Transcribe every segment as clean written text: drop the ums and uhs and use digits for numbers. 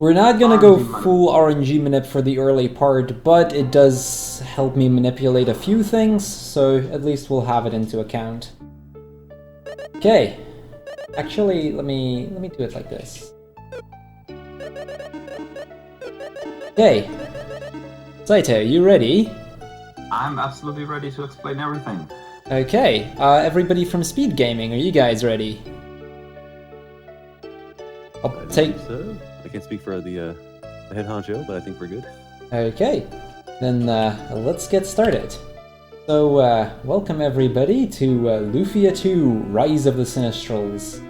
We're not gonna go RNG full RNG manip for the early part, but it does help me manipulate a few things, so at least we'll have it into account. Okay. Actually, let me do it like this. Okay. Saito, you ready? I'm absolutely ready to explain everything. Okay. Everybody from Speed Gaming, are you guys ready? I'll take... So, I can't speak for the head honcho, but I think we're good. Okay. Then let's get started. So, welcome everybody to Lufia 2, Rise of the Sinistrals.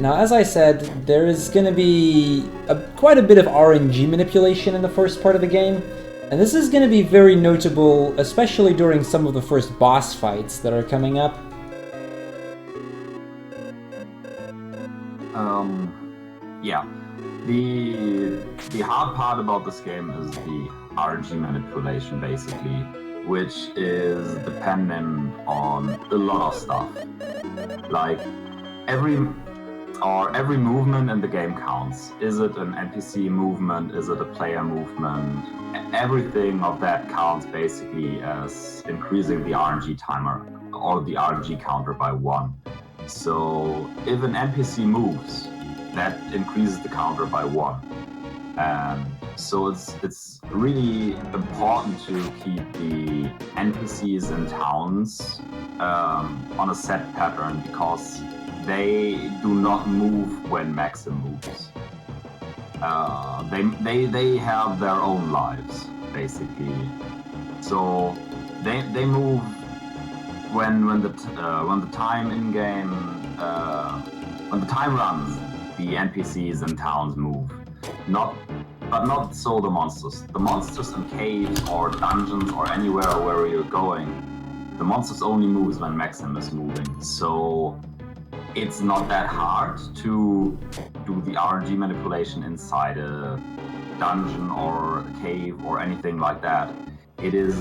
Now, as I said, there is going to be quite a bit of RNG manipulation in the first part of the game, and this is going to be very notable, especially during some of the first boss fights that are coming up. Yeah. The hard part about this game is the RNG manipulation, basically, which is dependent on a lot of stuff. Like, every movement in the game counts. Is it an NPC movement? Is it a player movement? Everything of that counts basically as increasing the RNG timer or the RNG counter by 1. So if an NPC moves, that increases the counter by 1. So it's really important to keep the NPCs in towns on a set pattern, because they do not move when Maxim moves. They have their own lives, basically. So they move when the time in game when the time runs. The NPCs in towns move. But not so the monsters. The monsters in caves or dungeons or anywhere where you're going, the monsters only moves when Maxim is moving. So it's not that hard to do the RNG manipulation inside a dungeon or a cave or anything like that. It is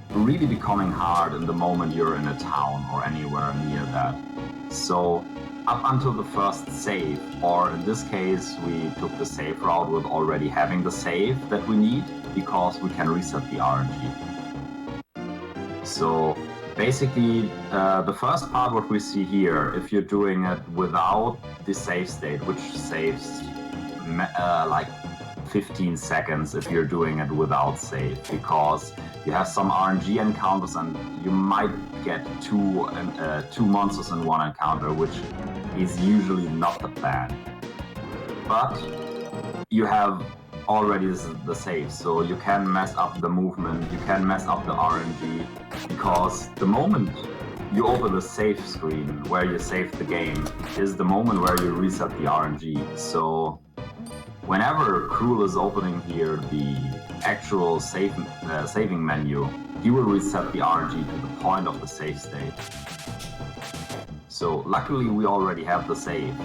really becoming hard in the moment you're in a town or anywhere near that. So up until the first save, or in this case we took the save route with already having the save that we need, because we can reset the RNG. So basically, the first part what we see here, if you're doing it without the save state, which saves like 15 seconds if you're doing it without save, because you have some RNG encounters and you might get two monsters in one encounter, which is usually not the plan. But you have already the save, so you can mess up the movement, you can mess up the RNG, because the moment you open the save screen where you save the game is the moment where you reset the RNG. So whenever Crrool is opening here the actual saving menu, he will reset the RNG to the point of the save state. So luckily we already have the save.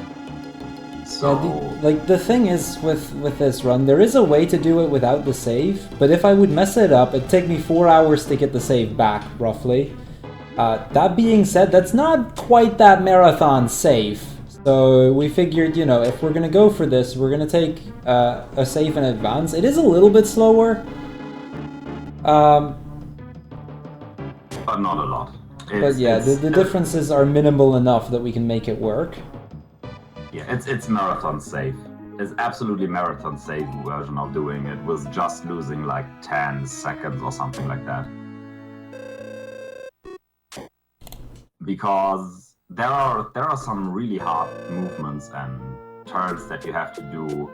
So yeah, the thing is with this run, there is a way to do it without the save, but if I would mess it up, it'd take me 4 hours to get the save back, roughly. That being said, that's not quite that marathon safe. So we figured, you know, if we're gonna go for this, we're gonna take a save in advance. It is a little bit slower. But not a lot. But yeah, the differences are minimal enough that we can make it work. Yeah, it's marathon safe. It's absolutely marathon safe version of doing it, with just losing like 10 seconds or something like that. Because there are some really hard movements and turns that you have to do,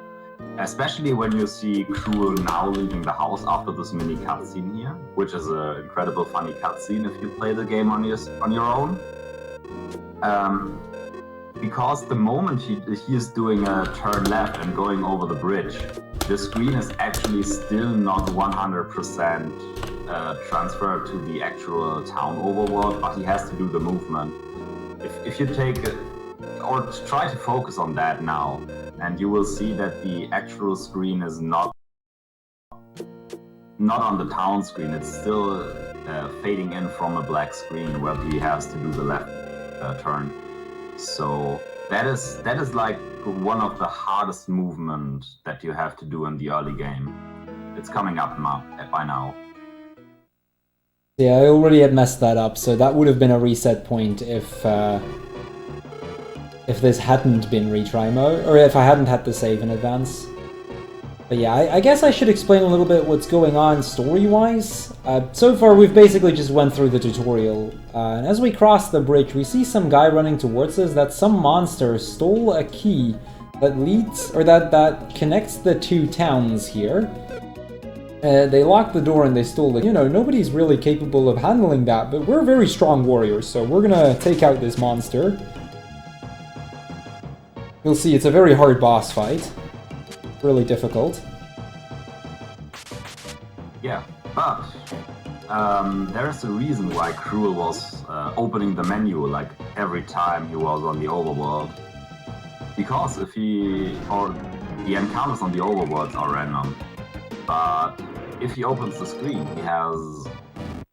especially when you see Crrool now leaving the house after this mini cutscene here, which is an incredible funny cutscene if you play the game on your own. Because the moment he is doing a turn left and going over the bridge, the screen is actually still not 100% transferred to the actual town overworld, but he has to do the movement. If you take or try to focus on that now, and you will see that the actual screen is not on the town screen. It's still fading in from a black screen where he has to do the left turn. So That is like one of the hardest movement that you have to do in the early game. It's coming up now, by now. Yeah, I already had messed that up, so that would have been a reset point if this hadn't been retry mode, or if I hadn't had to save in advance. But yeah, I guess I should explain a little bit what's going on story-wise. So far, we've basically just went through the tutorial, and as we cross the bridge, we see some guy running towards us that some monster stole a key that leads, or that connects the two towns here. They locked the door and they stole it. You know, nobody's really capable of handling that, but we're very strong warriors, so we're gonna take out this monster. You'll see, it's a very hard boss fight. Really difficult. Yeah, but there's a reason why Crrool was opening the menu like every time he was on the overworld. Because if the encounters on the overworlds are random, but if he opens the screen, he has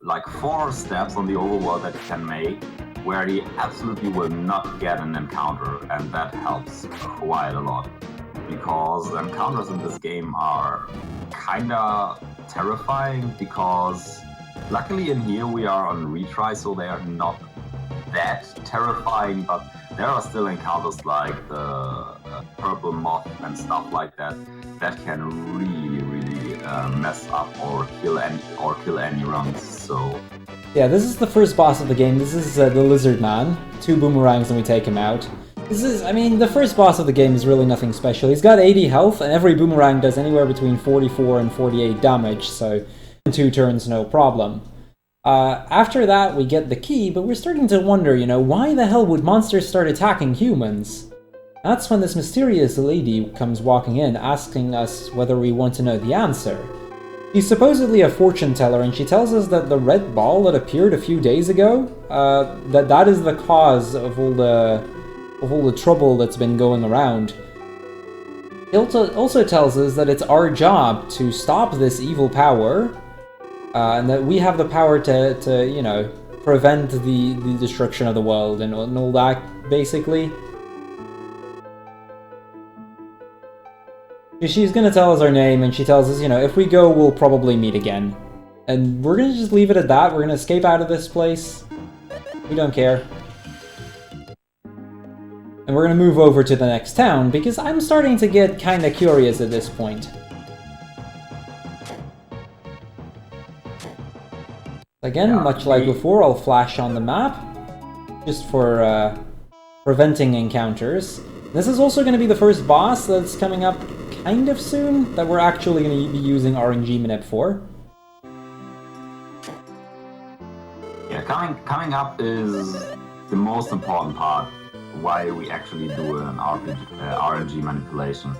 like 4 steps on the overworld that he can make where he absolutely will not get an encounter, and that helps quite a lot. Because encounters in this game are kinda terrifying, because luckily in here we are on retry, so they are not that terrifying, but there are still encounters like the purple moth and stuff like that that can really mess up or kill any runs. So yeah, this is the first boss of the game. This is the lizard man. 2 boomerangs and we take him out. This is, I mean, the first boss of the game is really nothing special. He's got 80 health, and every boomerang does anywhere between 44 and 48 damage, so in 2 turns, no problem. After that, we get the key, but we're starting to wonder, you know, why the hell would monsters start attacking humans? That's when this mysterious lady comes walking in, asking us whether we want to know the answer. She's supposedly a fortune teller, and she tells us that the red ball that appeared a few days ago, that is the cause of all the trouble that's been going around. It also tells us that it's our job to stop this evil power, and that we have the power to you know, prevent the destruction of the world and all that, basically. She's gonna tell us our name, and she tells us, you know, if we go, we'll probably meet again. And we're gonna just leave it at that. We're gonna escape out of this place. We don't care. And we're gonna move over to the next town, because I'm starting to get kinda curious at this point. Again, yeah, much like before, I'll flash on the map, just for preventing encounters. This is also gonna be the first boss that's coming up kind of soon, that we're actually gonna be using RNG manip for. yeah, coming up is the most important part. Why we actually do an RNG manipulation.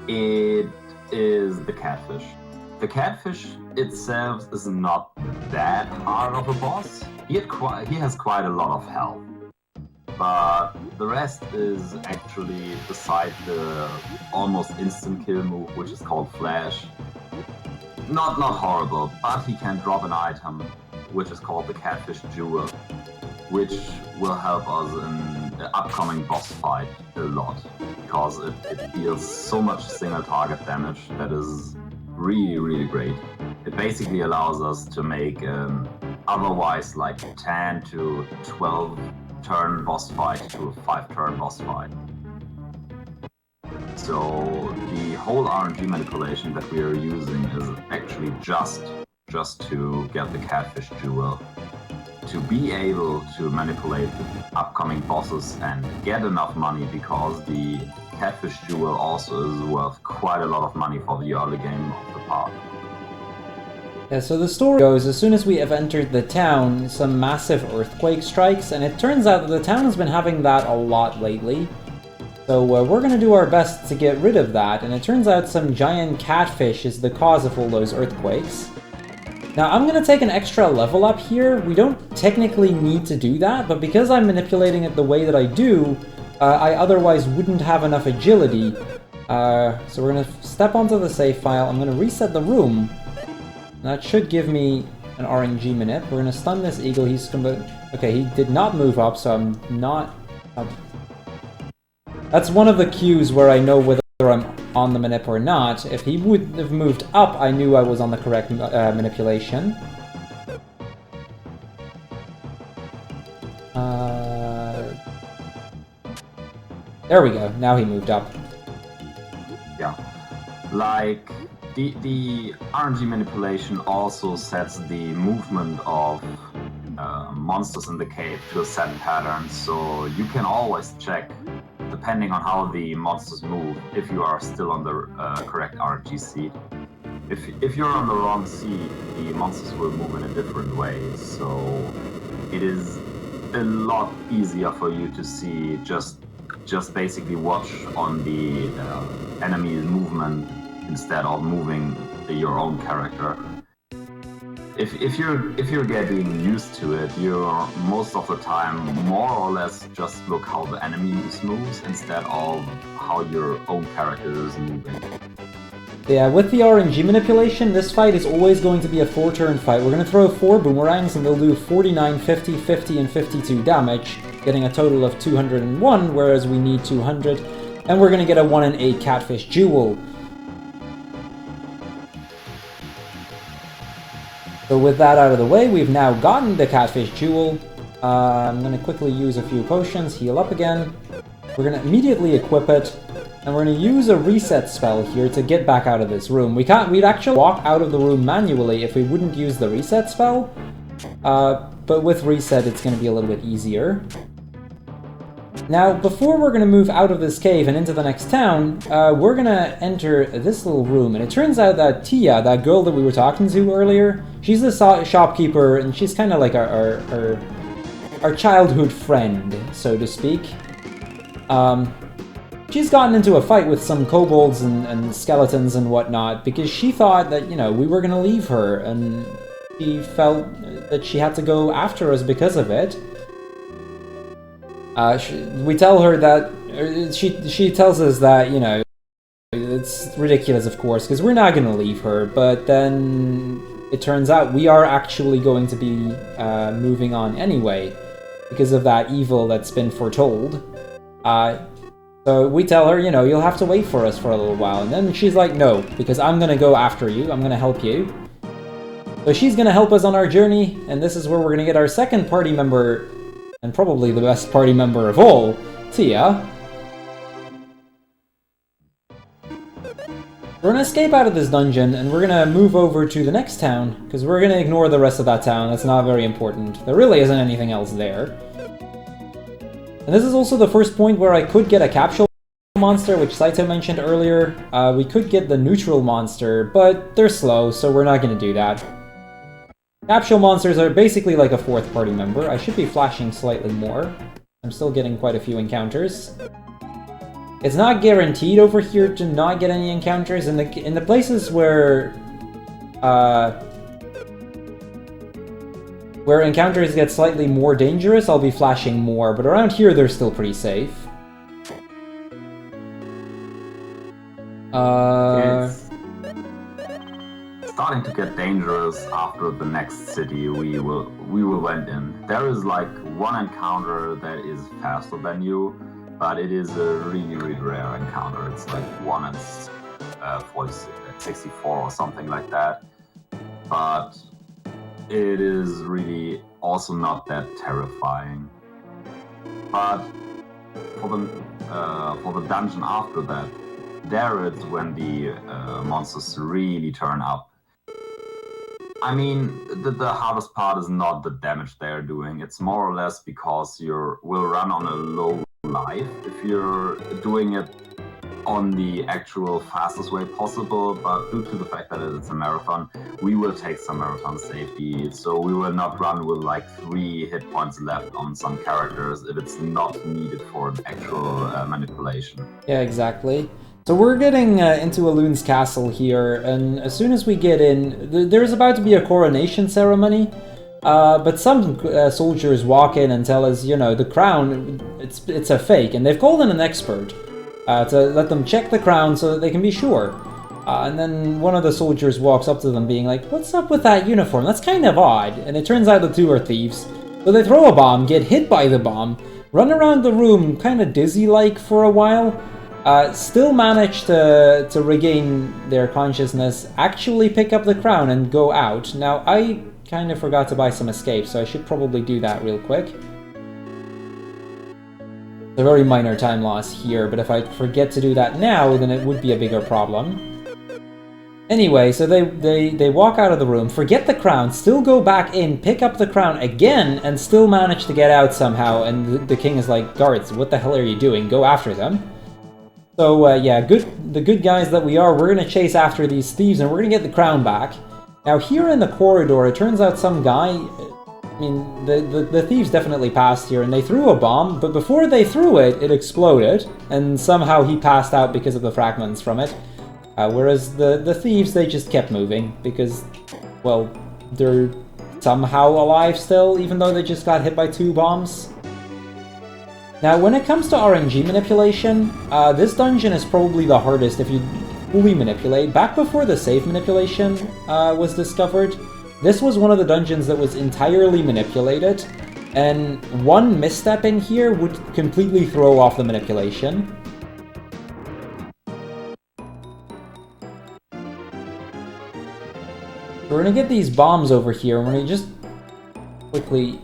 It is the Catfish. The Catfish itself is not that hard of a boss. He has quite a lot of health. But the rest is actually, beside the almost instant kill move, which is called Flash, not horrible, but he can drop an item, which is called the Catfish Jewel, which will help us in the upcoming boss fight a lot, because it deals so much single target damage that is really great. It basically allows us to make otherwise like 10 to 12 turn boss fight to a 5-turn boss fight. So the whole RNG manipulation that we are using is actually just to get the Catfish Jewel, to be able to manipulate the upcoming bosses and get enough money, because the Catfish Jewel also is worth quite a lot of money for the early game of the park. Yeah, so the story goes, as soon as we have entered the town, some massive earthquake strikes, and it turns out that the town has been having that a lot lately. So we're gonna do our best to get rid of that, and it turns out some giant catfish is the cause of all those earthquakes. Now, I'm gonna take an extra level up here. We don't technically need to do that, but because I'm manipulating it the way that I do, I otherwise wouldn't have enough agility. So we're gonna step onto the save file, I'm gonna reset the room. That should give me an RNG manip. We're gonna stun this eagle, okay, he did not move up, so I'm not... That's one of the cues where I know whether I'm on the manip or not. If he would have moved up, I knew I was on the correct manipulation. There we go. Now he moved up. Yeah. Like, the RNG manipulation also sets the movement of monsters in the cave to a set pattern, so you can always check, depending on how the monsters move, if you are still on the correct RNG seed. If you're on the wrong seed, the monsters will move in a different way, so it is a lot easier for you to see, just basically watch on the enemy's movement instead of moving your own character. If you're getting used to it, you're most of the time more or less just look how the enemy moves instead of how your own character is moving. Yeah, with the RNG manipulation, this fight is always going to be a 4-turn fight. We're going to throw 4 boomerangs and they'll do 49, 50, 50, and 52 damage, getting a total of 201, whereas we need 200. And we're going to get a 1 in 8 Catfish Jewel. So with that out of the way, we've now gotten the Catfish Jewel. I'm going to quickly use a few potions, heal up again. We're going to immediately equip it. And we're going to use a reset spell here to get back out of this room. We'd actually walk out of the room manually if we wouldn't use the reset spell. But with reset, it's going to be a little bit easier. Now, before we're going to move out of this cave and into the next town, we're going to enter this little room. And it turns out that Tia, that girl that we were talking to earlier, she's the shopkeeper, and she's kind of like our childhood friend, so to speak. She's gotten into a fight with some kobolds and skeletons and whatnot because she thought that, you know, we were going to leave her, and she felt that she had to go after us because of it. We tell her that, she tells us that, you know, it's ridiculous, of course, because we're not going to leave her, but then it turns out we are actually going to be moving on anyway because of that evil that's been foretold. So we tell her, you know, you'll have to wait for us for a little while. And then she's like, no, because I'm going to go after you. I'm going to help you. So she's going to help us on our journey. And this is where we're going to get our second party member, and probably the best party member of all, Tia. We're going to escape out of this dungeon, and we're going to move over to the next town, because we're going to ignore the rest of that town. That's not very important. There really isn't anything else there. And this is also the first point where I could get a capsule monster, which Saito mentioned earlier. We could get the neutral monster, but they're slow, so we're not going to do that. Capsule monsters are basically like a fourth party member. I should be flashing slightly more. I'm still getting quite a few encounters. It's not guaranteed over here to not get any encounters. In the places where encounters get slightly more dangerous, I'll be flashing more, but around here they're still pretty safe. It's starting to get dangerous after the next city we will went in. There is like one encounter that is faster than you, but it is a really, really rare encounter. It's like 1 in 64 or something like that. But it is really also not that terrifying. But for the dungeon after that, there is when the monsters really turn up. I mean, the hardest part is not the damage they're doing. It's more or less because you will run on a low life if you're doing it on the actual fastest way possible, but due to the fact that it's a marathon, we will take some marathon safety, so we will not run with like 3 hit points left on some characters if it's not needed for an actual manipulation. Yeah, exactly. So we're getting into Elun's castle here, and as soon as we get in, there's about to be a coronation ceremony, but some soldiers walk in and tell us, you know, the crown, it's a fake, and they've called in an expert to let them check the crown so that they can be sure. And then one of the soldiers walks up to them being like, what's up with that uniform? That's kind of odd. And it turns out the two are thieves. So they throw a bomb, get hit by the bomb, run around the room kind of dizzy-like for a while, still manage to regain their consciousness, actually pick up the crown and go out. Now, I kind of forgot to buy some escape, so I should probably do that real quick. A very minor time loss here, but if I forget to do that now, then it would be a bigger problem. Anyway, so they walk out of the room, forget the crown, still go back in, pick up the crown again, and still manage to get out somehow, and the king is like, guards, what the hell are you doing? Go after them. So, yeah, the good guys that we are, we're gonna chase after these thieves, and we're gonna get the crown back. Now, here in the corridor, it turns out some guy... I mean, the thieves definitely passed here, and they threw a bomb, but before they threw it, it exploded, and somehow he passed out because of the fragments from it. Whereas the thieves, they just kept moving, because, well, they're somehow alive still, even though they just got hit by 2 bombs. Now, when it comes to RNG manipulation, this dungeon is probably the hardest if you fully manipulate. Back before the save manipulation was discovered, this was one of the dungeons that was entirely manipulated, and one misstep in here would completely throw off the manipulation. We're gonna get these bombs over here, and we're gonna just quickly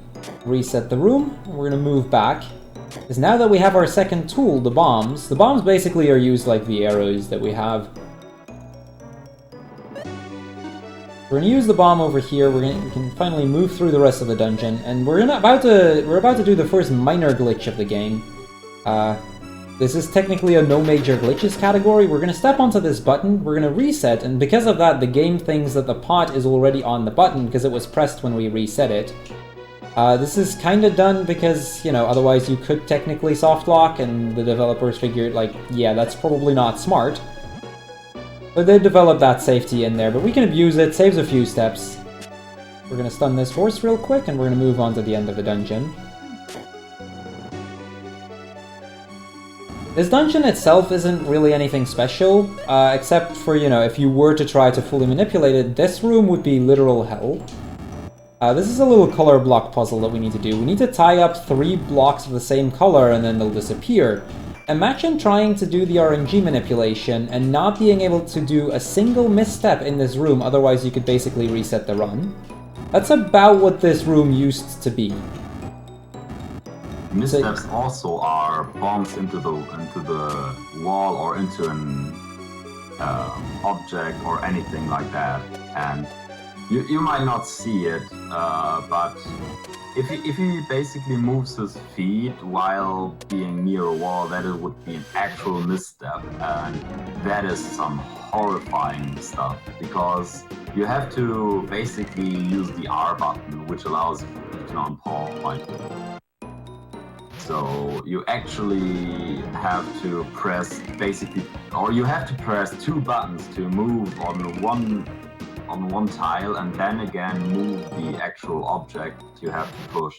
reset the room, and we're gonna move back. Because now that we have our second tool, the bombs basically are used like the arrows that we have. We're gonna use the bomb over here. We can finally move through the rest of the dungeon, and we're about to do the first minor glitch of the game. This is technically a no major glitches category. We're gonna step onto this button, we're gonna reset, and because of that, the game thinks that the pot is already on the button because it was pressed when we reset it. This is kind of done because, you know, otherwise you could technically soft lock, and the developers figured, like, yeah, that's probably not smart. But they developed that safety in there, but we can abuse it, saves a few steps. We're gonna stun this horse real quick, and we're gonna move on to the end of the dungeon. This dungeon itself isn't really anything special, except for, you know, if you were to try to fully manipulate it, this room would be literal hell. This is a little color block puzzle that we need to do. We need to tie up 3 blocks of the same color, and then they'll disappear. Imagine trying to do the RNG manipulation and not being able to do a single misstep in this room, otherwise you could basically reset the run. That's about what this room used to be. Missteps also are bombs into the wall or into an object or anything like that, and you might not see it, but if he basically moves his feet while being near a wall, that it would be an actual misstep, and that is some horrifying stuff, because you have to basically use the R button, which allows you to on point. So you actually have to press you have to press 2 buttons to move on one tile, and then again move the actual object you have to push.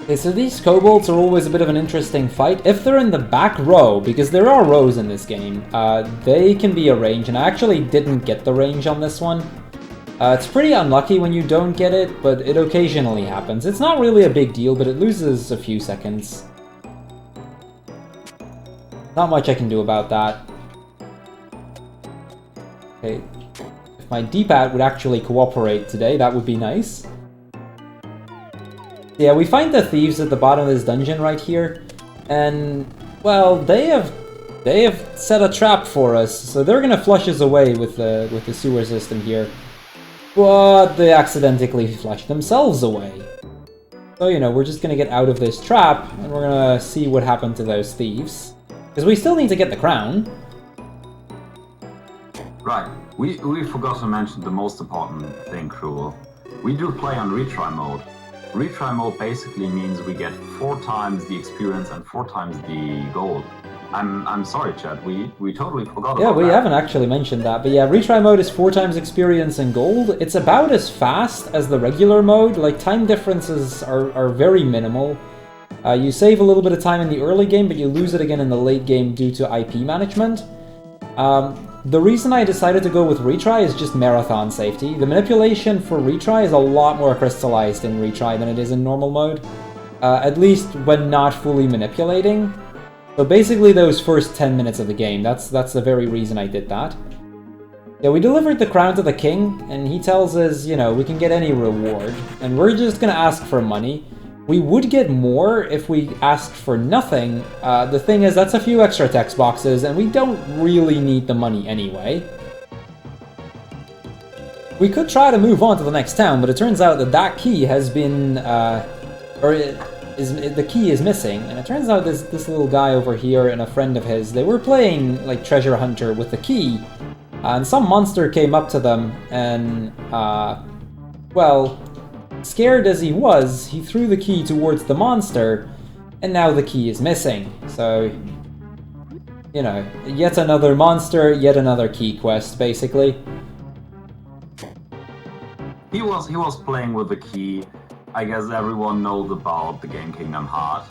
Okay, so these kobolds are always a bit of an interesting fight. If they're in the back row, because there are rows in this game, they can be a range, and I actually didn't get the range on this one. It's pretty unlucky when you don't get it, but it occasionally happens. It's not really a big deal, but it loses a few seconds. Not much I can do about that. Okay. My D-pad would actually cooperate today, that would be nice. Yeah, we find the thieves at the bottom of this dungeon right here, and, well, they have set a trap for us, so they're gonna flush us away with the sewer system here. But they accidentally flushed themselves away. So, you know, we're just gonna get out of this trap, and we're gonna see what happened to those thieves. Because we still need to get the crown. Right. We forgot to mention the most important thing, Crrool. We do play on retry mode. Retry mode basically means we get 4 times the experience and 4 times the gold. I'm sorry, Chad, we totally forgot about that. Yeah, we haven't actually mentioned that, but yeah, retry mode is 4 times experience and gold. It's about as fast as the regular mode, like time differences are very minimal. You save a little bit of time in the early game, but you lose it again in the late game due to IP management. The reason I decided to go with retry is just marathon safety. The manipulation for retry is a lot more crystallized in retry than it is in normal mode. At least when not fully manipulating. So basically those first 10 minutes of the game, that's the very reason I did that. Yeah, we delivered the crown to the king, and he tells us, you know, we can get any reward, and we're just gonna ask for money. We would get more if we asked for nothing. The thing is, that's a few extra text boxes, and we don't really need the money anyway. We could try to move on to the next town, but it turns out that that key has been, the key is missing, and it turns out this little guy over here and a friend of his, they were playing, like, treasure hunter with the key, and some monster came up to them, and, well, scared as he was, he threw the key towards the monster, and now the key is missing. So, you know, yet another monster, yet another key quest, basically. He was playing with the key. I guess everyone knows about the game Kingdom Hearts.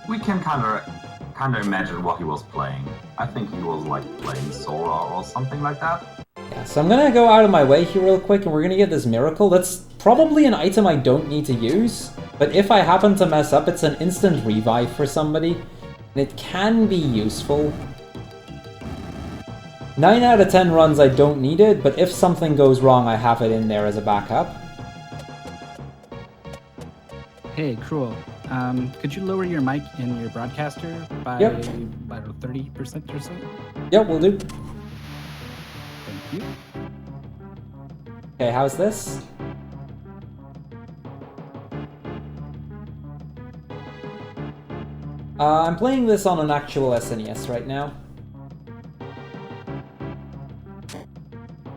We can kind of imagine what he was playing. I think he was like playing Sora or something like that. Yeah, so I'm gonna go out of my way here real quick, and we're gonna get this miracle. That's probably an item I don't need to use, but if I happen to mess up, it's an instant revive for somebody, and it can be useful. 9 out of 10 runs I don't need it, but if something goes wrong, I have it in there as a backup. Hey, Crrool, could you lower your mic in your broadcaster by about 30% or so? Yep, we'll do. Thank you. Okay, how's this? I'm playing this on an actual SNES right now.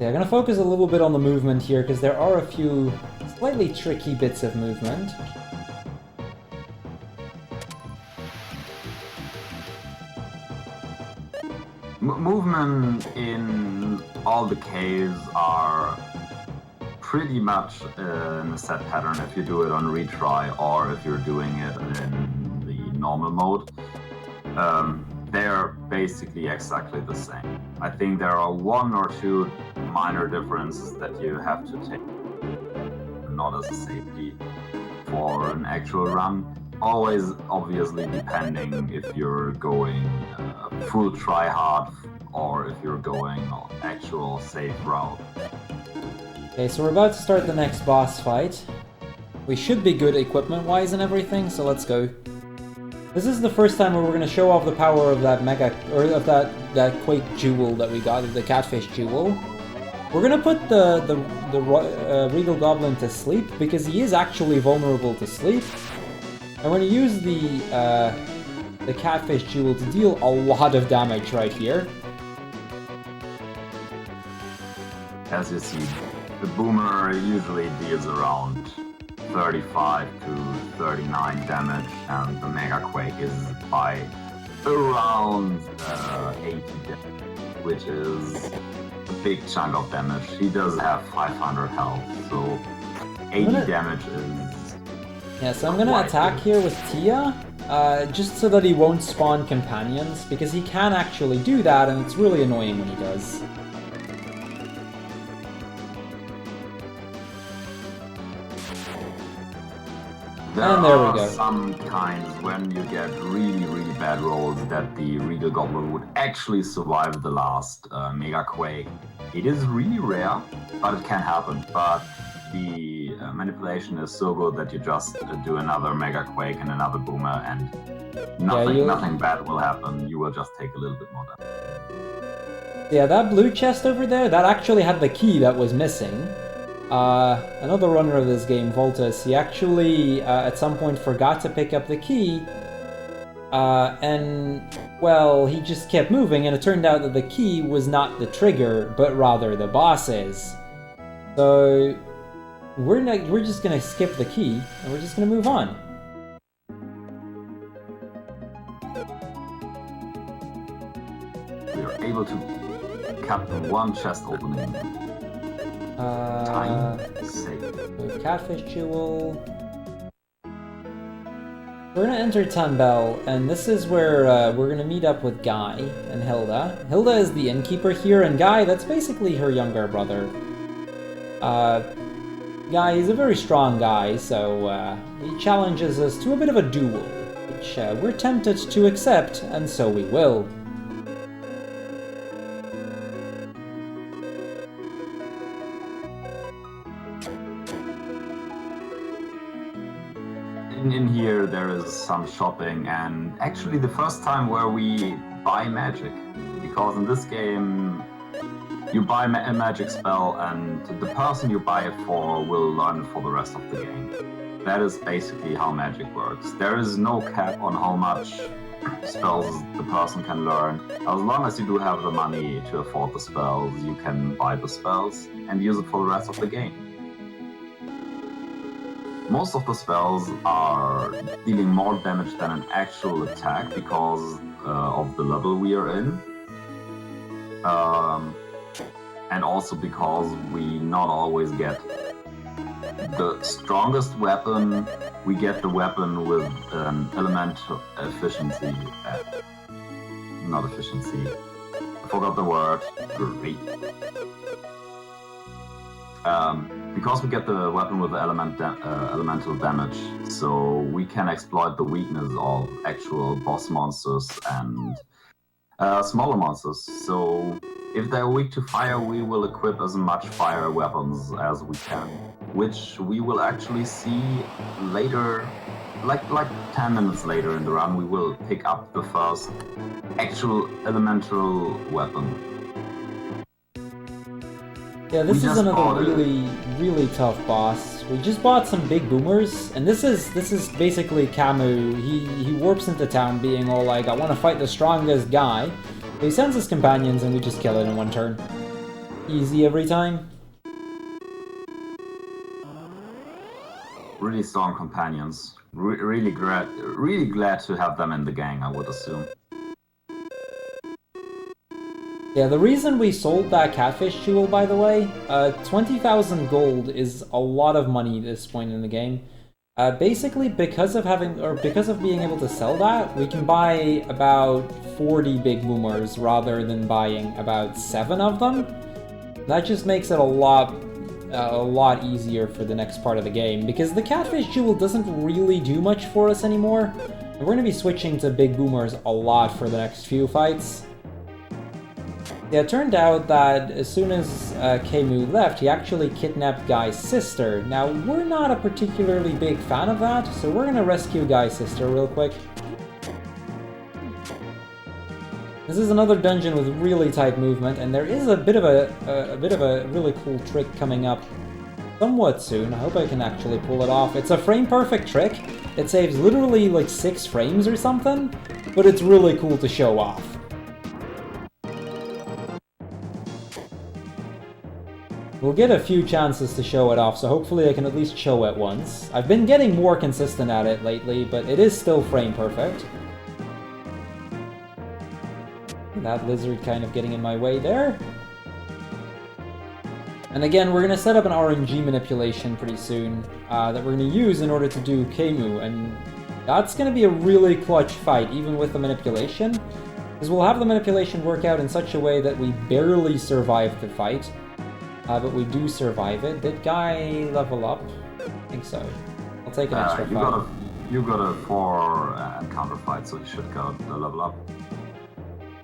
Yeah, I'm gonna focus a little bit on the movement here, because there are a few slightly tricky bits of movement. Movement in all the caves are pretty much in a set pattern if you do it on retry or if you're doing it in the normal mode. They're basically exactly the same. I think there are 1 or 2 minor differences that you have to take, not as a safety for an actual run. Always, obviously, depending if you're going full try-hard or if you're going actual safe route. Okay, so we're about to start the next boss fight. We should be good equipment-wise and everything, so let's go. This is the first time where we're going to show off the power of that that Quake jewel that we got, the Catfish jewel. We're going to put the Regal Goblin to sleep, because he is actually vulnerable to sleep. And we're going to use the Catfish jewel to deal a lot of damage right here. As you see, the boomer usually deals around 35 to 39 damage, and the Mega Quake is by around 80 damage, which is a big chunk of damage. He does have 500 health, so 80 damage is... Yeah, so I'm gonna attack here with Tia, just so that he won't spawn companions, because he can actually do that, and it's really annoying when he does. And there we go. Sometimes when you get really bad rolls that the Regal Goblin would actually survive the last Mega Quake. It is really rare, but it can happen. But the manipulation is so good that you just do another Mega Quake and another Boomer, and nothing bad will happen. You will just take a little bit more damage. Yeah, that blue chest over there, that actually had the key that was missing. Another runner of this game, Voltus, he actually at some point forgot to pick up the key, and, well, he just kept moving, and it turned out that the key was not the trigger, but rather the boss's. So, we're just gonna skip the key, and we're just gonna move on. We are able to cut one chest opening. Time save. Catfish jewel. We're gonna enter Tunbell, and this is where we're gonna meet up with Guy and Hilda. Hilda is the innkeeper here, and Guy, that's basically her younger brother. guy is a very strong guy, so he challenges us to a bit of a duel, which we're tempted to accept, and so we will. In here there is some shopping, and actually the first time where we buy magic, because in this game you buy a magic spell and the person you buy it for will learn it for the rest of the game. That is basically how magic works. There is no cap on how much spells the person can learn. As long as you do have the money to afford the spells, you can buy the spells and use it for the rest of the game. Most of the spells are dealing more damage than an actual attack because of the level we are in. And also because we not always get the strongest weapon. We get the weapon with an elemental efficiency. Not efficiency. I forgot the word. Great. Because we get the weapon with the elemental damage, so we can exploit the weakness of actual boss monsters and smaller monsters. So if they're weak to fire, we will equip as much fire weapons as we can, which we will actually see later, like 10 minutes later in the run, we will pick up the first actual elemental weapon. Yeah, this is another really tough boss. We just bought some big boomers, and this is basically Camus. He warps into town being all like, I want to fight the strongest guy. So he sends his companions and we just kill it in one turn. Easy every time. Really strong companions. Really glad to have them in the gang, I would assume. Yeah, the reason we sold that Catfish jewel, by the way, 20,000 gold is a lot of money at this point in the game. Basically, because of being able to sell that, we can buy about 40 big boomers rather than buying about 7 of them. That just makes it a lot easier for the next part of the game, because the Catfish jewel doesn't really do much for us anymore. We're going to be switching to big boomers a lot for the next few fights. Yeah, it turned out that as soon as Camus left, he actually kidnapped Guy's sister. Now, we're not a particularly big fan of that, so we're gonna rescue Guy's sister real quick. This is another dungeon with really tight movement, and there is a bit of a really cool trick coming up somewhat soon. I hope I can actually pull it off. It's a frame-perfect trick. It saves literally like 6 frames or something, but it's really cool to show off. We'll get a few chances to show it off, so hopefully I can at least show it once. I've been getting more consistent at it lately, but it is still frame perfect. That lizard kind of getting in my way there. And again, we're going to set up an RNG manipulation pretty soon that we're going to use in order to do Camus, and that's going to be a really clutch fight, even with the manipulation, because we'll have the manipulation work out in such a way that we barely survive the fight. But we do survive it. Did Guy level up? I think so. I'll take an extra fight. You got a 4 encounter fight, so you should go level up.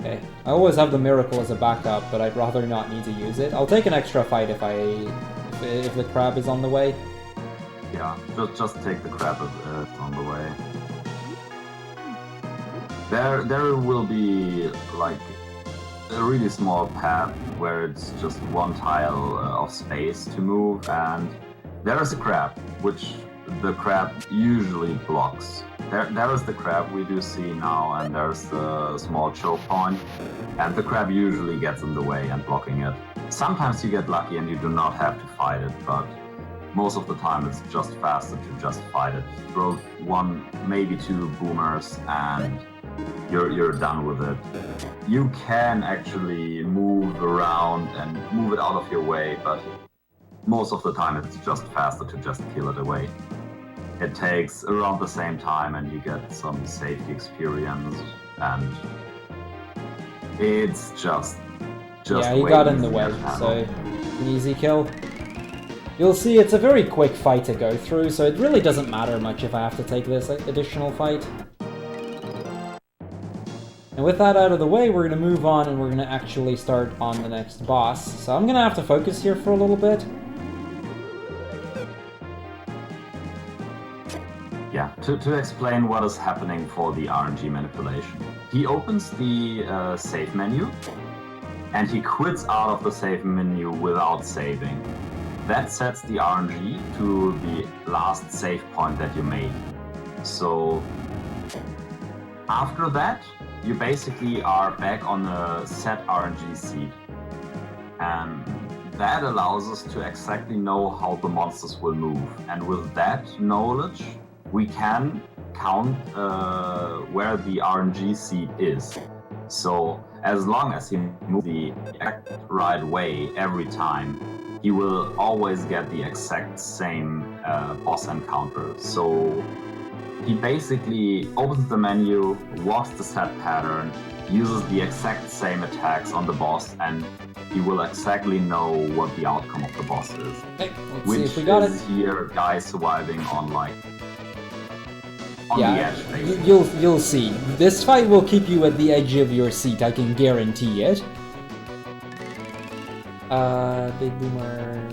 Okay. I always have the miracle as a backup, but I'd rather not need to use it. I'll take an extra fight if the crab is on the way. Yeah, just take the crab on the way. There will be like a really small path where it's just one tile of space to move, and there is a crab, which the crab usually blocks. There is the crab we do see now, and there's the small choke point, and the crab usually gets in the way and blocking it. Sometimes you get lucky and you do not have to fight it, but most of the time it's just faster to just fight it. Throw 1, maybe 2 boomers and you're done with it. You can actually move around and move it out of your way, but most of the time it's just faster to just kill it away. It takes around the same time and you get some safety experience, and it's just yeah, he got in the way, so an easy kill. You'll see it's a very quick fight to go through, so it really doesn't matter much if I have to take this additional fight. And with that out of the way, we're going to move on and we're going to actually start on the next boss. So I'm going to have to focus here for a little bit. Yeah, to explain what is happening for the RNG manipulation. He opens the save menu, and he quits out of the save menu without saving. That sets the RNG to the last save point that you made. So after that, you basically are back on a set RNG seed. And that allows us to exactly know how the monsters will move. And with that knowledge, we can count where the RNG seed is. So as long as he moves the exact right way every time, he will always get the exact same boss encounter. So he basically opens the menu, walks the set pattern, uses the exact same attacks on the boss, and he will exactly know what the outcome of the boss is. Okay, let's which see if we got is it. here guys surviving on the edge, basically. You'll see. This fight will keep you at the edge of your seat, I can guarantee it. Big Boomer...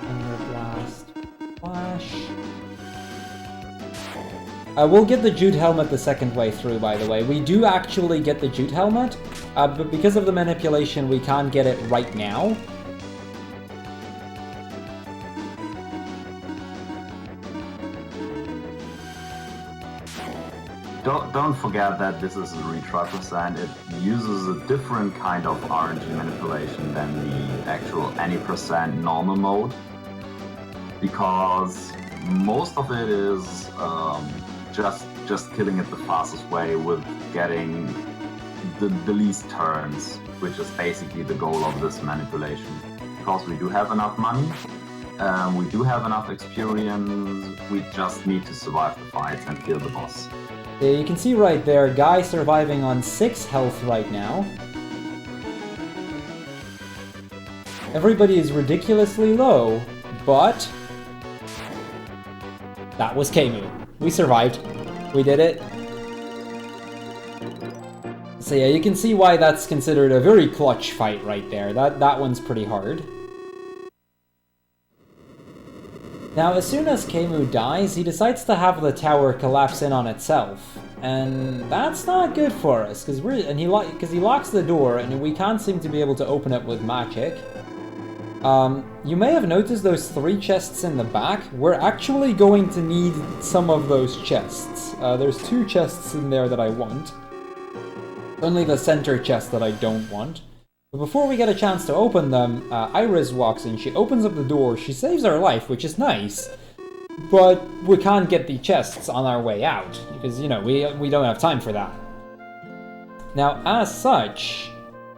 Thunder Blast... Flash... we'll get the jute helmet the second way through, by the way. We do actually get the jute helmet, but because of the manipulation, we can't get it right now. Don't forget that this is a retry percent. It uses a different kind of RNG manipulation than the actual any percent normal mode, because most of it is just killing it the fastest way with getting the least turns, which is basically the goal of this manipulation. Because we do have enough money, we do have enough experience, we just need to survive the fights and kill the boss. Yeah, you can see right there, Guy surviving on 6 health right now. Everybody is ridiculously low, but that was Kemu. We survived. We did it. So yeah, you can see why that's considered a very clutch fight right there. That one's pretty hard. Now, as soon as Kemu dies, he decides to have the tower collapse in on itself. And that's not good for us, because he locks the door, and we can't seem to be able to open it with magic. You may have noticed those 3 chests in the back. We're actually going to need some of those chests. There's 2 chests in there that I want. Only the center chest that I don't want. But before we get a chance to open them, Iris walks in, she opens up the door, she saves our life, which is nice. But we can't get the chests on our way out, because, you know, we don't have time for that. Now, as such,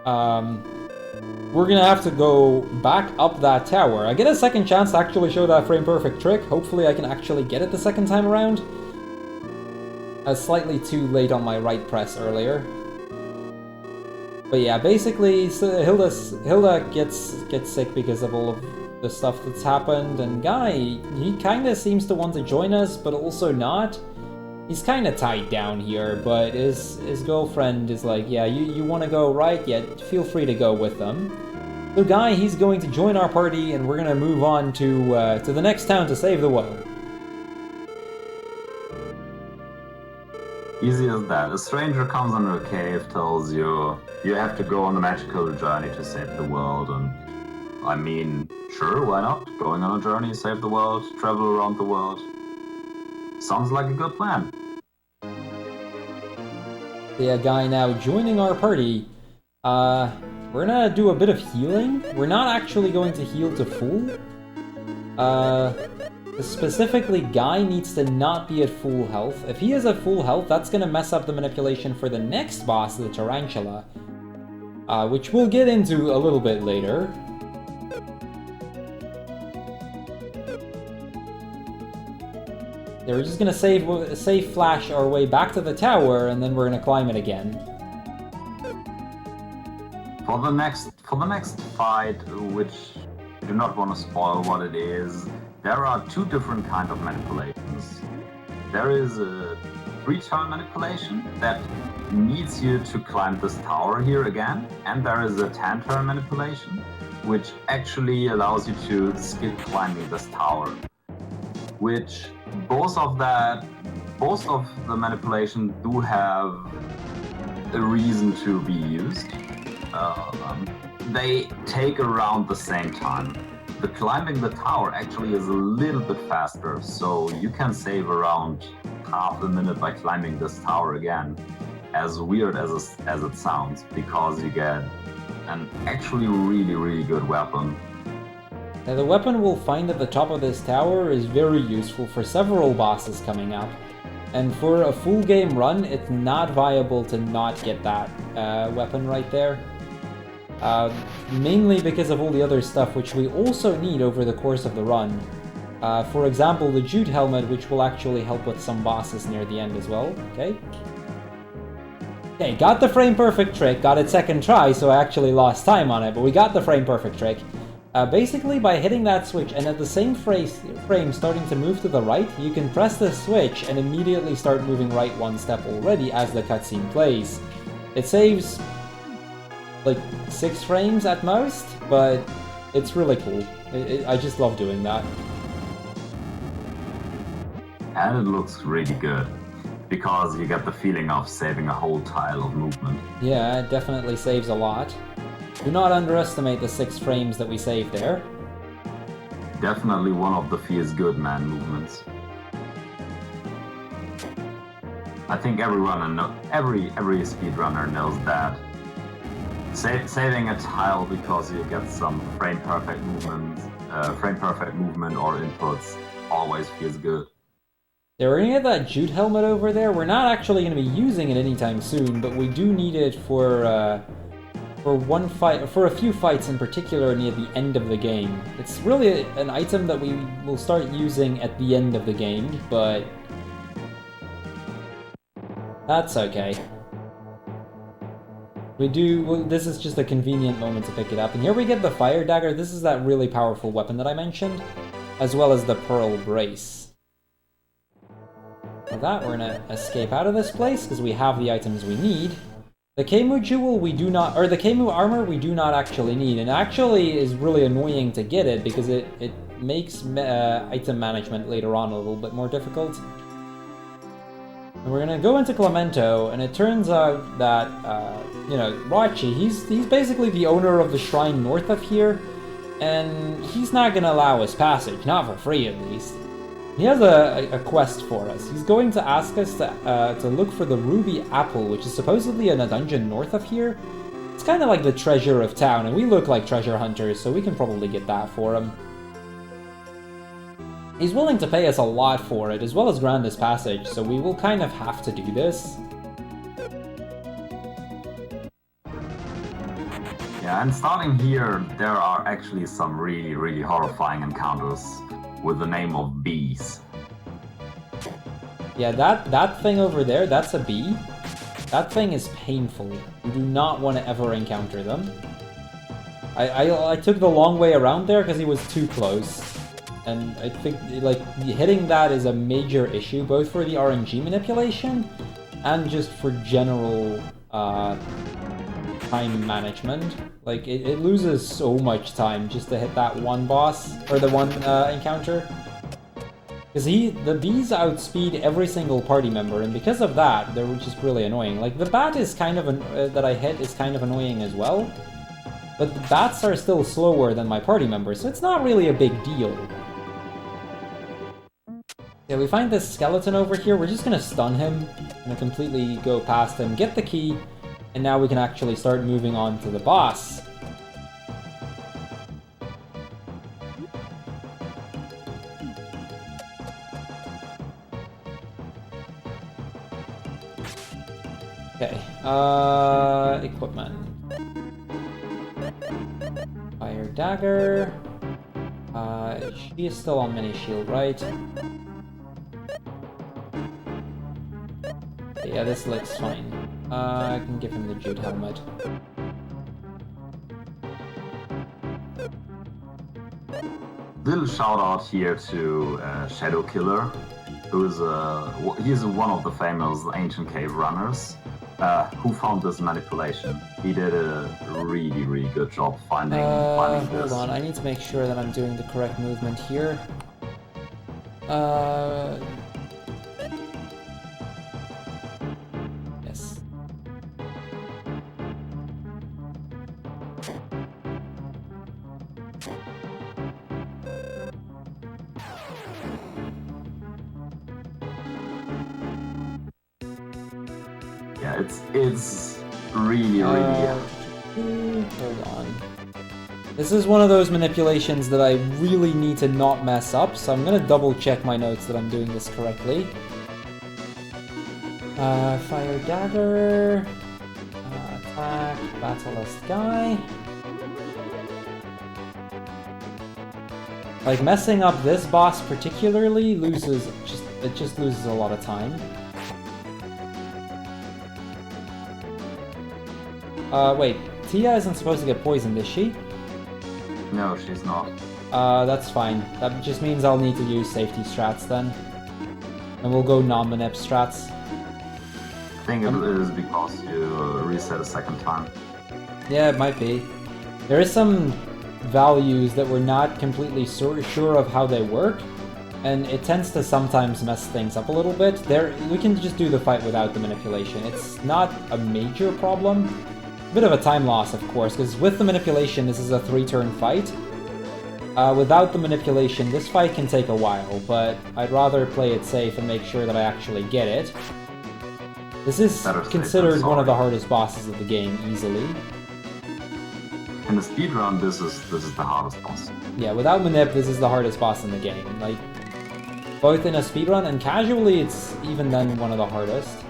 we're gonna have to go back up that tower. I get a second chance to actually show that frame perfect trick. Hopefully I can actually get it the second time around. I was slightly too late on my right press earlier. But yeah, basically, so Hilda gets sick because of all of the stuff that's happened, and Guy, he kinda seems to want to join us, but also not. He's kinda tied down here, but his girlfriend is like, yeah, you wanna go, right? Yeah, feel free to go with them. So Guy, he's going to join our party, and we're gonna move on to the next town to save the world. Easy as that. A stranger comes into a cave, tells you you have to go on a magical journey to save the world, and I mean, sure, why not? Going on a journey, save the world, travel around the world. Sounds like a good plan. Yeah, Guy now joining our party. We're gonna do a bit of healing. We're not actually going to heal to full. Specifically, Guy needs to not be at full health. If he is at full health, that's gonna mess up the manipulation for the next boss, the Tarantula. Which we'll get into a little bit later. We're just gonna save Flash our way back to the tower, and then we're gonna climb it again. For the next fight, which do not want to spoil what it is, there are two different kinds of manipulations. There is a 3-turn manipulation that needs you to climb this tower here again, and there is a 10-turn manipulation which actually allows you to skip climbing this tower. Which both of the manipulations do have a reason to be used. They take around the same time. The climbing the tower actually is a little bit faster, so you can save around half a minute by climbing this tower again. As weird as it sounds, because you get an actually really good weapon. Now, the weapon we'll find at the top of this tower is very useful for several bosses coming up. And for a full game run, it's not viable to not get that weapon right there. Mainly because of all the other stuff which we also need over the course of the run. For example, the jute helmet, which will actually help with some bosses near the end as well. Okay, got the frame perfect trick, got it second try, so I actually lost time on it, but we got the frame perfect trick. Basically, by hitting that switch and at the same frame starting to move to the right, you can press the switch and immediately start moving right one step already as the cutscene plays. It saves like 6 frames at most, but it's really cool. I just love doing that. And it looks really good, because you get the feeling of saving a whole tile of movement. Yeah, it definitely saves a lot. Do not underestimate the 6 frames that we saved there. Definitely one of the feels good man movements. I think every speedrunner knows that. Saving a tile because you get some frame perfect movement or inputs always feels good. Yeah, we're gonna get that jute helmet over there. We're not actually gonna be using it anytime soon, but we do need it for one fight, for a few fights in particular near the end of the game. It's really an item that we will start using at the end of the game, but that's okay. This is just a convenient moment to pick it up. And here we get the fire dagger. This is that really powerful weapon that I mentioned, as well as the pearl brace. With that, we're gonna escape out of this place because we have the items we need. The Kemu jewel we do not, or the Kemu armor we do not actually need, and actually is really annoying to get it because it makes item management later on a little bit more difficult. And we're gonna go into Clemento, and it turns out that, Rachi, he's basically the owner of the shrine north of here, and he's not gonna allow us passage, not for free at least. He has a quest for us. He's going to ask us to look for the ruby apple, which is supposedly in a dungeon north of here. It's kind of like the treasure of town, and we look like treasure hunters, so we can probably get that for him. He's willing to pay us a lot for it, as well as grant us passage, so we will kind of have to do this. Yeah, and starting here, there are actually some really horrifying encounters with the name of bees. Yeah, that thing over there, that's a bee. That thing is painful. You do not want to ever encounter them. I took the long way around there because he was too close. And I think, like, hitting that is a major issue, both for the RNG manipulation and just for general time management. Like, it loses so much time just to hit that one boss, or the one encounter. Because the bees outspeed every single party member, and because of that, they're just really annoying. Like, the bat is kind of, that I hit is kind of annoying as well. But the bats are still slower than my party members, so it's not really a big deal. Yeah, we find this skeleton over here. We're just gonna stun him, and completely go past him, get the key, and now we can actually start moving on to the boss. Okay, equipment. Fire dagger. She is still on mini shield, right? Yeah, this looks fine. I can give him the jute helmet. little shout out here to Shadow Killer, who's he's one of the famous ancient cave runners who found this manipulation. He did a really, really good job finding this. Hold on, I need to make sure that I'm doing the correct movement here. Yes. Yeah, it's really, Hold on. This is one of those manipulations that I really need to not mess up, so I'm gonna double check my notes that I'm doing this correctly. Fire dagger, attack, battleless guy. Like, messing up this boss particularly just loses a lot of time. Wait, Tia isn't supposed to get poisoned, is she? no, she's not. That's fine. That just means I'll need to use safety strats then. And we'll go non-manip strats. I think it is because you reset a second time. Yeah, it might be. There is some values that we're not completely sure of how they work, and it tends to sometimes mess things up a little bit. We can just do the fight without the manipulation. It's not a major problem. A bit of a time loss, of course, because with the manipulation, this is a 3-turn fight. Without the manipulation, this fight can take a while, but I'd rather play it safe and make sure that I actually get it. This is considered one of the hardest bosses of the game, easily. In the speedrun, this is the hardest boss. Yeah, without manip, this is the hardest boss in the game. Like, both in a speedrun and casually, it's even then one of the hardest.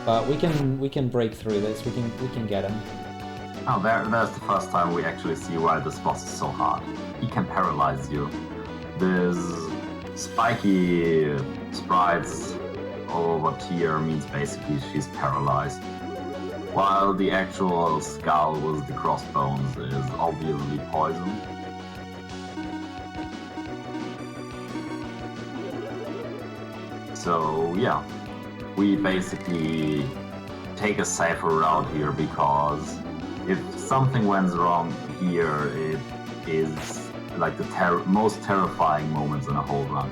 But we can break through this. We can get him. Oh, there's the first time we actually see why this boss is so hard. He can paralyze you. This spiky sprites over Tia means basically she's paralyzed. While the actual skull with the crossbones is obviously poisoned. So yeah, we basically take a safer route here, because if something went wrong here, it is like the most terrifying moments in a whole run.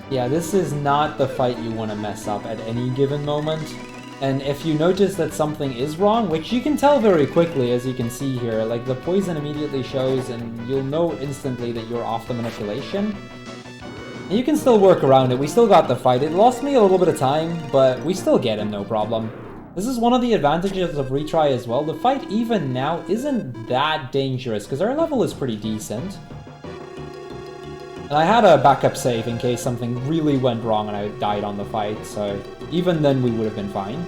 Yeah, this is not the fight you want to mess up at any given moment. And if you notice that something is wrong, which you can tell very quickly, as you can see here, like the poison immediately shows and you'll know instantly that you're off the manipulation. And you can still work around it. We still got the fight. It lost me a little bit of time, but we still get him, no problem. This is one of the advantages of Retry as well. The fight, even now, isn't that dangerous, because our level is pretty decent. And I had a backup save in case something really went wrong and I died on the fight, so even then we would have been fine.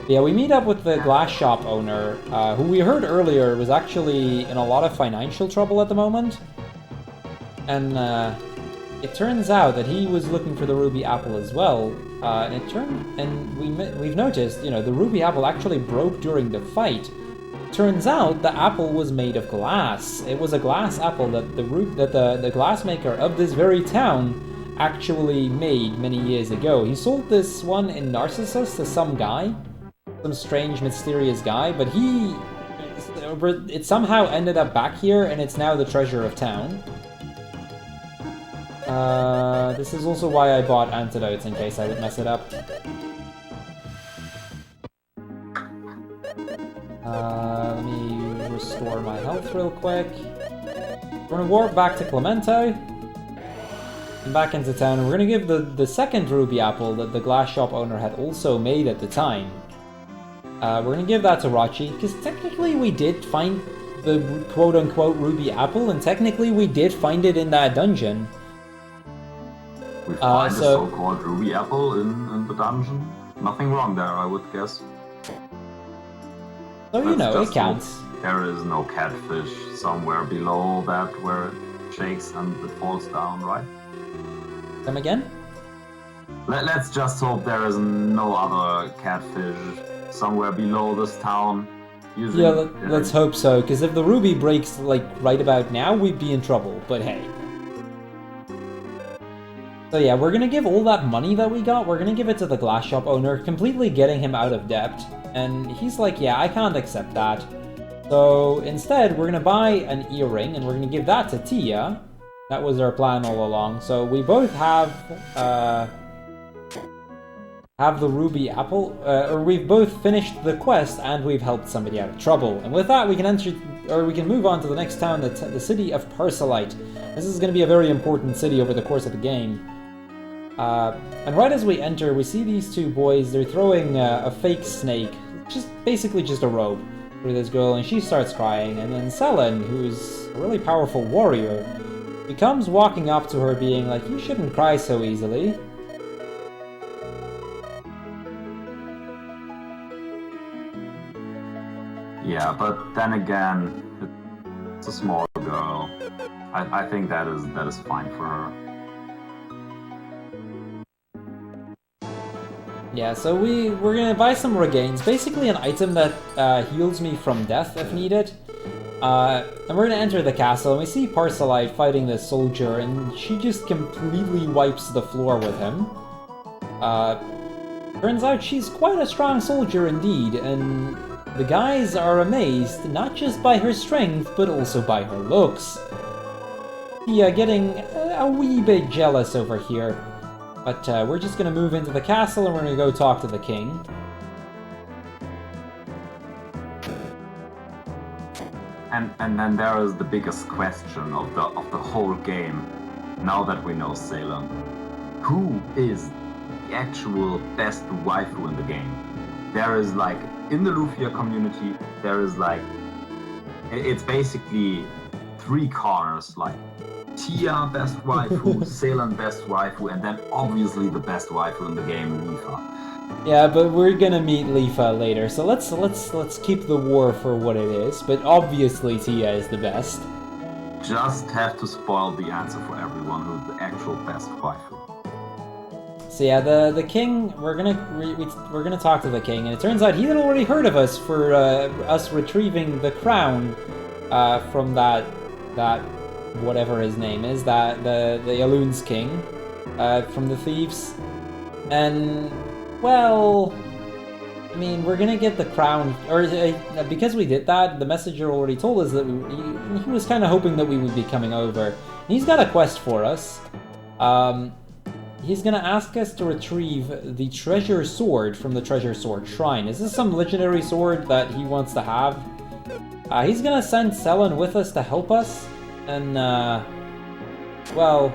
Yeah, we meet up with the glass shop owner, who we heard earlier was actually in a lot of financial trouble at the moment. And it turns out that he was looking for the ruby apple as well. We've noticed, the ruby apple actually broke during the fight. Turns out the apple was made of glass. It was a glass apple that the glassmaker of this very town actually made many years ago. He sold this one in Narcissus to some guy, some strange, mysterious guy, but it somehow ended up back here, and it's now the treasure of town. This is also why I bought antidotes, in case I would mess it up. Let me restore my health real quick. We're gonna warp back to Clemento and back into town, and we're gonna give the second ruby apple that the glass shop owner had also made at the time. We're gonna give that to Rachi, because technically we did find the quote-unquote ruby apple, and technically we did find it in that dungeon. We find the so-called ruby apple in the dungeon. Nothing wrong there, I would guess. So, it counts. There is no catfish somewhere below that where it shakes and it falls down, right? Come again? Let's just hope there is no other catfish somewhere below this town using... Yeah, let's hope so, because if the ruby breaks, like, right about now, we'd be in trouble, but hey. So yeah, we're gonna give all that money that we got, we're gonna give it to the glass shop owner, completely getting him out of debt. And he's like, yeah, I can't accept that. So instead, we're gonna buy an earring, and we're gonna give that to Tia. That was our plan all along. So we both have the ruby apple, or we've both finished the quest, and we've helped somebody out of trouble. And with that, we can move on to the next town, the city of Persilite. This is gonna be a very important city over the course of the game. And right as we enter, we see these two boys. They're throwing a fake snake, basically just a rope, for this girl, and she starts crying. And then Selen, who's a really powerful warrior, becomes walking up to her, being like, "You shouldn't cry so easily." Yeah, but then again, it's a small girl. I think that is fine for her. Yeah, so we're gonna buy some regains, basically an item that heals me from death if needed. And we're gonna enter the castle, and we see Persilite fighting this soldier, and she just completely wipes the floor with him. Turns out she's quite a strong soldier indeed, and the guys are amazed, not just by her strength, but also by her looks. Yeah, getting a wee bit jealous over here. But we're just gonna move into the castle, and we're gonna go talk to the king. And then there is the biggest question of the whole game. Now that we know Selen, who is the actual best waifu in the game? There is like in the Lufia community, there is like it's basically three corners, like Tia best waifu, Selen best waifu, and then obviously the best waifu in the game, Lufia. Yeah, but we're gonna meet Lufia later, so let's keep the war for what it is. But obviously Tia is the best. Just have to spoil the answer for everyone who's the actual best waifu. So yeah, the king, we're gonna talk to the king, and it turns out he had already heard of us for us retrieving the crown from that whatever his name is, that the Yaloon's king from the thieves. And well, I mean, we're gonna get the crown, or because we did that, the messenger already told us that he was kind of hoping that we would be coming over. And he's got a quest for us. He's gonna ask us to retrieve the treasure sword from the treasure sword shrine. Is this some legendary sword that he wants to have? He's gonna send Selen with us to help us, and well,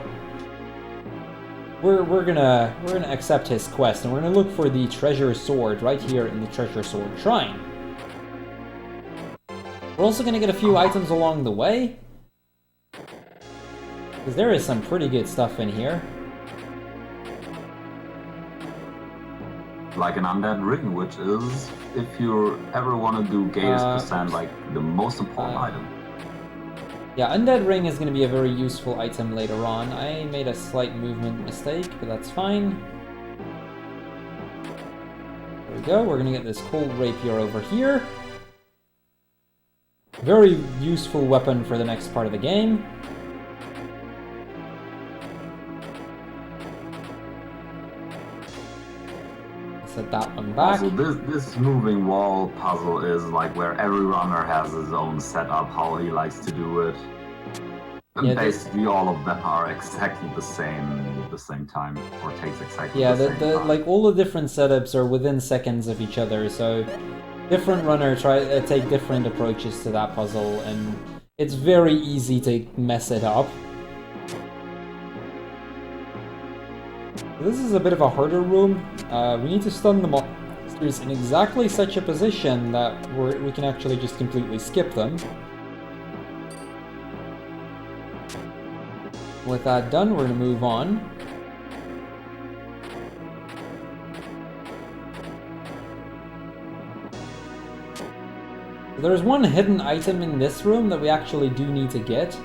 we're gonna accept his quest, and we're gonna look for the treasure sword right here in the treasure sword shrine. We're also gonna get a few items along the way, because there is some pretty good stuff in here. Like an undead ring, which is, if you ever want to do Gatus percent, like the most important item. Yeah, undead ring is going to be a very useful item later on. I made a slight movement mistake, but that's fine. There we go, we're going to get this cold rapier over here. Very useful weapon for the next part of the game. Set that one back. So this moving wall puzzle is like where every runner has his own setup, how he likes to do it. And yeah, basically all of them are exactly the same time, or takes exactly the same time. Like all the different setups are within seconds of each other, so different runners take different approaches to that puzzle, and it's very easy to mess it up. This is a bit of a harder room. We need to stun the monsters in exactly such a position that we can actually just completely skip them. With that done, we're going to move on. There's one hidden item in this room that we actually do need to get.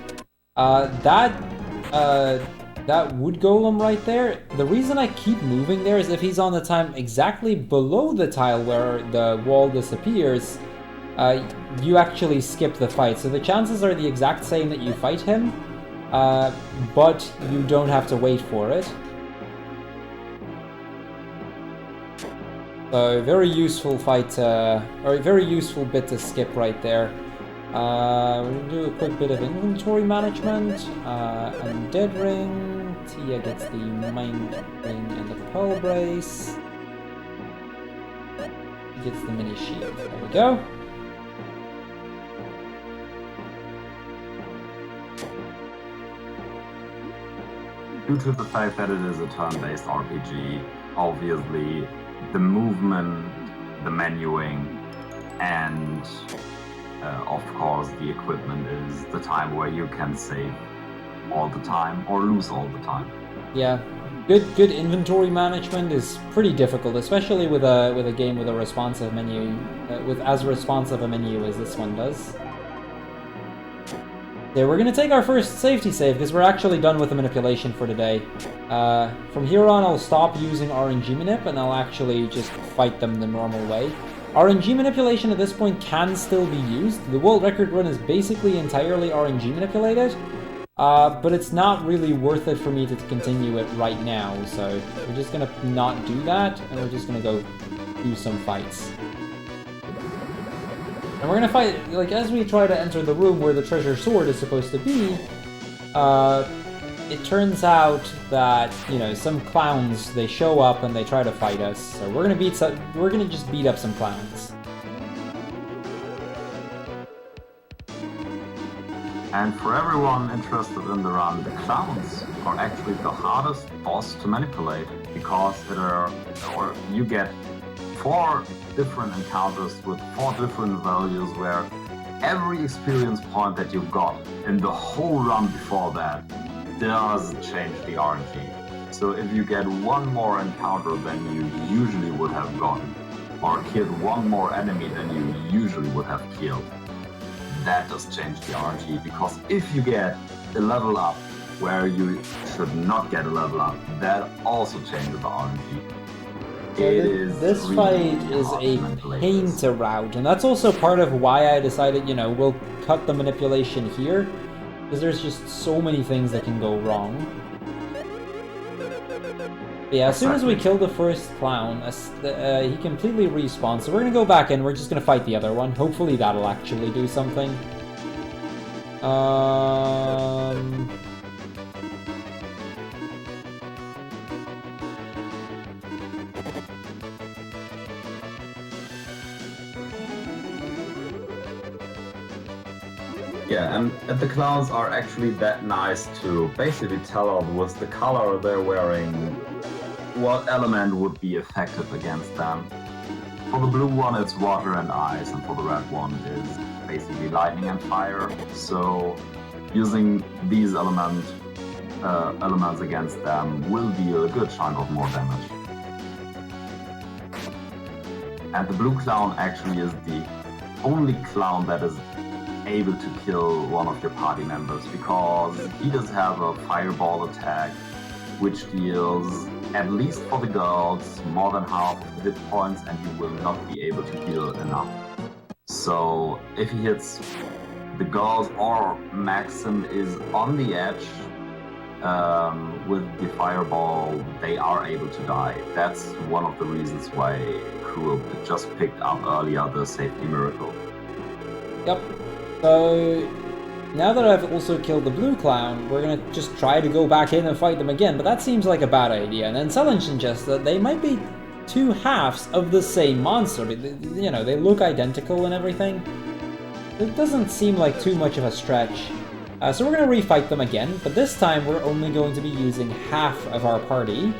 That wood golem right there, the reason I keep moving there is if he's on the time exactly below the tile where the wall disappears, you actually skip the fight. So the chances are the exact same that you fight him, but you don't have to wait for it. So very useful fight, or a very useful bit to skip right there. We're gonna do a quick bit of inventory management. Undead ring. Tia gets the mind ring and the pearl brace. Gets the mini shield. There we go. Due to the fact that it is a turn-based RPG, obviously the movement, the menuing, and of course the equipment is the time where you can save all the time or lose all the time. Yeah, good inventory management is pretty difficult, especially with a game with a responsive menu, with as responsive a menu as this one does. Yeah, we're gonna take our first safety save because we're actually done with the manipulation for today. From here on, I'll stop using RNG manip and I'll actually just fight them the normal way. RNG manipulation at this point can still be used. The world record run is basically entirely RNG manipulated, but it's not really worth it for me to continue it right now. So we're just gonna not do that, and we're just gonna go do some fights. And we're gonna fight, like, as we try to enter the room where the treasure sword is supposed to be, it turns out that, you know, some clowns, they show up and they try to fight us. So we're gonna just beat up some clowns. And for everyone interested in the run, the clowns are actually the hardest boss to manipulate because you get 4 different encounters with 4 different values where every experience point that you got in the whole run before that does change the RNG. So if you get 1 more encounter than you usually would have gotten, or killed 1 more enemy than you usually would have killed, that does change the RNG, because if you get a level up where you should not get a level up, that also changes the RNG. This fight is a pain to route, and that's also part of why I decided, you know, we'll cut the manipulation here, because there's just so many things that can go wrong. But yeah, as soon as we kill the first clown, he completely respawns, so we're gonna go back in, we're just gonna fight the other one. Hopefully that'll actually do something. Yeah, and the clowns are actually that nice to basically tell off with the color they're wearing what element would be effective against them. For the blue one it's water and ice, and for the red one is basically lightning and fire. So using these elements against them will deal a good chunk of more damage. And the blue clown actually is the only clown that is able to kill one of your party members, because he does have a fireball attack which deals, at least for the girls, more than half of the hit points, and he will not be able to heal enough. So if he hits the girls or Maxim is on the edge with the fireball, they are able to die. That's one of the reasons why Crrool just picked up earlier the safety miracle. Yep. So now that I've also killed the blue clown, we're gonna just try to go back in and fight them again, but that seems like a bad idea. And then Selen suggests that they might be 2 halves of the same monster, but you know, they look identical and everything. It doesn't seem like too much of a stretch. So we're gonna refight them again, but this time we're only going to be using half of our party.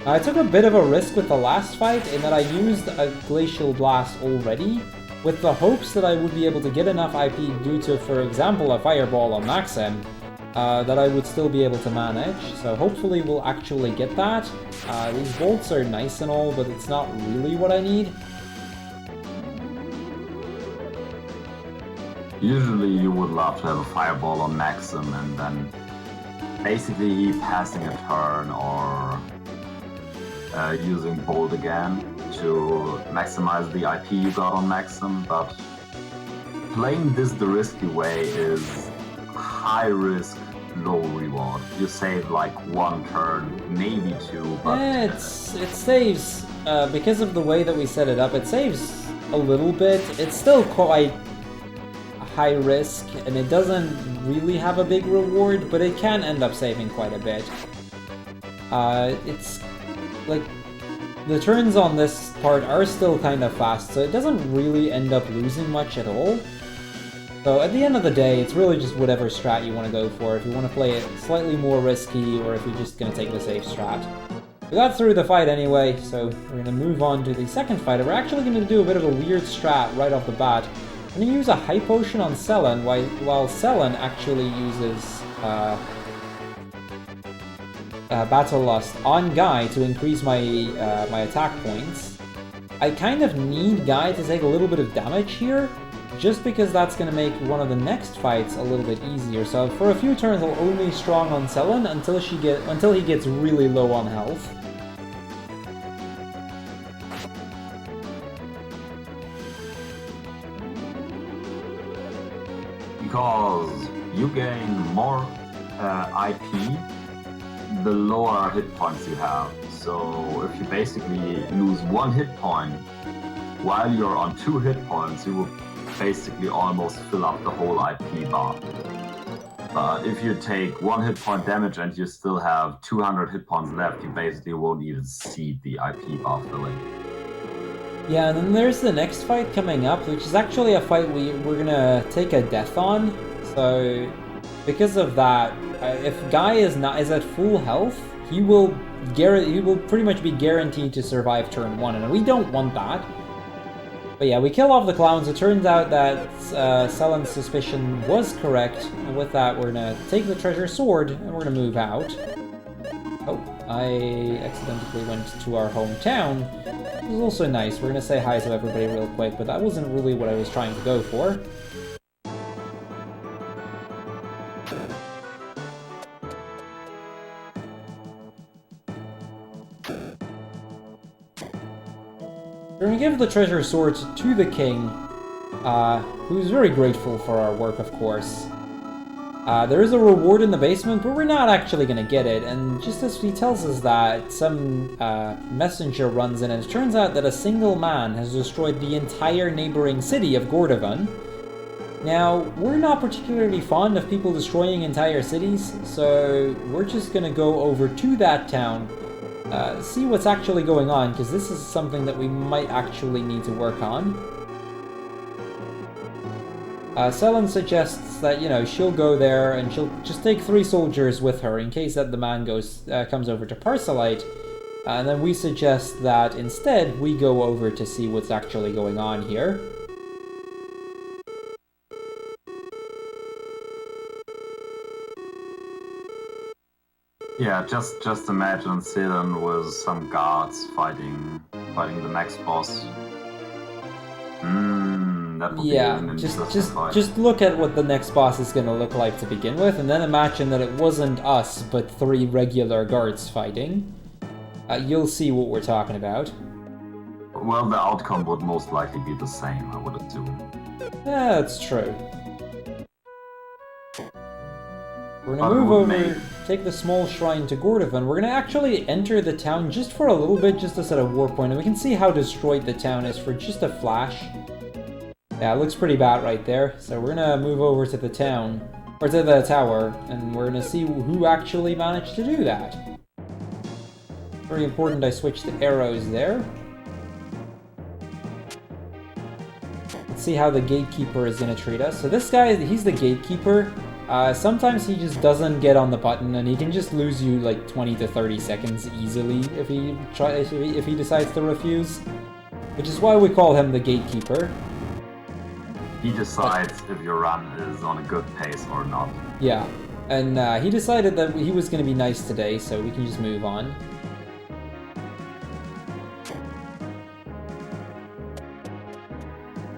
I took a bit of a risk with the last fight in that I used a Glacial Blast already, with the hopes that I would be able to get enough IP due to, for example, a fireball on Maxim, that I would still be able to manage. So hopefully we'll actually get that. These bolts are nice and all, but it's not really what I need. Usually you would love to have a fireball on Maxim and then basically passing a turn or using Bolt again to maximize the IP you got on Maxim, but playing this the risky way is high risk, low reward. You save like one turn, maybe two, but... it saves, because of the way that we set it up, it saves a little bit. It's still quite high risk, and it doesn't really have a big reward, but it can end up saving quite a bit. It's like the turns on this part are still kind of fast, so it doesn't really end up losing much at all. So at the end of the day, it's really just whatever strat you want to go for, if you want to play it slightly more risky, or if you're just going to take the safe strat. We got through the fight anyway, so we're going to move on to the second fight. We're actually going to do a bit of a weird strat right off the bat. I'm going to use a high potion on Selen, while Selen actually uses Battle Lust on Guy to increase my my attack points. I kind of need Guy to take a little bit of damage here, just because that's going to make one of the next fights a little bit easier. So for a few turns, I'll only strong on Selen until he gets really low on health. Because you gain more IP the lower hit points you have. So if you basically lose one hit point while you're on 2 hit points, you will basically almost fill up the whole IP bar. But if you take 1 hit point damage and you still have 200 hit points left, you basically won't even see the IP bar filling. Yeah, and then there's the next fight coming up, which is actually a fight we're gonna take a death on. So because of that, if Guy is at full health, he will pretty much be guaranteed to survive turn 1, and we don't want that. But yeah, we kill off the clowns. It turns out that Selen's suspicion was correct, and with that we're gonna take the treasure sword and we're gonna move out. Oh, I accidentally went to our hometown. It was also nice. We're gonna say hi to everybody real quick, but that wasn't really what I was trying to go for. We're gonna give the treasure sword to the king, who's very grateful for our work, of course. There is a reward in the basement, but we're not actually gonna get it, and just as he tells us that, some messenger runs in, and it turns out that a single man has destroyed the entire neighboring city of Gordan. Now, we're not particularly fond of people destroying entire cities, so we're just gonna go over to that town, see what's actually going on, because this is something that we might actually need to work on. Selen suggests that, you know, she'll go there and she'll just take 3 soldiers with her in case that the man comes over to Parcelite. And then we suggest that instead we go over to see what's actually going on here. Yeah, just imagine Selen with some guards fighting the next boss. That would be an interesting fight. Just look at what the next boss is going to look like to begin with, and then imagine that it wasn't us, but 3 regular guards fighting. You'll see what we're talking about. Well, the outcome would most likely be the same, I would assume. Yeah, that's true. We're gonna move over, take the small shrine to Gordan. We're gonna actually enter the town just for a little bit, just to set a war point, and we can see how destroyed the town is for just a flash. Yeah, it looks pretty bad right there. So we're gonna move over to the town, or to the tower, and we're gonna see who actually managed to do that. Very important I switch the arrows there. Let's see how the gatekeeper is gonna treat us. So this guy, he's the gatekeeper. Sometimes he just doesn't get on the button, and he can just lose you like 20 to 30 seconds easily if he decides to refuse. Which is why we call him the gatekeeper. He decides if your run is on a good pace or not. Yeah, and he decided that he was going to be nice today, so we can just move on.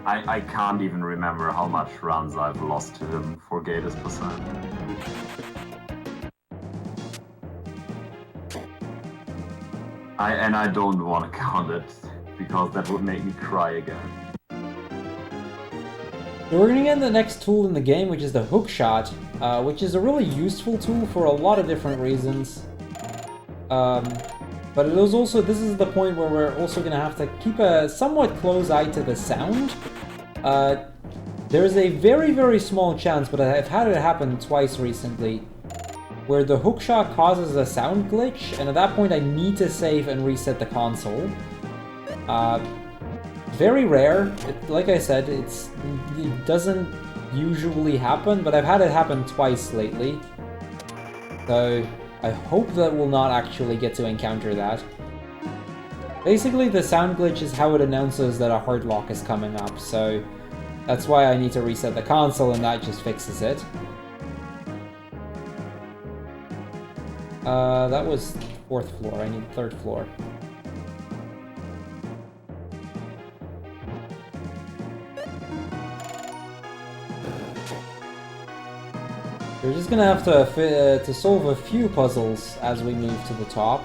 I can't even remember how much runs I've lost to him for Gatus percent. I don't want to count it because that would make me cry again. So we're gonna get the next tool in the game, which is the hook shot, which is a really useful tool for a lot of different reasons. But it is also, this is the point where we're also gonna have to keep a somewhat close eye to the sound. There's a very, very small chance, but I've had it happen twice recently, where the hookshot causes a sound glitch, and at that point I need to save and reset the console. Very rare. Like I said, it doesn't usually happen, but I've had it happen twice lately. So I hope that we'll not actually get to encounter that. Basically, the sound glitch is how it announces that a hard lock is coming up, so that's why I need to reset the console, and that just fixes it. That was 4th floor. I need 3rd floor. We're just gonna have to solve a few puzzles as we move to the top.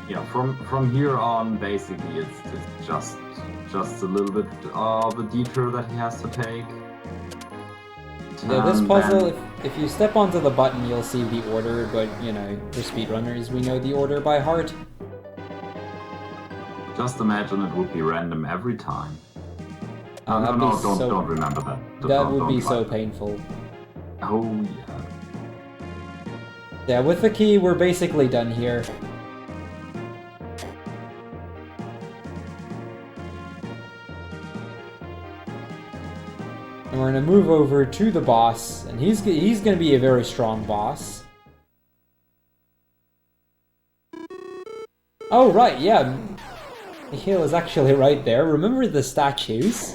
Yeah, from here on, basically, it's just a little bit of a detour that he has to take. Yeah, this puzzle, if you step onto the button, you'll see the order, but, you know, for speedrunners, we know the order by heart. Just imagine it would be random every time. Don't remember that. That would be so painful. Oh, yeah. Yeah, with the key, we're basically done here. And we're gonna move over to the boss, and he's gonna be a very strong boss. Oh, right, yeah. Mikhail is actually right there. Remember the statues?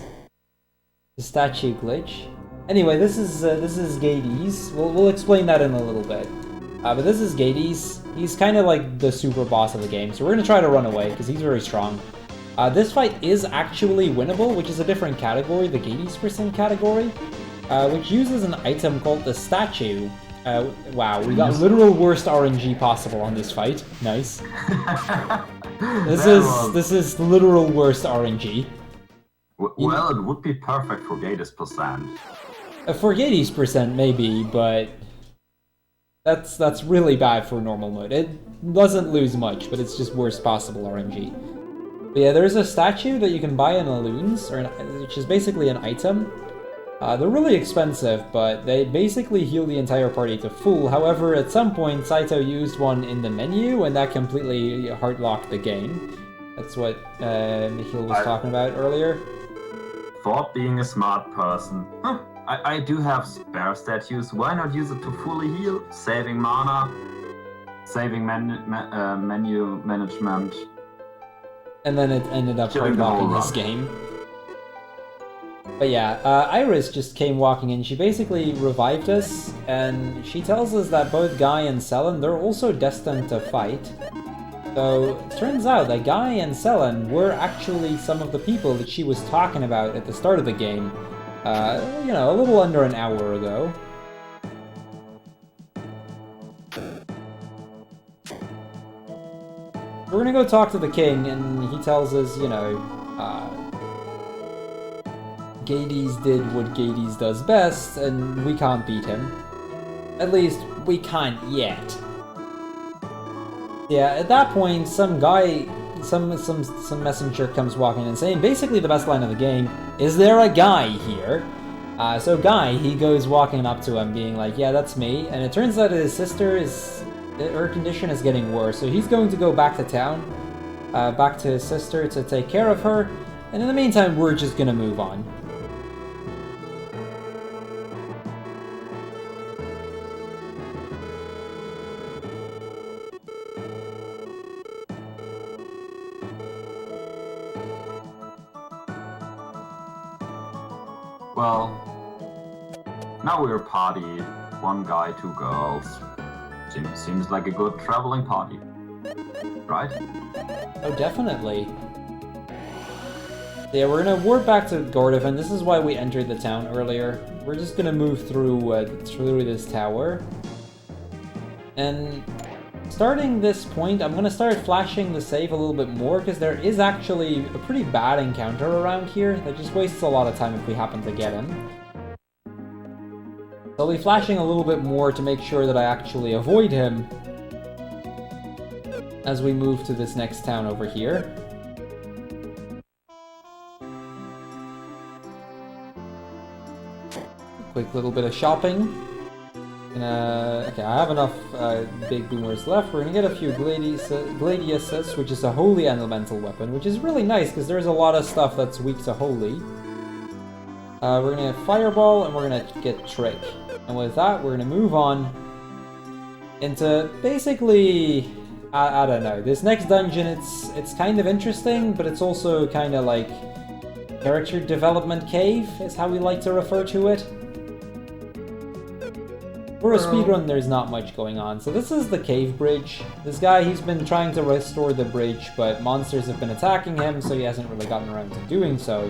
The statue glitch. Anyway, this is Gatus. We'll explain that in a little bit. But this is Gatus. He's kind of like the super boss of the game, so we're gonna try to run away because he's very strong. This fight is actually winnable, which is a different category, the Gatus% category, which uses an item called the statue. Wow, we got literal worst RNG possible on this fight. Nice. This is literal worst RNG. Well, it would be perfect for Gatus%. For Gatus% maybe, but that's really bad for normal mode. It doesn't lose much, but it's just worst possible RNG. But yeah, there's a statue that you can buy in Loons, which is basically an item. They're really expensive, but they basically heal the entire party to full. However, at some point, Saito used one in the menu, and that completely hard-locked the game. That's what Mikhail was talking about earlier. Thought being a smart person. Huh, I do have spare statues. Why not use it to fully heal? Saving mana, saving menu management. And then it ended up hard-locking this game. But yeah, Iris just came walking in. She basically revived us, and she tells us that both Guy and Selen, they're also destined to fight. So it turns out that Guy and Selen were actually some of the people that she was talking about at the start of the game. You know, a little under an hour ago. We're gonna go talk to the king, and he tells us, you know, Gatus did what Gatus does best, and we can't beat him. At least, we can't yet. Yeah, at that point, some guy, some messenger comes walking in saying basically the best line of the game, "Is there a guy here?" So Guy, he goes walking up to him being like, "Yeah, that's me," and it turns out his sister her condition is getting worse, so he's going to go back to town, back to his sister to take care of her, and in the meantime, we're just gonna move on. Well, now we're party One guy, two girls. Seems like a good traveling party. Right? Oh, definitely. Yeah, we're gonna warp back to Gordan. This is why we entered the town earlier. We're just gonna move through this tower. And starting this point, I'm gonna start flashing the save a little bit more, because there is actually a pretty bad encounter around here that just wastes a lot of time if we happen to get him. So I'll be flashing a little bit more to make sure that I actually avoid him as we move to this next town over here. Quick little bit of shopping. Okay, I have enough big boomers left. We're gonna get a few gladiuses, which is a holy elemental weapon, which is really nice because there's a lot of stuff that's weak to holy. We're gonna get fireball and we're gonna get trick. And with that, we're gonna move on into basically, I don't know. This next dungeon, it's kind of interesting, but it's also kind of like character development cave is how we like to refer to it. For a speedrun, there's not much going on. So this is the cave bridge. This guy, he's been trying to restore the bridge, but monsters have been attacking him, so he hasn't really gotten around to doing so.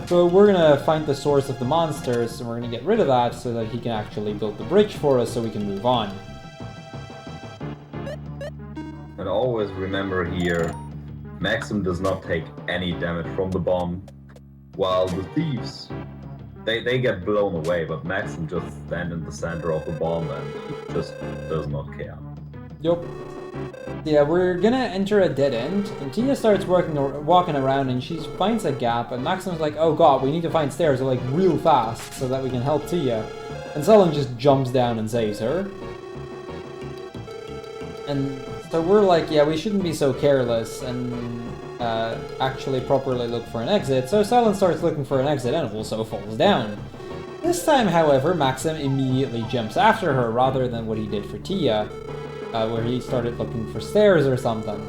So we're gonna find the source of the monsters, and we're gonna get rid of that so that he can actually build the bridge for us so we can move on. And always remember here, Maxim does not take any damage from the bomb, while the thieves, they get blown away, but Maxim just stands in the center of the bomb and he just does not care. Yup. Yeah, we're gonna enter a dead end, and Tia starts walking around, and she finds a gap, and Maxim's like, oh god, we need to find stairs, like, real fast, so that we can help Tia. And Selen just jumps down and saves her. And so we're like, yeah, we shouldn't be so careless, and actually properly look for an exit, so Selen starts looking for an exit and also falls down. This time, however, Maxim immediately jumps after her, rather than what he did for Tia. Where he started looking for stairs or something.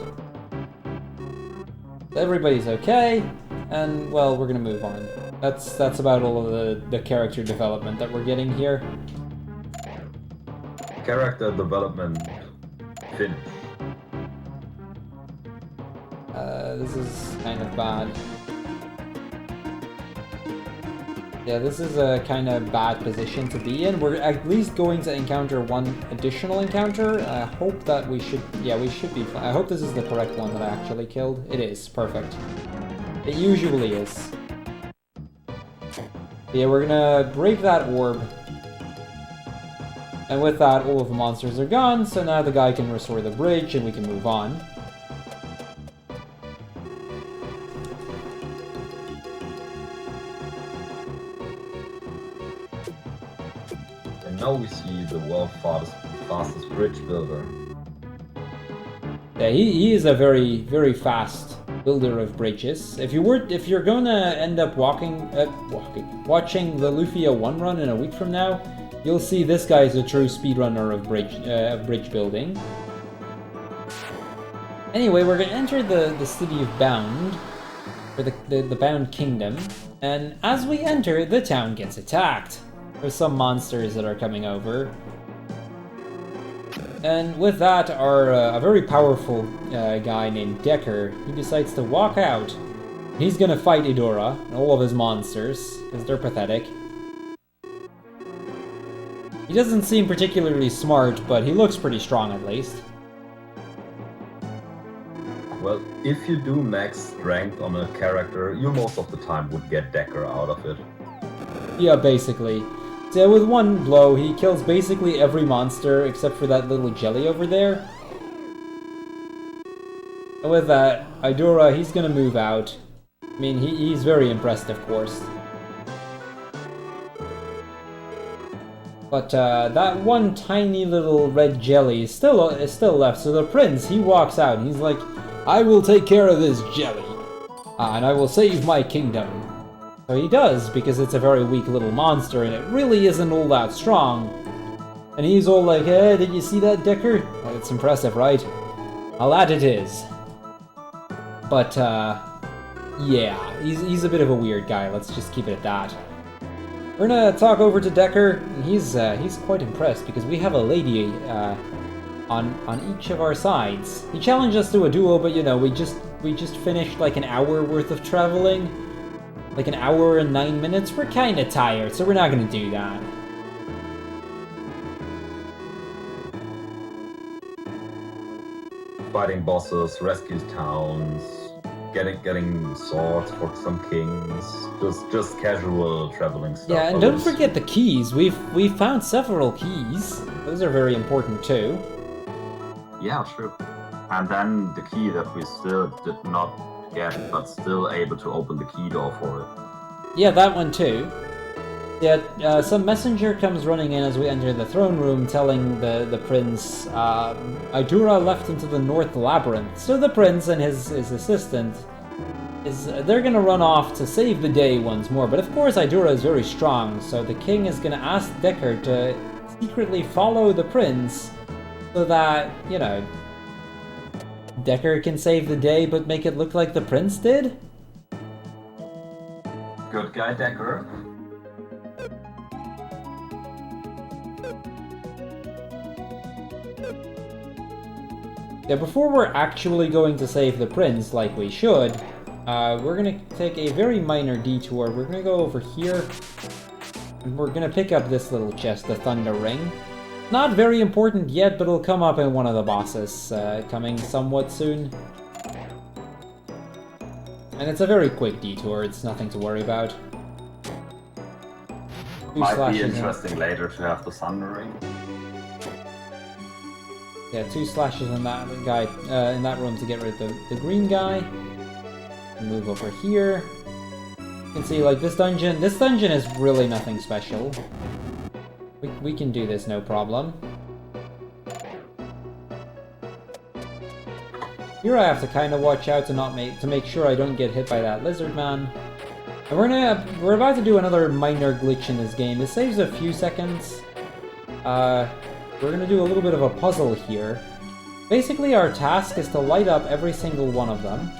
Everybody's okay, and well, we're gonna move on. That's about all of the character development that we're getting here. Character development finish. This is kind of bad. Yeah, this is a kind of bad position to be in. We're at least going to encounter one additional encounter. I hope that we should be fine. I hope this is the correct one that I actually killed. It is, perfect. It usually is. Yeah, we're gonna break that orb. And with that, all of the monsters are gone, so now the guy can restore the bridge and we can move on. Now we see the world's fastest bridge builder. Yeah, he is a very, very fast builder of bridges. If you're gonna end up watching the Lufia 1 run in a week from now, you'll see this guy is a true speedrunner of bridge building. Anyway, we're gonna enter the city of Bound, or the Bound Kingdom, and as we enter, the town gets attacked. There's some monsters that are coming over. And with that, a very powerful guy named Decker, he decides to walk out. He's gonna fight Idora and all of his monsters, because they're pathetic. He doesn't seem particularly smart, but he looks pretty strong at least. Well, if you do max strength on a character, you most of the time would get Decker out of it. Yeah, basically. So with one blow, he kills basically every monster except for that little jelly over there. And with that, Idora, he's gonna move out. I mean, he's very impressed, of course. But that one tiny little red jelly is still left, so the prince, he walks out and he's like, I will take care of this jelly, and I will save my kingdom. So he does, because it's a very weak little monster, and it really isn't all that strong. And he's all like, hey, did you see that, Decker? Well, it's impressive, right? Well, that it is. But, Yeah, he's a bit of a weird guy. Let's just keep it at that. We're gonna talk over to Decker. He's quite impressed because we have a lady on each of our sides. He challenged us to a duel, but you know, we just finished like an hour worth of traveling, like an hour and 9 minutes. We're kind of tired, so we're not gonna do that. Fighting bosses, rescues towns, getting swords for some kings, just casual traveling stuff. Yeah, and don't forget the keys. We've found several keys. Those are very important too. Yeah, true. And then the key that we still did not get, but still able to open the key door for it. Yeah, that one too. Yeah, some messenger comes running in as we enter the throne room, telling the prince, Idora left into the North Labyrinth. So the prince and his assistant, they're gonna run off to save the day once more. But of course, Idora is very strong, so the king is gonna ask Decker to secretly follow the prince, so that, you know, Decker can save the day, but make it look like the prince did? Good guy, Decker. Yeah, before we're actually going to save the prince, like we should, we're gonna take a very minor detour. We're gonna go over here, and we're gonna pick up this little chest, the Thunder Ring. Not very important yet, but it'll come up in one of the bosses, coming somewhat soon. And it's a very quick detour, it's nothing to worry about. Might be interesting later to have the Thunder Ring. Yeah, 2 slashes in that guy, in that room to get rid of the green guy. Move over here. You can see, like, this dungeon is really nothing special. We can do this, no problem. Here I have to kind of watch out to make sure I don't get hit by that lizard man. And we're about to do another minor glitch in this game. This saves a few seconds. We're gonna do a little bit of a puzzle here. Basically, our task is to light up every single one of them.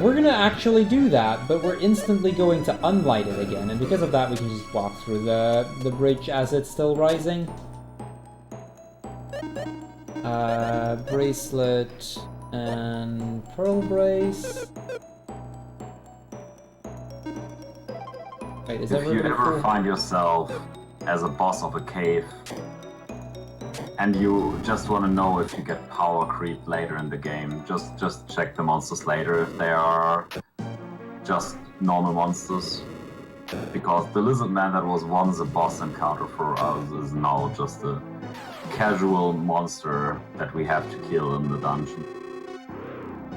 We're gonna actually do that, but we're instantly going to unlight it again, and because of that we can just walk through the bridge as it's still rising. Bracelet and pearl brace. Wait, is if you ever full? find yourself as a boss of a cave, and you just want to know if you get power creep later in the game, just check the monsters later if they are just normal monsters. Because the lizard man that was once a boss encounter for us is now just a casual monster that we have to kill in the dungeon.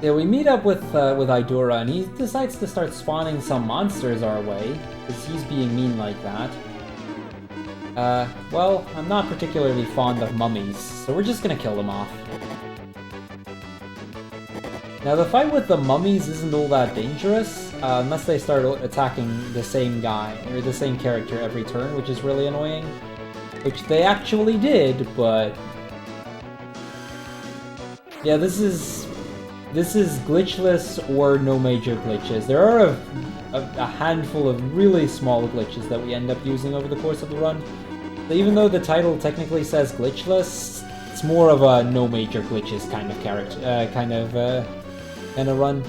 Yeah, we meet up with Idora, and he decides to start spawning some monsters our way, because he's being mean like that. Well, I'm not particularly fond of mummies, so we're just gonna kill them off. Now, the fight with the mummies isn't all that dangerous, unless they start attacking the same guy, or the same character every turn, which is really annoying. Which they actually did, but... yeah, this is glitchless or no major glitches. There are a handful of really small glitches that we end up using over the course of the run. So even though the title technically says glitchless, it's more of a no major glitches kind of kind of run.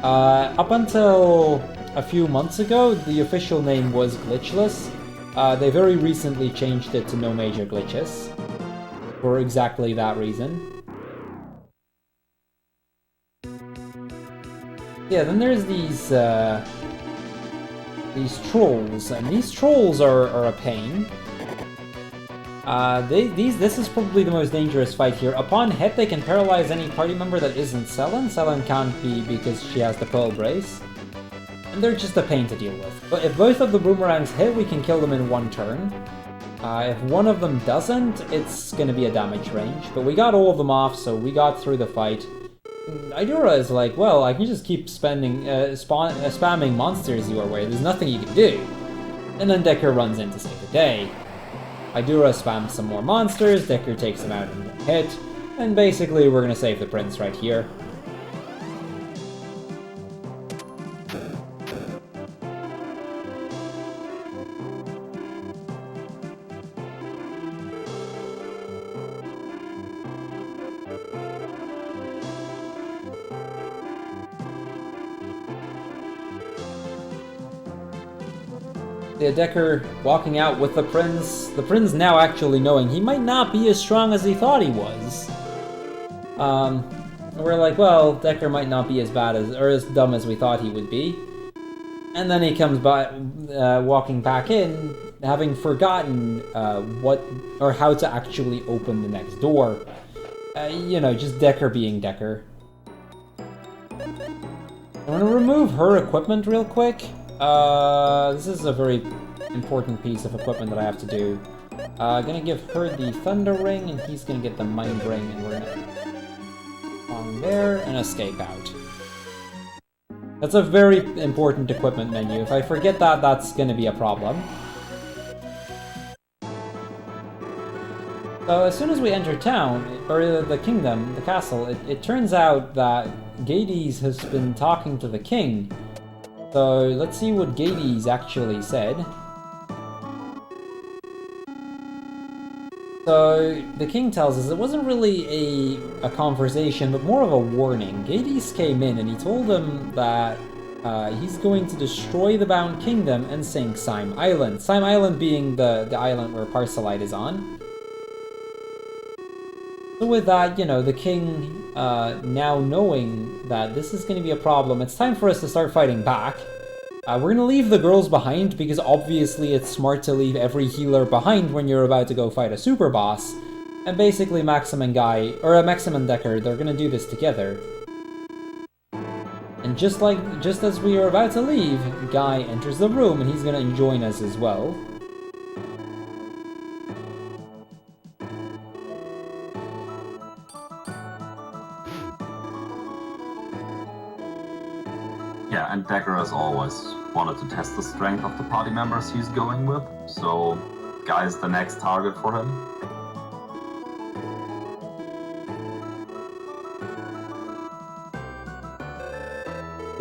Up until a few months ago, the official name was glitchless. They very recently changed it to no major glitches for exactly that reason. Yeah, then there's these trolls, and these trolls are a pain. This is probably the most dangerous fight here. Upon hit, they can paralyze any party member that isn't Selen. Selen can't be because she has the pearl brace. And they're just a pain to deal with. But if both of the boomerangs hit, we can kill them in one turn. If one of them doesn't, it's gonna be a damage range. But we got all of them off, so we got through the fight. Idora is like, well, I can just keep spamming monsters your way. There's nothing you can do. And then Decker runs in to save the day. Idora spams some more monsters, Decker takes them out in one hit, and basically we're gonna save the prince right here. Decker walking out with the prince. The prince now actually knowing he might not be as strong as he thought he was. We're like, well, Decker might not be as bad as, or as dumb as we thought he would be. And then he comes by, walking back in, having forgotten what, or how to actually open the next door. You know, just Decker being Decker. I'm gonna remove her equipment real quick. This is a very important piece of equipment that I have to do. Gonna give her the Thunder Ring, and he's gonna get the Mind Ring, and we're gonna on there and escape out. That's a very important equipment menu. If I forget that, that's gonna be a problem. So as soon as we enter town, or the kingdom, the castle, it turns out that Gatus has been talking to the king. So let's see what Gatus actually said. So the king tells us it wasn't really a conversation, but more of a warning. Gatus came in and he told him that he's going to destroy the Bound Kingdom and sink Sime Island. Sime Island being the island where Parcelite is on. So with that, you know, the king now knowing that this is going to be a problem, it's time for us to start fighting back. We're going to leave the girls behind because obviously it's smart to leave every healer behind when you're about to go fight a super boss. And basically Maxim and Maxim and Decker, they're going to do this together. And just as we are about to leave, Guy enters the room and he's going to join us as well. Yeah, and Decker has always wanted to test the strength of the party members he's going with, so Guy's the next target for him.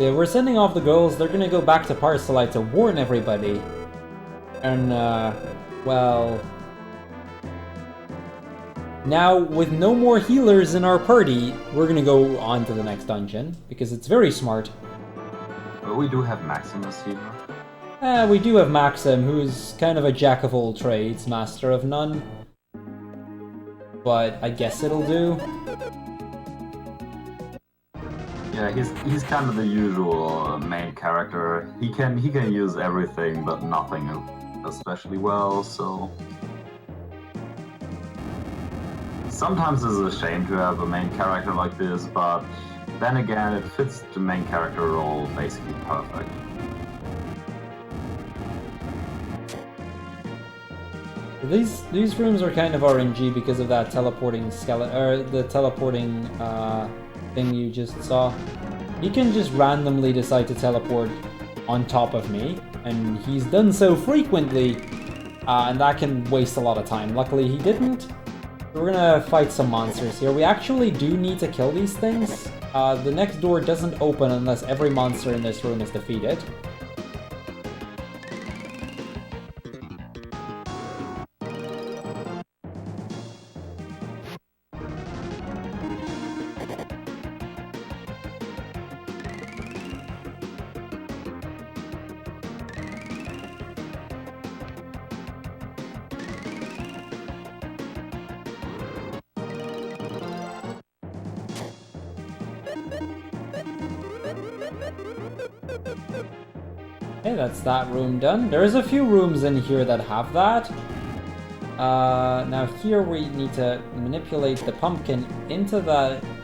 Yeah, we're sending off the girls. They're gonna go back to Parcelite to warn everybody. And, well... now, with no more healers in our party, we're gonna go on to the next dungeon, because it's very smart. But we do have Maximus here. We do have Maxim, who's kind of a jack of all trades, master of none. But I guess it'll do. Yeah, he's kind of the usual main character. He can use everything, but nothing especially well. So sometimes it's a shame to have a main character like this, but then again, it fits the main character role basically perfect. These rooms are kind of RNG because of that teleporting skeleton, or the teleporting thing you just saw. He can just randomly decide to teleport on top of me, and he's done so frequently, and that can waste a lot of time. Luckily he didn't. We're gonna fight some monsters here. We actually do need to kill these things. The next door doesn't open unless every monster in this room is defeated. Okay, that's that room done. There's a few rooms in here that have that. Now here we need to manipulate the pumpkin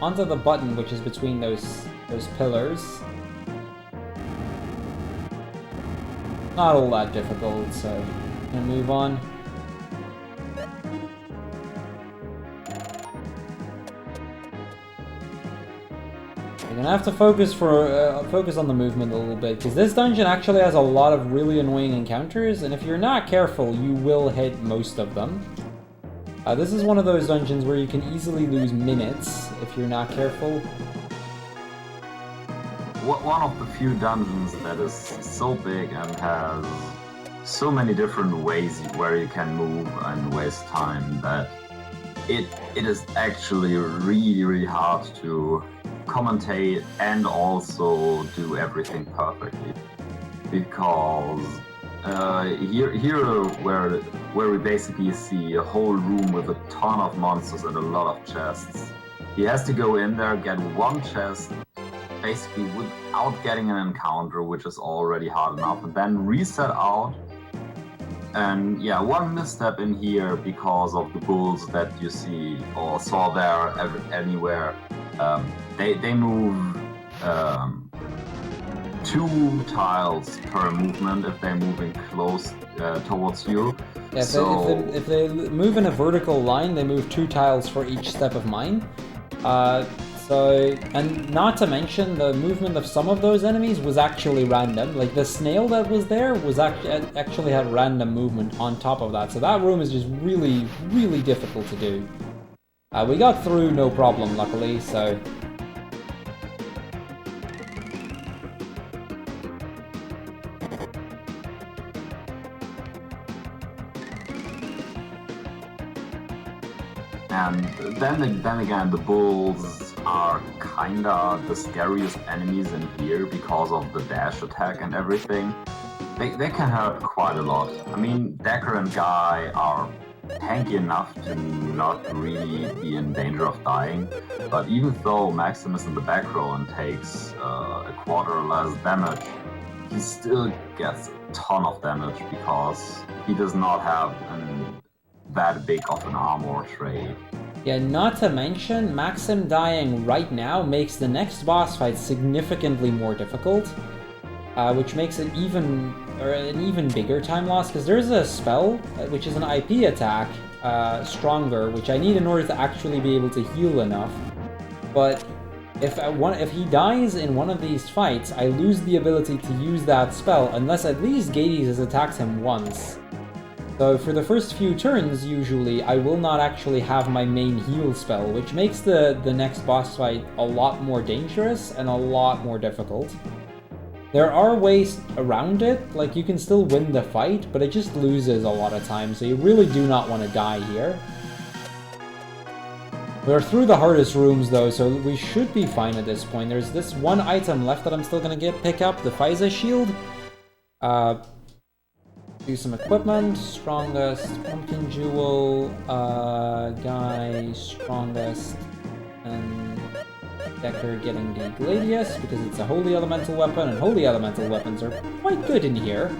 onto the button, which is between those pillars. Not all that difficult, so I'm gonna move on. You're gonna have to focus on the movement a little bit, because this dungeon actually has a lot of really annoying encounters, and if you're not careful, you will hit most of them. This is one of those dungeons where you can easily lose minutes if you're not careful. One of the few dungeons that is so big and has so many different ways where you can move and waste time that it is actually really, really hard to commentate and also do everything perfectly, because here where we basically see a whole room with a ton of monsters and a lot of chests. He has to go in there, get one chest, basically without getting an encounter, which is already hard enough, and then reset out. And yeah, one misstep in here because of the bulls that you see or saw there anywhere. They move 2 tiles per movement if they're moving close towards you. Yeah, if they move in a vertical line, they move 2 tiles for each step of mine. And not to mention, the movement of some of those enemies was actually random. Like, the snail that was there was actually had random movement on top of that. So that room is just really, really difficult to do. We got through no problem, luckily, so... And then again, the bulls are kinda the scariest enemies in here because of the dash attack and everything. They can hurt quite a lot. I mean, Decker and Guy are tanky enough to not really be in danger of dying, but even though Maxim is in the back row and takes a quarter less damage, he still gets a ton of damage because he does not have that big of an armor trade. Yeah, not to mention, Maxim dying right now makes the next boss fight significantly more difficult, which makes it an even bigger time loss, because there's a spell, which is an IP attack, Stronger, which I need in order to actually be able to heal enough. But if he dies in one of these fights, I lose the ability to use that spell unless at least Gatus has attacked him once. So for the first few turns, usually, I will not actually have my main heal spell, which makes the next boss fight a lot more dangerous and a lot more difficult. There are ways around it, like you can still win the fight, but it just loses a lot of time, so you really do not want to die here. We're through the hardest rooms though, so we should be fine at this point. There's this one item left that I'm still gonna pick up, the Pfizer shield. Do some equipment, strongest, pumpkin jewel, Guy, strongest, and Decker getting the Gladius, because it's a holy elemental weapon, and holy elemental weapons are quite good in here.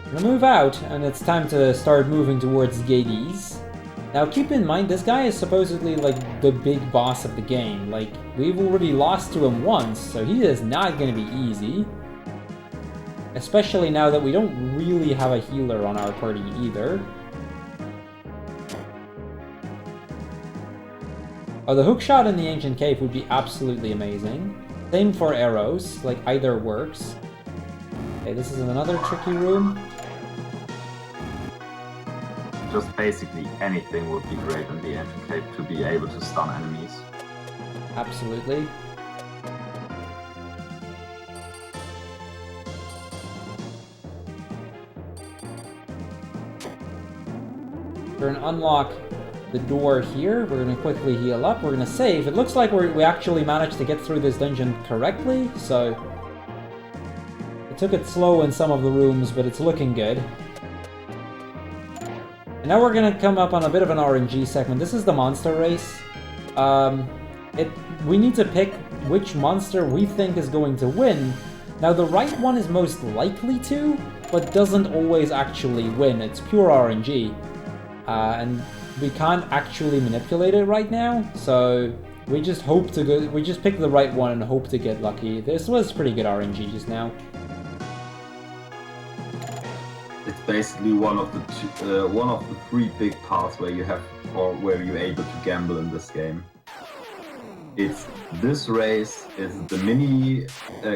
I'm gonna move out, and it's time to start moving towards Gatus. Now keep in mind, this guy is supposedly like the big boss of the game. Like, we've already lost to him once, so he is not gonna be easy. Especially now that we don't really have a healer on our party either. Oh, the hookshot in the Ancient Cave would be absolutely amazing. Same for arrows, like either works. Okay, this is another tricky room. Just basically anything would be great in the Ancient Cave to be able to stun enemies. Absolutely. We're going to unlock the door here. We're going to quickly heal up. We're going to save. It looks like we actually managed to get through this dungeon correctly, so... It took it slow in some of the rooms, but it's looking good. And now we're going to come up on a bit of an RNG segment. This is the monster race. We need to pick which monster we think is going to win. Now, the right one is most likely to, but doesn't always actually win. It's pure RNG. And we can't actually manipulate it right now, so we just hope to go. We just pick the right one and hope to get lucky. This was pretty good RNG just now. It's basically one of the 3 big parts where you have, or where you're able to gamble in this game. It's this race, it's the mini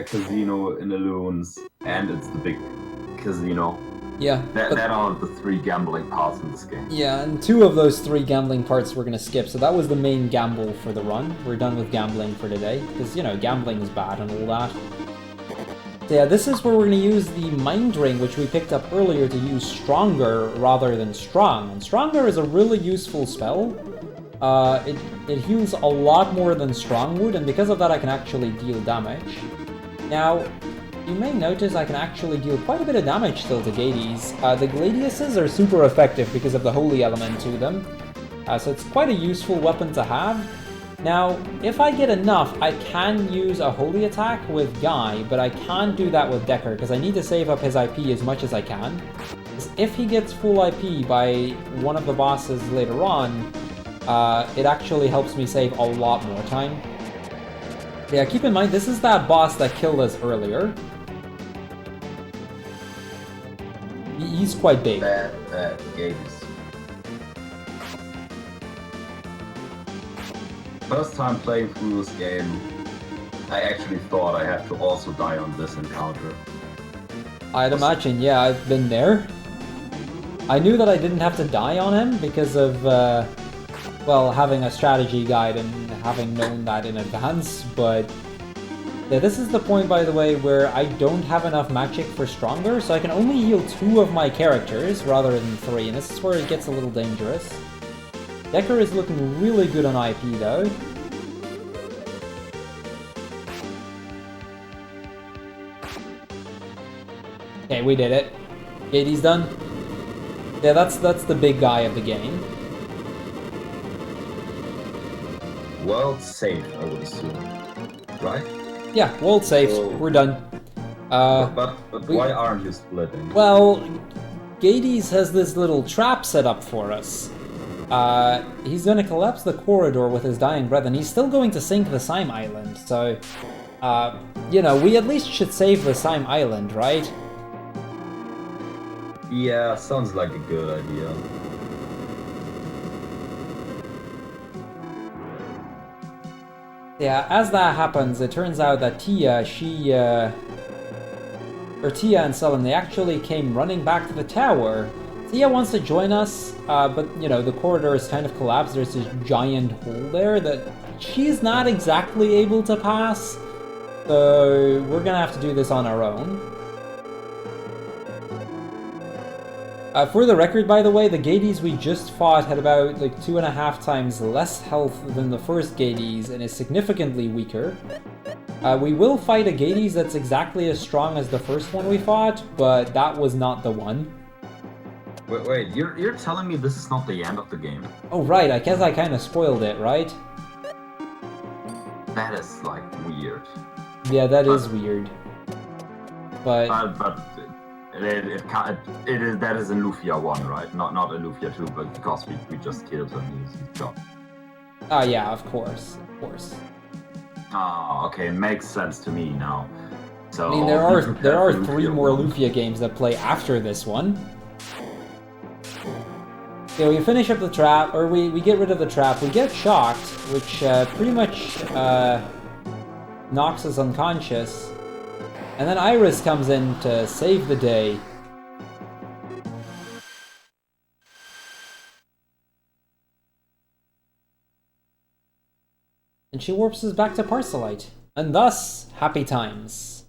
casino in the Loons, and it's the big casino. Yeah. That are the 3 gambling parts in this game. Yeah, and 2 of those 3 gambling parts we're gonna skip, so that was the main gamble for the run. We're done with gambling for today, because, you know, gambling is bad and all that. So yeah, this is where we're gonna use the Mind Ring, which we picked up earlier, to use Stronger rather than Strong. And Stronger is a really useful spell. It heals a lot more than Strong would, and because of that I can actually deal damage. Now, you may notice I can actually deal quite a bit of damage still to Gates. The Gladiuses are super effective because of the holy element to them, so it's quite a useful weapon to have. Now, if I get enough, I can use a holy attack with Guy, but I can't do that with Decker, because I need to save up his IP as much as I can. If he gets full IP by one of the bosses later on, it actually helps me save a lot more time. Yeah, keep in mind, this is that boss that killed us earlier. He's quite big. Gates. First time playing through this game, I actually thought I had to also die on this encounter. I'd imagine, yeah, I've been there. I knew that I didn't have to die on him because of, well, having a strategy guide and having known that in advance, but yeah, this is the point, by the way, where I don't have enough magic for stronger, so I can only heal 2 of my characters rather than 3, and this is where it gets a little dangerous. Decker is looking really good on IP, though. Okay, we did it. Gates done. Yeah, that's the big guy of the game. World safe, I would assume. Right? Yeah, world safe. So- We're done. But why aren't you splitting? Well, Gates has this little trap set up for us. He's gonna collapse the corridor with his dying breath, and he's still going to sink the Sime Island, so... you know, we at least should save the Sime Island, right? Yeah, sounds like a good idea. Yeah, as that happens, it turns out that Tia, Tia and Selen, they actually came running back to the tower. Tia wants to join us, but, you know, the corridor is kind of collapsed. There's this giant hole there that she's not exactly able to pass, so we're gonna have to do this on our own. For the record, by the way, the Gates we just fought had about, like, 2.5 times less health than the first Gates and is significantly weaker. We will fight a Gates that's exactly as strong as the first one we fought, but that was not the one. Wait, you're telling me this is not the end of the game? Oh, right, I guess I kind of spoiled it, right? That is, like, weird. Yeah, that is weird. But... But that is in Lufia 1, right? Not in Lufia 2, but because we just killed him, he's gone. yeah, of course, of course. Oh, okay, makes sense to me now. So I mean, there are 3 more Lufia games that play after this one. Okay, we finish up the trap, or we get rid of the trap, we get shocked, which pretty much knocks us unconscious. And then Iris comes in to save the day. And she warps us back to Parcelite. And thus, happy times.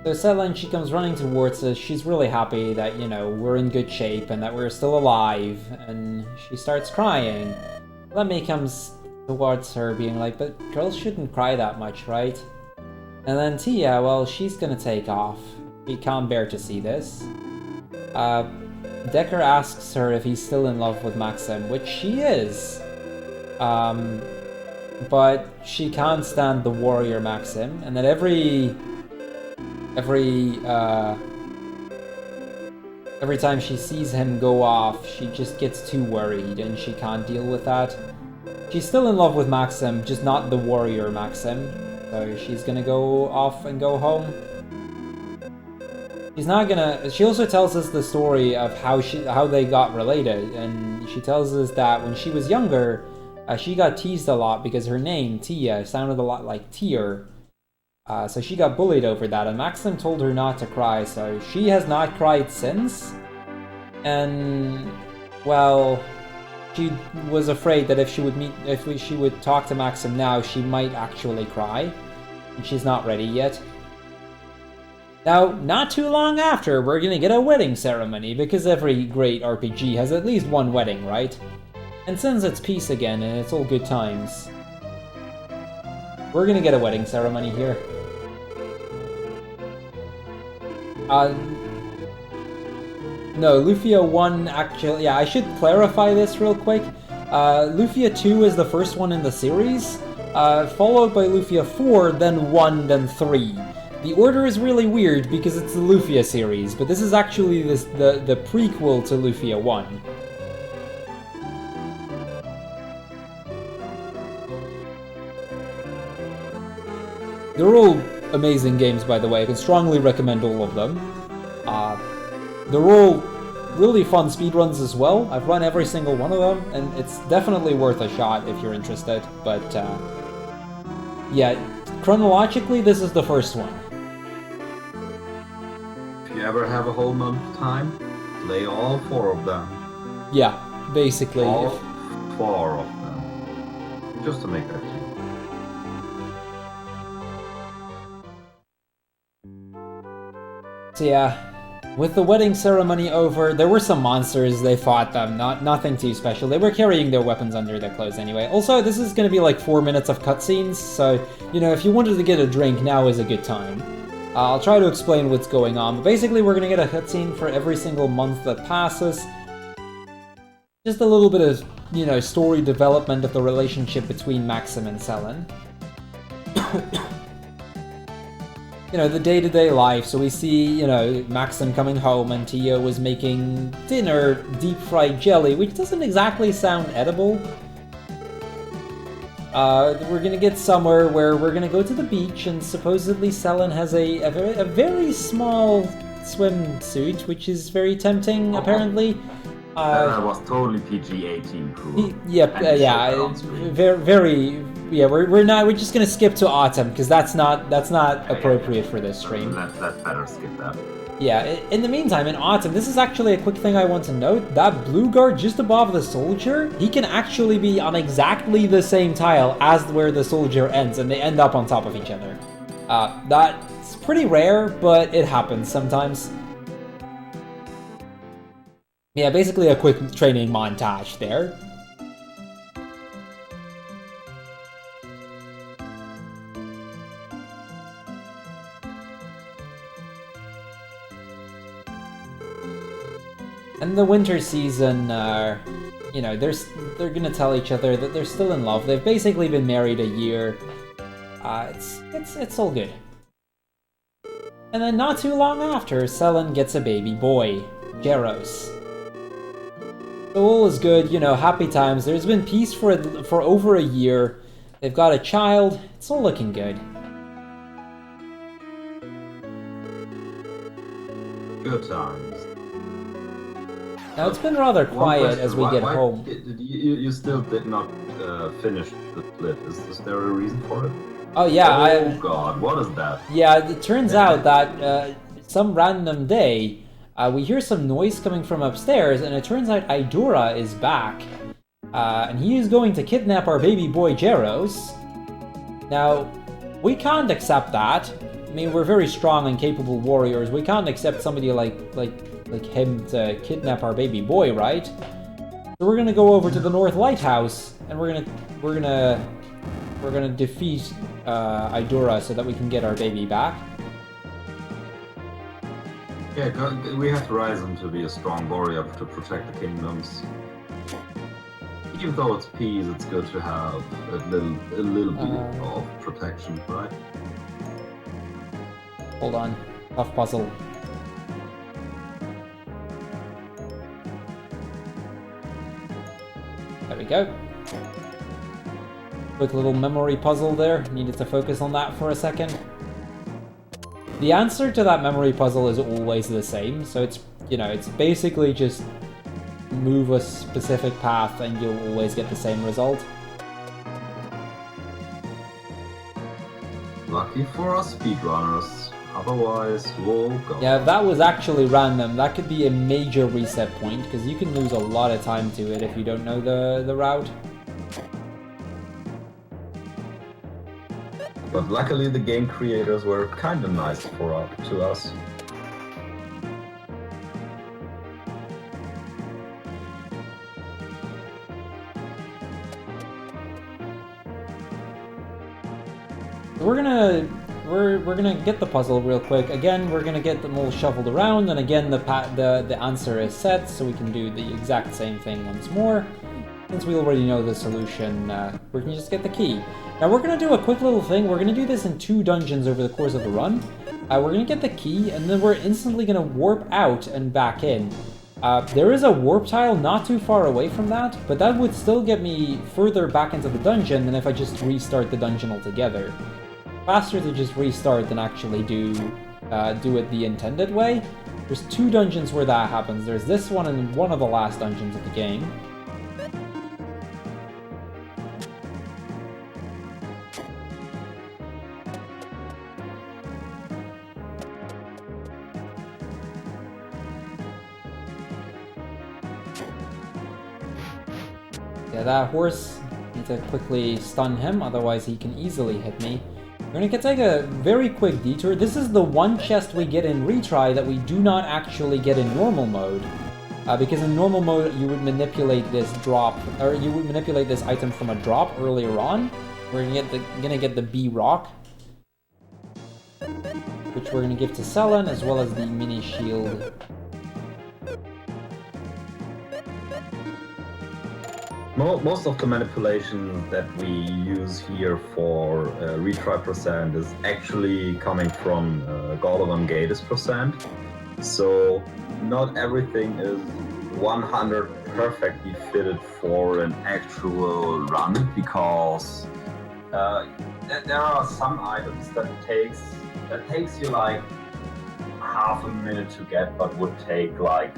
So Selen, she comes running towards us. She's really happy that, you know, we're in good shape and that we're still alive. And she starts crying. Lemmy comes towards her being like, but girls shouldn't cry that much, right? And then Tia, well, she's gonna take off. He can't bear to see this. Decker asks her if he's still in love with Maxim, which she is. But she can't stand the warrior Maxim, and that every time she sees him go off, she just gets too worried and she can't deal with that. She's still in love with Maxim, just not the warrior Maxim. So she's gonna go off and go home. She's not gonna... She also tells us the story of how they got related, and she tells us that when she was younger, she got teased a lot because her name, Tia, sounded a lot like Tear. So she got bullied over that, and Maxim told her not to cry, so she has not cried since. And, well, she was afraid that if she would talk to Maxim now, she might actually cry. And she's not ready yet. Now, not too long after, we're gonna get a wedding ceremony, because every great RPG has at least one wedding, right? And since it's peace again, and it's all good times, we're gonna get a wedding ceremony here. No, Lufia 1 actually... Yeah, I should clarify this real quick. Lufia 2 is the first one in the series, followed by Lufia 4, then 1, then 3. The order is really weird because it's the Lufia series, but this is actually the prequel to Lufia 1. They're all amazing games, by the way. I can strongly recommend all of them. They're all really fun speedruns as well. I've run every single one of them, and it's definitely worth a shot if you're interested. But, yeah, chronologically, this is the first one. If you ever have a whole month of time, play all 4 of them. Yeah, basically. All 4 of them. Just to make that clear. So yeah, with the wedding ceremony over, there were some monsters, they fought them, nothing too special. They were carrying their weapons under their clothes anyway. Also, this is gonna be like 4 minutes of cutscenes, so, you know, if you wanted to get a drink, now is a good time. I'll try to explain what's going on, but basically we're gonna get a cutscene for every single month that passes. Just a little bit of, you know, story development of the relationship between Maxim and Selen. You know, the day-to-day life, so we see, you know, Maxim coming home and Tio was making dinner, deep-fried jelly, which doesn't exactly sound edible. We're gonna get somewhere where we're gonna go to the beach, and supposedly Selen has a very small swimsuit, which is very tempting, apparently. That was totally PG-18 cool. Yep, yeah, very. Yeah, we're just gonna skip to autumn because that's not appropriate for this stream. Let's better skip that. Yeah. In the meantime, in autumn, this is actually a quick thing I want to note. That blue guard just above the soldier, he can actually be on exactly the same tile as where the soldier ends, and they end up on top of each other. That's pretty rare, but it happens sometimes. Yeah, basically a quick training montage there. And the winter season, you know, they're gonna tell each other that they're still in love. They've basically been married a year. It's all good. And then not too long after, Selen gets a baby boy, Jaros. So all is good, you know, happy times. There's been peace for over a year. They've got a child. It's all looking good. Good times. Now it's been rather quiet as we get home. You still did not finish the split. Is there a reason for it? Oh yeah, Oh god, what is that? Yeah, it turns out that some random day, we hear some noise coming from upstairs, and it turns out Idora is back. And he is going to kidnap our baby boy Jaros. Now, we can't accept that. I mean, we're very strong and capable warriors. We can't accept somebody like him to kidnap our baby boy, right? So we're gonna go over to the North Lighthouse, and we're gonna defeat Idora so that we can get our baby back. Yeah, we have to rise him to be a strong warrior to protect the kingdoms. Even though it's peace, it's good to have a little bit of protection, right? Hold on, tough puzzle. There we go. Quick little memory puzzle there. Needed to focus on that for a second. The answer to that memory puzzle is always the same, so it's, you know, it's basically just move a specific path and you'll always get the same result. Lucky for us speedrunners, otherwise we'll go. Yeah, if that was actually random, that could be a major reset point, because you can lose a lot of time to it if you don't know the route. But luckily the game creators were kind of nice to us. We're gonna get the puzzle real quick. Again, we're gonna get them all shuffled around, and again the answer is set, so we can do the exact same thing once more. Since we already know the solution, we can just get the key. Now we're gonna do a quick little thing. We're gonna do this in 2 dungeons over the course of the run. We're gonna get the key, and then we're instantly gonna warp out and back in. There is a warp tile not too far away from that, but that would still get me further back into the dungeon than if I just restart the dungeon altogether. Faster to just restart than actually do it the intended way. There's 2 dungeons where that happens. There's this one and one of the last dungeons of the game. Yeah, that horse, need to quickly stun him, otherwise he can easily hit me. We're gonna take a very quick detour. This is the one chest we get in Retry that we do not actually get in normal mode. Because in normal mode you would manipulate this drop, or you would manipulate this item from a drop earlier on. We're gonna get the B rock, which we're gonna give to Selen, as well as the mini shield. Most of the manipulation that we use here for retry percent is actually coming from Gordan Gatus percent. So not everything is 100 perfectly fitted for an actual run, because there are some items that takes you like half a minute to get, but would take like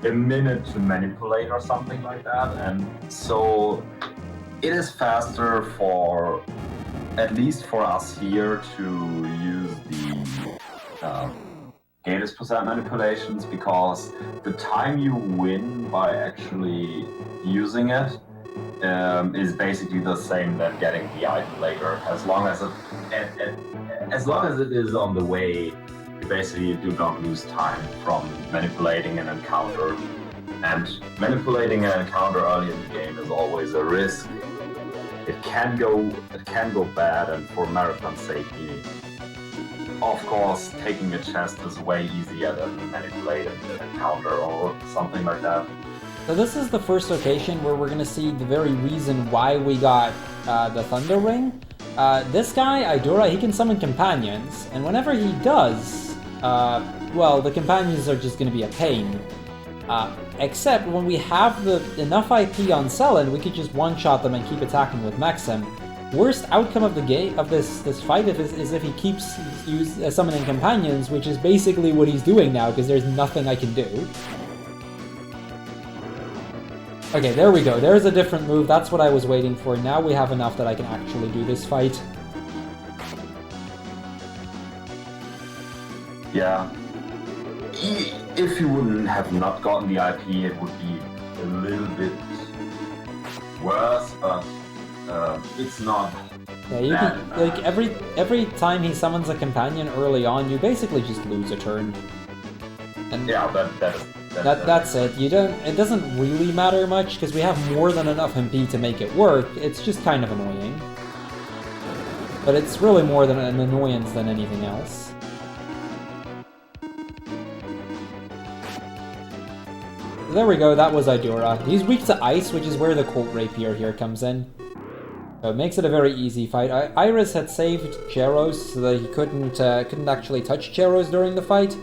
a minute to manipulate or something like that, and so it is faster for, at least for us here, to use the Gatus percent manipulations, because the time you win by actually using it is basically the same that getting the item later. As long as it is on the way, basically you do not lose time from manipulating an encounter, and manipulating an encounter early in the game is always a risk. It can go bad, and for marathon safety, of course, taking a chest is way easier than manipulating an encounter or something like that. So this is the first occasion where we're gonna see the very reason why we got the Thunder Ring. This guy, Idora, he can summon companions, and whenever he does, well, the companions are just going to be a pain. Except when we have enough IP on Selen, we could just one-shot them and keep attacking with Maxim. Worst outcome of the game of this fight is if he keeps summoning companions, which is basically what he's doing now, because there's nothing I can do. Okay, there we go. There's a different move. That's what I was waiting for. Now we have enough that I can actually do this fight. Yeah. If you wouldn't have not gotten the IP, it would be a little bit worse, but it's not. Yeah, you can, like every time he summons a companion early on, you basically just lose a turn. And yeah, that's it. You don't. It doesn't really matter much because we have more than enough MP to make it work. It's just kind of annoying, but it's really more than an annoyance than anything else. There we go, that was Idora. He's weak to ice, which is where the Colt Rapier here comes in. So it makes it a very easy fight. Iris had saved Cheros so that he couldn't actually touch Cheros during the fight.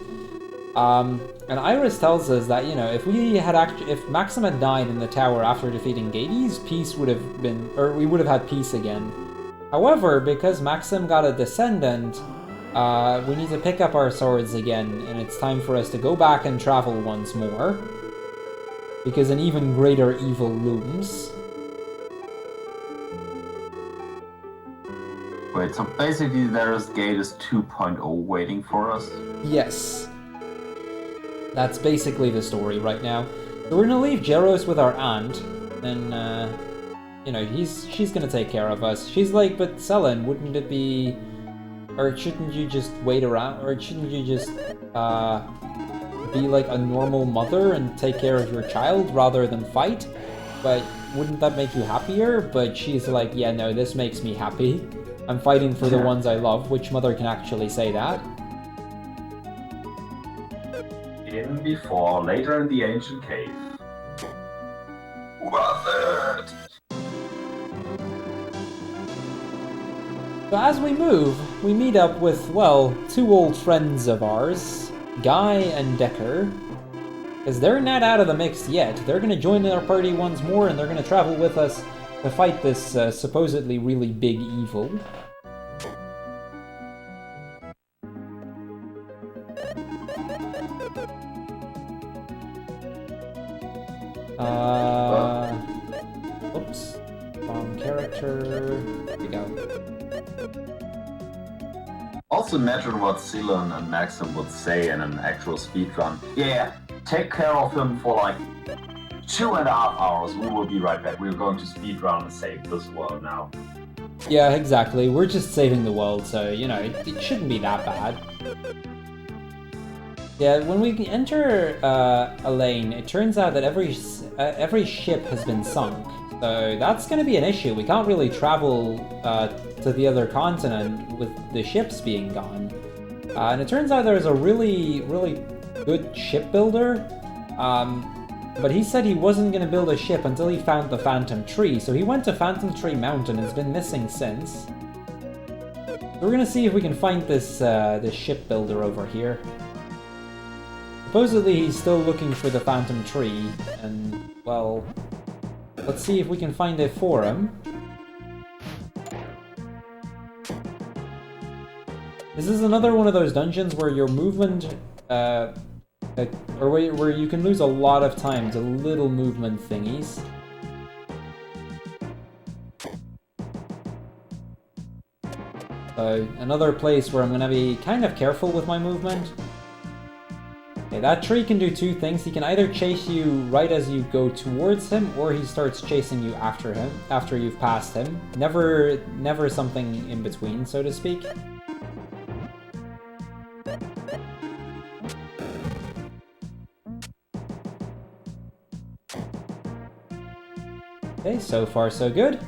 And Iris tells us that, you know, if Maxim had died in the tower after defeating Gates, peace would have been, or we would have had peace again. However, because Maxim got a descendant, we need to pick up our swords again, and it's time for us to go back and travel once more, because an even greater evil looms. Wait, so basically there's Gatus 2.0 waiting for us? Yes. That's basically the story right now. So we're gonna leave Jeros with our aunt, and you know, she's gonna take care of us. She's like, but Selen, wouldn't it be, or shouldn't you just wait around, or shouldn't you just be like a normal mother and take care of your child rather than fight? But wouldn't that make you happier? But she's like, yeah, no, this makes me happy. I'm fighting for the ones I love. Which mother can actually say that? In before, later in the ancient cave. Worth it! So as we move, we meet up with, well, two old friends of ours, Guy and Decker. Because they're not out of the mix yet. They're going to join our party once more, and they're going to travel with us to fight this supposedly really big evil. Oops. Wrong character. There we go. Also imagine what Selen and Maxim would say in an actual speedrun. Yeah, take care of him for like 2.5 hours. We will be right back. We're going to speedrun and save this world now. Yeah, exactly. We're just saving the world, so, you know, it shouldn't be that bad. Yeah, when we enter a lane, it turns out that every ship has been sunk. So that's going to be an issue. We can't really travel to the other continent with the ships being gone. And it turns out there's a really, really good shipbuilder. But he said he wasn't going to build a ship until he found the Phantom Tree. So he went to Phantom Tree Mountain and has been missing since. So we're going to see if we can find this shipbuilder over here. Supposedly he's still looking for the Phantom Tree, and, well, let's see if we can find it for him. This is another one of those dungeons where your movement, or where you can lose a lot of time to little movement thingies. So, another place where I'm going to be kind of careful with my movement. Okay, that tree can do two things. He can either chase you right as you go towards him, or he starts chasing you after him, after you've passed him. Never something in between, so to speak. Okay, so far so good.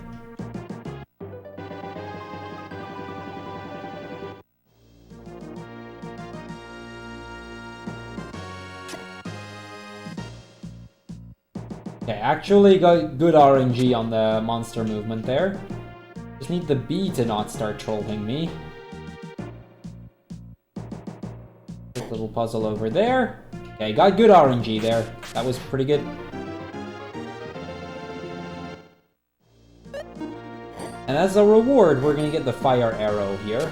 Okay, actually got good RNG on the monster movement there. Just need the bee to not start trolling me. Quick little puzzle over there. Okay, got good RNG there. That was pretty good. And as a reward, we're gonna get the fire arrow here.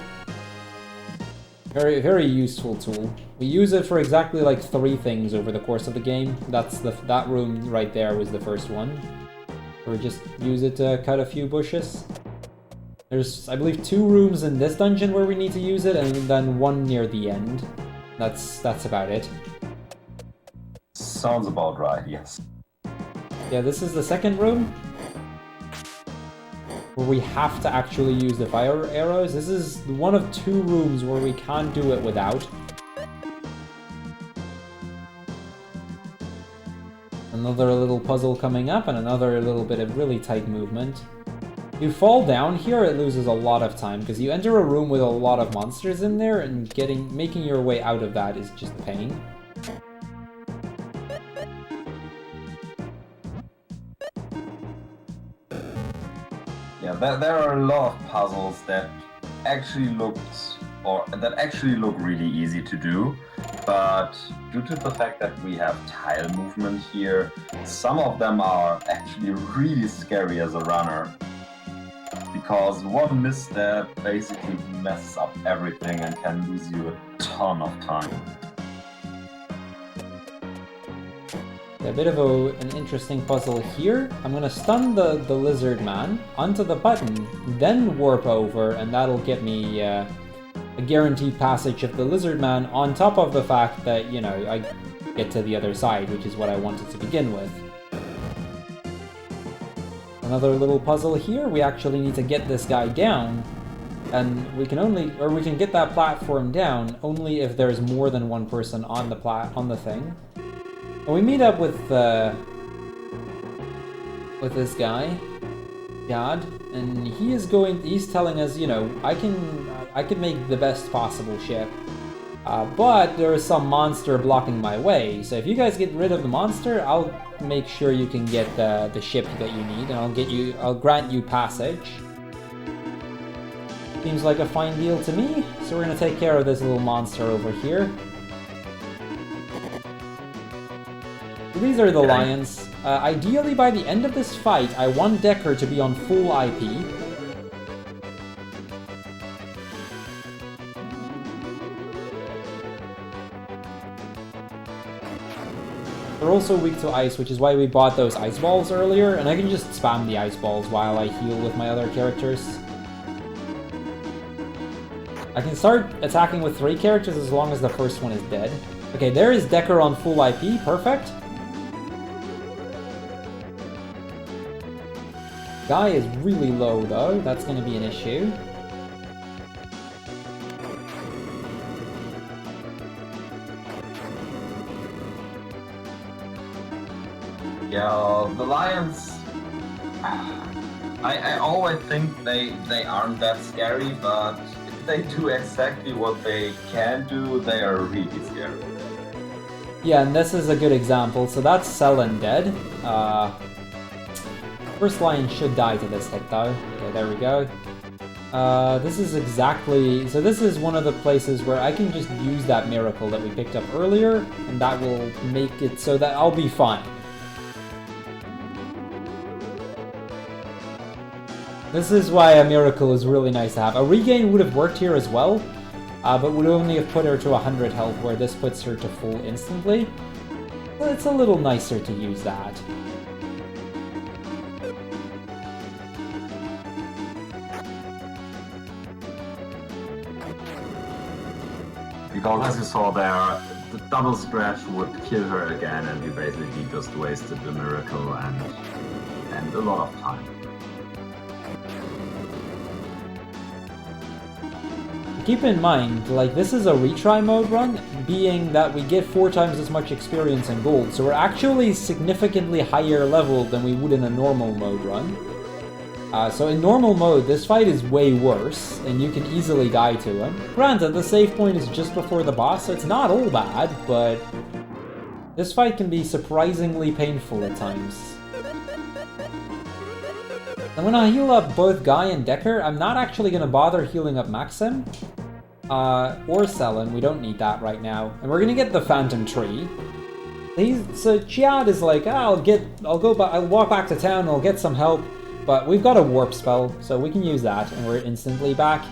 Very, very useful tool. We use it for exactly like 3 things over the course of the game. That room right there was the first one. Or just use it to cut a few bushes. There's, I believe, 2 rooms in this dungeon where we need to use it, and then 1 near the end. That's about it. Sounds about right, yes. Yeah, this is the second room, where we have to actually use the fire arrows. This is one of 2 rooms where we can't do it without. Another little puzzle coming up, and another little bit of really tight movement. If you fall down here, it loses a lot of time, because you enter a room with a lot of monsters in there, and making your way out of that is just a pain. Yeah, there are a lot of puzzles that actually look really easy to do, but due to the fact that we have tile movement here, some of them are actually really scary as a runner, because one misstep basically messes up everything and can lose you a ton of time. A bit of an interesting puzzle here. I'm gonna stun the lizard man onto the button, then warp over, and that'll get me a guaranteed passage of the lizard man, on top of the fact that, you know, I get to the other side, which is what I wanted to begin with. another little puzzle here. We actually need to get this guy down, and we can get that platform down only if there's more than one person on the thing. And we meet up with this guy, God, and he's telling us, you know, I can make the best possible ship. But there is some monster blocking my way, so if you guys get rid of the monster, I'll make sure you can get the ship that you need, and I'll grant you passage. Seems like a fine deal to me, so we're gonna take care of this little monster over here. So these are the lions. Ideally, by the end of this fight, I want Decker to be on full IP. They're also weak to ice, which is why we bought those ice balls earlier, and I can just spam the ice balls while I heal with my other characters. I can start attacking with 3 characters as long as the first one is dead. Okay, there is Decker on full IP, perfect. Guy is really low though, that's going to be an issue. Yeah, the lions. I always think they aren't that scary, but if they do exactly what they can do, they are really scary. Yeah, and this is a good example. So that's Selen dead. First lion should die to this hit though. Okay, there we go. This is exactly... So this is one of the places where I can just use that miracle that we picked up earlier, and that will make it so that I'll be fine. This is why a miracle is really nice to have. A regain would have worked here as well, but would only have put her to 100 health, where this puts her to full instantly. But it's a little nicer to use that. Because as you saw there, the double scratch would kill her again, and you basically just wasted the miracle and a lot of time. Keep in mind, like, this is a retry mode run, being that we get 4 times as much experience and gold, so we're actually significantly higher level than we would in a normal mode run. So in normal mode, this fight is way worse, and you can easily die to him. Granted, the save point is just before the boss, so it's not all bad, but this fight can be surprisingly painful at times. I'm gonna heal up both Guy and Decker. I'm not actually gonna bother healing up Maxim. Or Selen, we don't need that right now. And we're gonna get the Phantom Tree. So Chiad is like, I'll walk back to town, I'll get some help. But we've got a warp spell, so we can use that, and we're instantly back.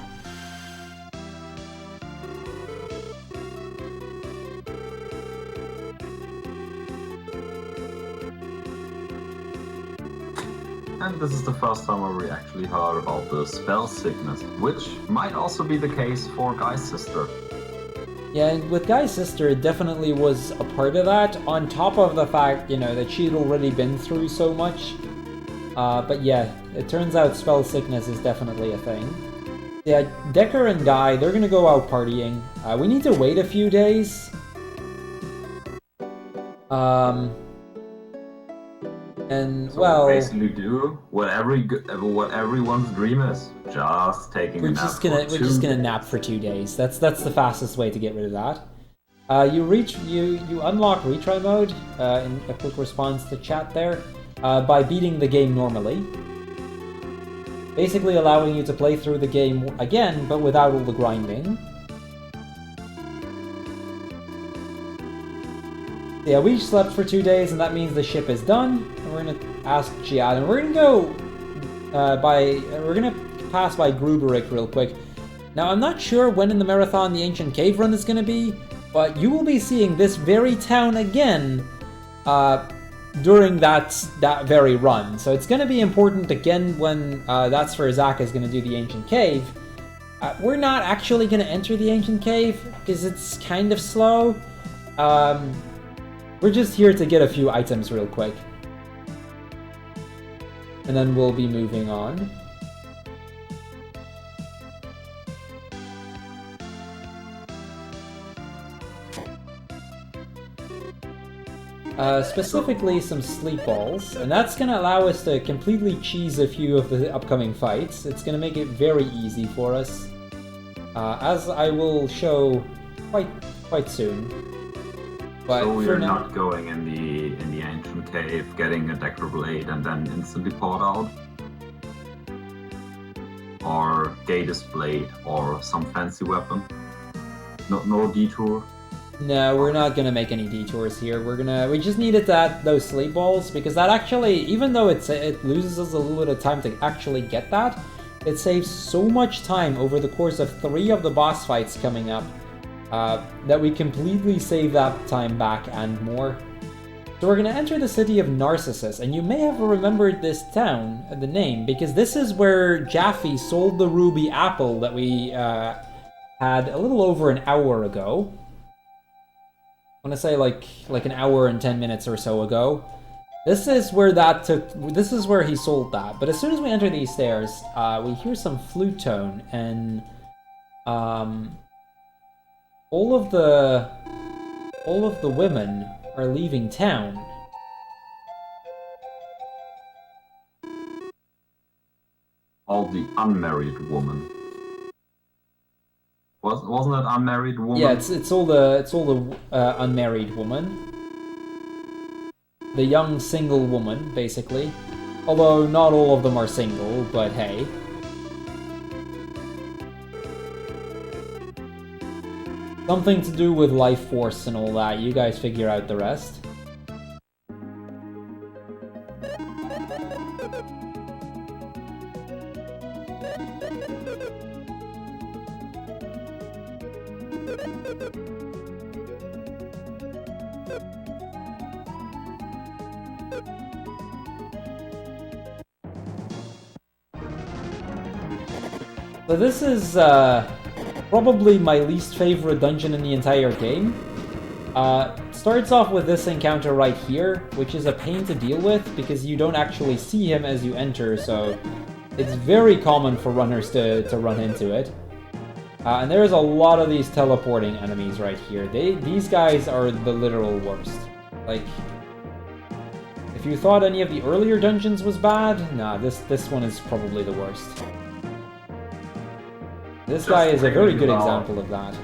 And this is the first time where we actually heard about the spell sickness, which might also be the case for Guy's sister. Yeah, and with Guy's sister, it definitely was a part of that, on top of the fact, you know, that she'd already been through so much. But yeah, it turns out spell sickness is definitely a thing. Yeah, Decker and Guy, they're gonna go out partying. We need to wait a few days. And, So well... basically do what everyone's dream is. Just taking a nap. We're just gonna nap for 2 days. That's the fastest way to get rid of that. You unlock retry mode in a quick response to chat there by beating the game normally. Basically allowing you to play through the game again, but without all the grinding. Yeah, we slept for 2 days, and that means the ship is done. And we're gonna ask Giad, and we're gonna go we're gonna pass by Gruberik real quick. Now, I'm not sure when in the marathon the Ancient Cave run is gonna be, but you will be seeing this very town again during that very run. So it's gonna be important again when That's For Zach is gonna do the Ancient Cave. We're not actually gonna enter the Ancient Cave because it's kind of slow. We're just here to get a few items real quick. and then we'll be moving on. Specifically some sleep balls, and that's going to allow us to completely cheese a few of the upcoming fights. It's going to make it very easy for us, as I will show quite soon. But so we're not going in the ancient cave, getting a Decker Blade and then instantly port out? Or Gatus Blade, or some fancy weapon? No detour? No, we're not gonna make any detours here. We just needed those sleep balls, because that actually, even though it loses us a little bit of time to actually get that, it saves so much time over the course of 3 of the boss fights coming up, that we completely save that time back and more. So we're gonna enter the city of Narcissus, and you may have remembered this town, the name, because this is where Jaffe sold the ruby apple that we had a little over an hour ago. I want to say like an hour and 10 minutes or so ago. This is where he sold that. But as soon as we enter these stairs, we hear some flute tone, and all of the women are leaving town. All the unmarried woman. Wasn't it unmarried woman? Yeah, it's all the unmarried woman. The young single woman, basically. Although not all of them are single, but hey. Something to do with life force and all that. You guys figure out the rest. So this is probably my least favorite dungeon in the entire game. Starts off with this encounter right here, which is a pain to deal with because you don't actually see him as you enter, so it's very common for runners to run into it. And there's a lot of these teleporting enemies right here. These guys are the literal worst. Like, if you thought any of the earlier dungeons was bad, nah, this one is probably the worst. This guy is a very good example of that.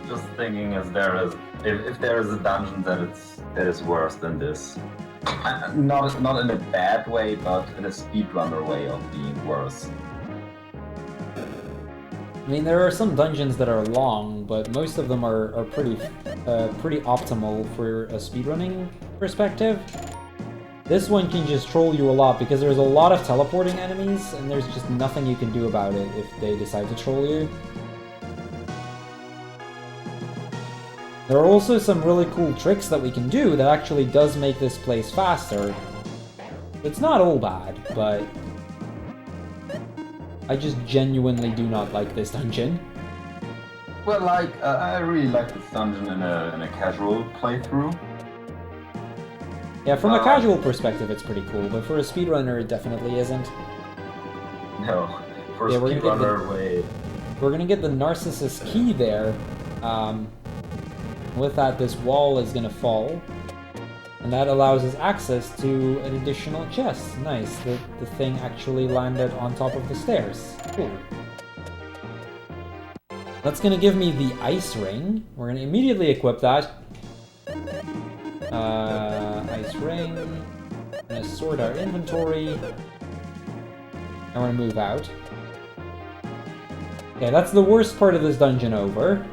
Just thinking if there is a dungeon that is worse than this. Not in a bad way, but in a speedrunner way of being worse. I mean, there are some dungeons that are long, but most of them are pretty optimal for a speedrunning perspective. This one can just troll you a lot because there's a lot of teleporting enemies, and there's just nothing you can do about it if they decide to troll you. There are also some really cool tricks that we can do that actually does make this place faster. It's not all bad, but I just genuinely do not like this dungeon. Well, I really like this dungeon in a casual playthrough. Yeah, from a casual perspective, it's pretty cool, but for a speedrunner, it definitely isn't. No, for a speedrunner, we're gonna get the Narcissus key there. With that, this wall is gonna fall, and that allows us access to an additional chest. Nice, the thing actually landed on top of the stairs. Cool. That's gonna give me the ice ring. We're gonna immediately equip that. Ice ring. I'm gonna sort our inventory. I want to move out. Okay, that's the worst part of this dungeon over.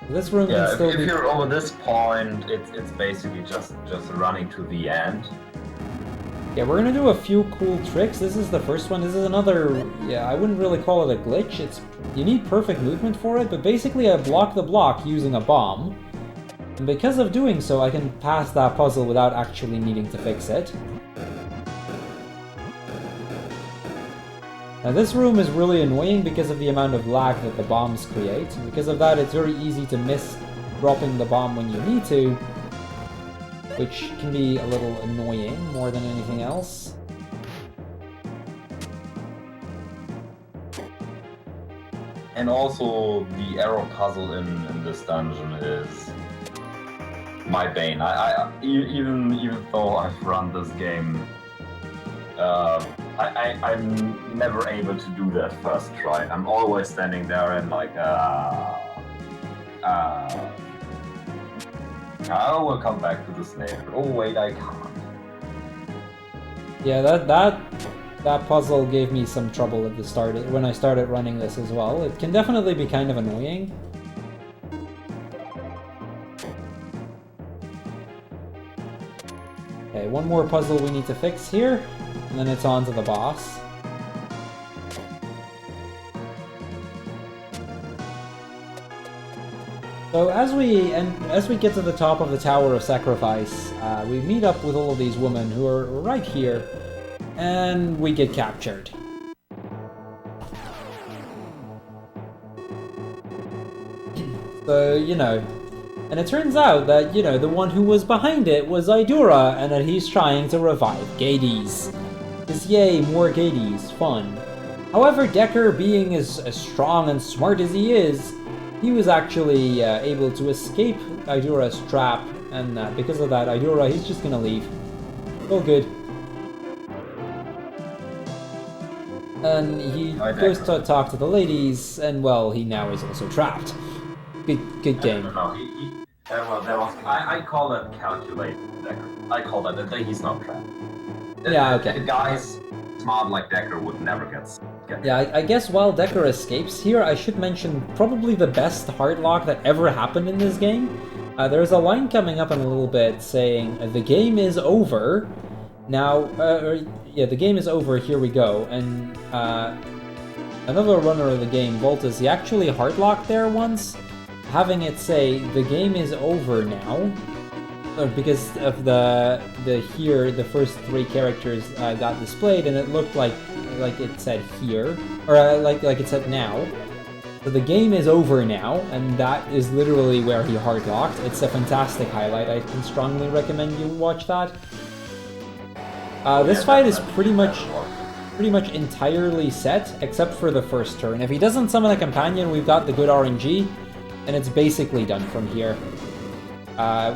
This room can still if you're over this point, it's basically just running to the end. Yeah, we're gonna do a few cool tricks. This is the first one. This is another, yeah, I wouldn't really call it a glitch. You need perfect movement for it, but basically I block the block using a bomb. And because of doing so, I can pass that puzzle without actually needing to fix it. Now this room is really annoying because of the amount of lag that the bombs create, and because of that it's very easy to miss dropping the bomb when you need to, which can be a little annoying more than anything else. And also, the arrow puzzle in this dungeon is my bane. Even though I've run this game, I'm never able to do that first try. I'm always standing there and like, I will come back to this later. Oh wait, I can't. Yeah, that puzzle gave me some trouble at the start when I started running this as well. It can definitely be kind of annoying. Okay, one more puzzle we need to fix here, and then it's on to the boss. So as we get to the top of the Tower of Sacrifice, we meet up with all of these women who are right here, and we get captured. So, you know, and it turns out that, you know, the one who was behind it was Idora, and that he's trying to revive Gatus. Because yay, more Gatus, fun. However, Decker, being as strong and smart as he is, he was actually able to escape Idora's trap, and because of that, Idora, he's just gonna leave. All good. And he goes to talk to the ladies, and well, he now is also trapped. Good game. No, I call that calculate Decker. I call that he's not trapped. Yeah, okay. The guys smart like Decker would never get Yeah, I guess while Decker escapes here, I should mention probably the best hardlock that ever happened in this game. There's a line coming up in a little bit saying, the game is over. Now, yeah, the game is over, here we go. And another runner of the game, Voltus, he actually hardlocked there once, having it say, the game is over now. Because of the first three characters got displayed, and it looked like it said here, or like it said now. So the game is over now, and that is literally where he hardlocked. It's a fantastic highlight. I can strongly recommend you watch that. This fight is pretty much entirely set, except for the first turn. If he doesn't summon a companion, we've got the good RNG, and it's basically done from here.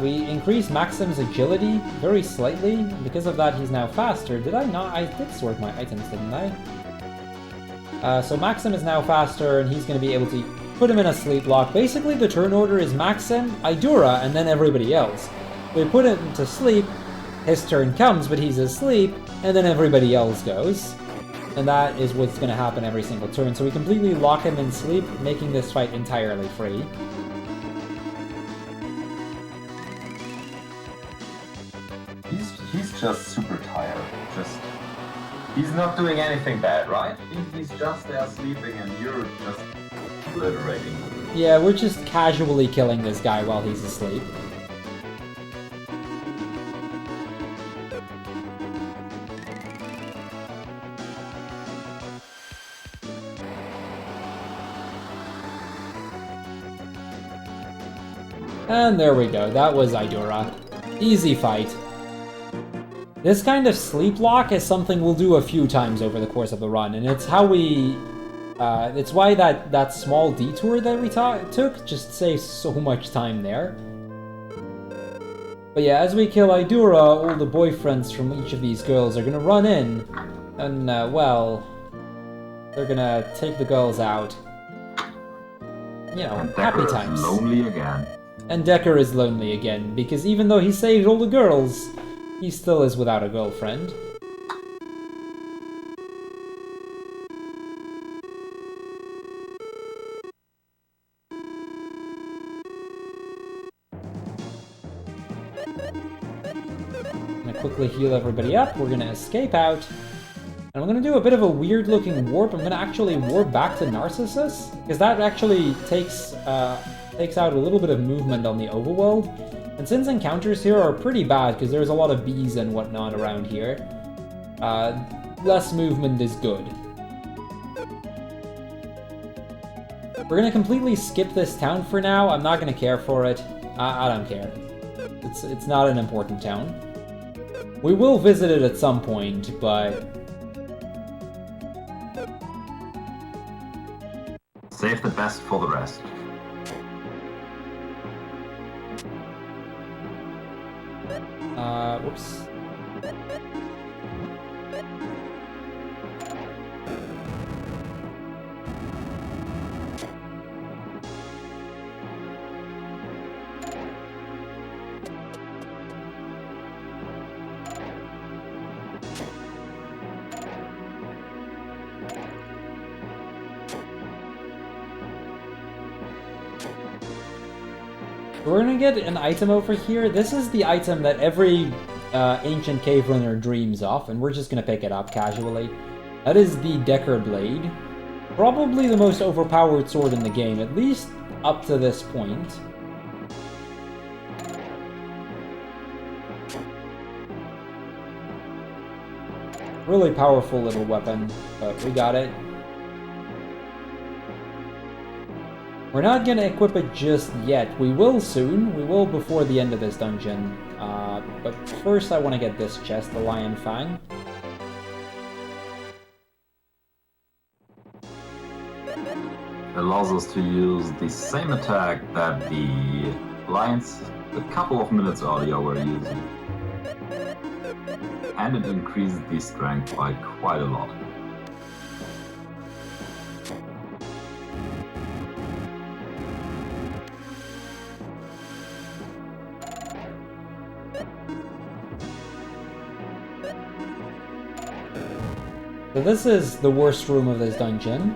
We increased Maxim's agility very slightly. Because of that, he's now faster. Did I not? I did sort my items, didn't I? So Maxim is now faster, and he's going to be able to put him in a sleep lock. Basically, the turn order is Maxim, Idora, and then everybody else. We put him to sleep, his turn comes, but he's asleep, and then everybody else goes. And that is what's going to happen every single turn. So we completely lock him in sleep, making this fight entirely free. He's just super tired. He's not doing anything bad, right? He's just there sleeping and you're just obliterating him. Yeah, we're just casually killing this guy while he's asleep. And there we go, that was Idora. Easy fight. This kind of sleep lock is something we'll do a few times over the course of the run, and it's how we... it's why that small detour that we took just saves so much time there. But yeah, as we kill Idora, all the boyfriends from each of these girls are gonna run in, and well... they're gonna take the girls out. You know, And happy Decker times. is lonely again. And Decker is lonely again, because even though he saved all the girls, he still is without a girlfriend. I'm gonna quickly heal everybody up, we're gonna escape out, and I'm gonna do a bit of a weird looking warp. I'm gonna actually warp back to Narcissus, because that actually takes out a little bit of movement on the overworld. And since encounters here are pretty bad, because there's a lot of bees and whatnot around here, less movement is good. We're gonna completely skip this town for now. I'm not gonna care for it. I don't care. It's not an important town. We will visit it at some point, but... Save the best for the rest. Whoops. We're gonna get an item over here. This is the item that every ancient cave runner dreams of, and we're just gonna pick it up casually. That is the Decker Blade. Probably the most overpowered sword in the game, at least up to this point. Really powerful little weapon, but we got it. We're not gonna equip it just yet. We will soon. We will before the end of this dungeon. But first I want to get this chest, the Lion Fang. It allows us to use the same attack that the lions a couple of minutes earlier were using. And it increases the strength by quite a lot. So this is the worst room of this dungeon.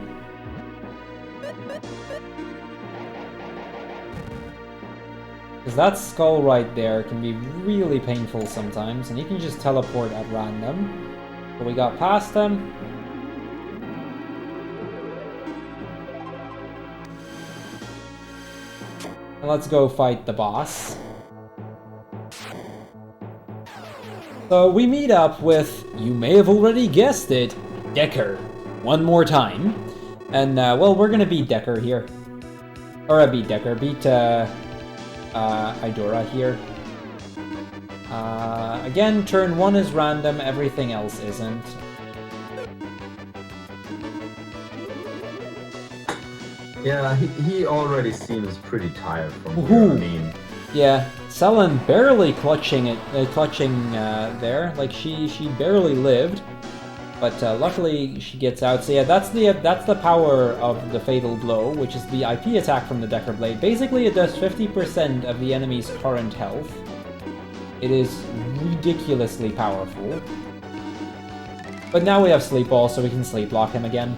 Because that skull right there can be really painful sometimes, and you can just teleport at random. So we got past them. And let's go fight the boss. So we meet up with, you may have already guessed it, Decker. One more time. And, well, we're gonna beat Decker here. Or, beat Decker, beat, Idora here. Again, turn 1 is random, everything else isn't. Yeah, he already seems pretty tired from here, I mean. Yeah, Selen barely clutching there, like she barely lived, but luckily she gets out. So yeah, that's the power of the Fatal Blow, which is the IP attack from the Decker Blade. Basically, it does 50% of the enemy's current health. It is ridiculously powerful. But now we have Sleep Ball, so we can Sleep Block him again.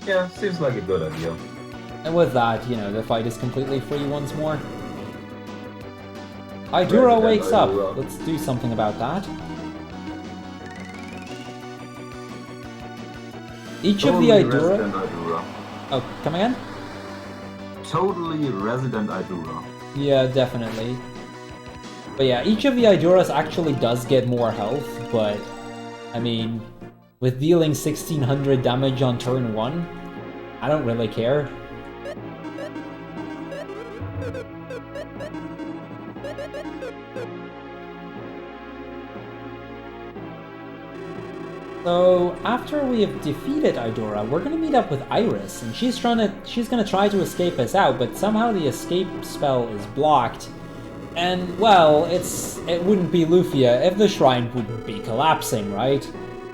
Yeah, seems like a good idea. And with that, you know, the fight is completely free once more. Idora wakes up. Let's do something about that. Each of the Idora... Oh, come again? Totally resident Idora. Yeah, definitely. But yeah, each of the Idoras actually does get more health, but... I mean... With dealing 1600 damage on turn 1, I don't really care. So, after we have defeated Idora, we're gonna meet up with Iris, and she's gonna try to escape us out, but somehow the escape spell is blocked. And, well, it wouldn't be Lufia if the shrine wouldn't be collapsing, right?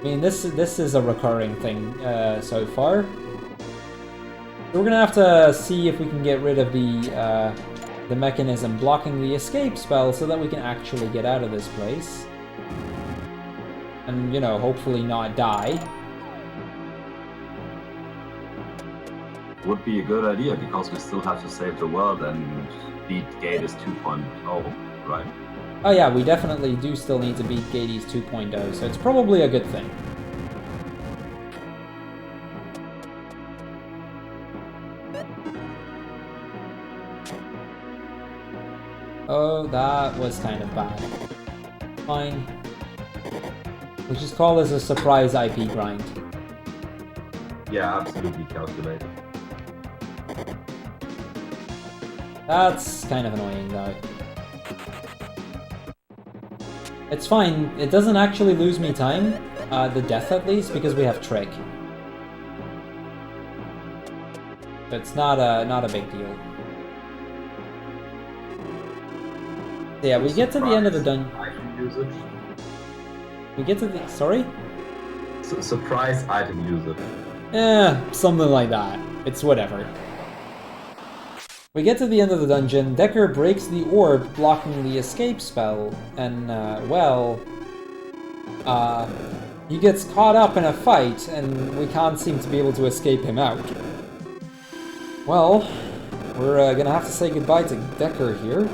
I mean, this is a recurring thing so far. So we're gonna have to see if we can get rid of the mechanism blocking the escape spell so that we can actually get out of this place. And, you know, hopefully not die. Would be a good idea, because we still have to save the world and beat Gatus 2.0, right? Oh yeah, we definitely do still need to beat Gatus 2.0, so it's probably a good thing. Oh, that was kind of bad. Fine. Let's just call this a surprise IP grind. Yeah, absolutely calculated. That's kind of annoying, though. It's fine. It doesn't actually lose me time, the death at least, because we have Trick. But it's not a big deal. Yeah, we get to the end of the dungeon. Item usage. We get to the... Sorry? Surprise item usage. Something like that. It's whatever. We get to the end of the dungeon, Decker breaks the orb blocking the escape spell, and, he gets caught up in a fight, and we can't seem to be able to escape him out. Well, we're gonna have to say goodbye to Decker here.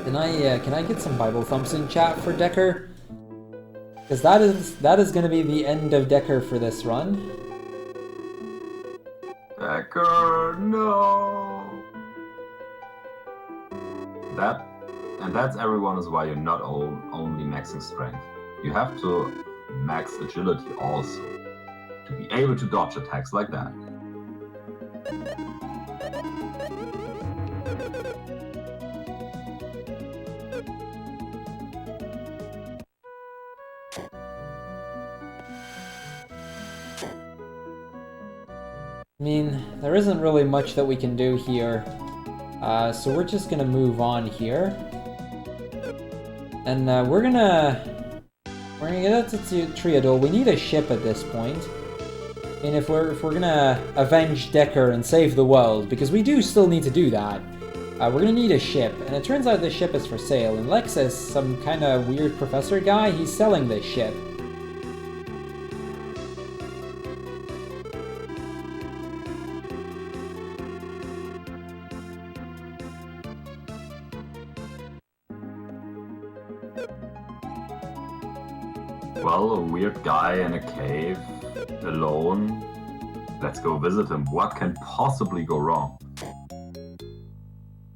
Can I get some Bible thumps in chat for Decker? Because that is gonna be the end of Decker for this run. Decker, no. That's everyone is why you're not only maxing strength. You have to max agility also to be able to dodge attacks like that. I mean, there isn't really much that we can do here, so we're just gonna move on here, and we're gonna get out to Triadol. We need a ship at this point. I mean, if we're gonna avenge Decker and save the world, because we do still need to do that, we're gonna need a ship, and it turns out this ship is for sale. And Lexus, some kind of weird professor guy, he's selling this ship. Well, a weird guy in a cave, alone. Let's go visit him. What can possibly go wrong?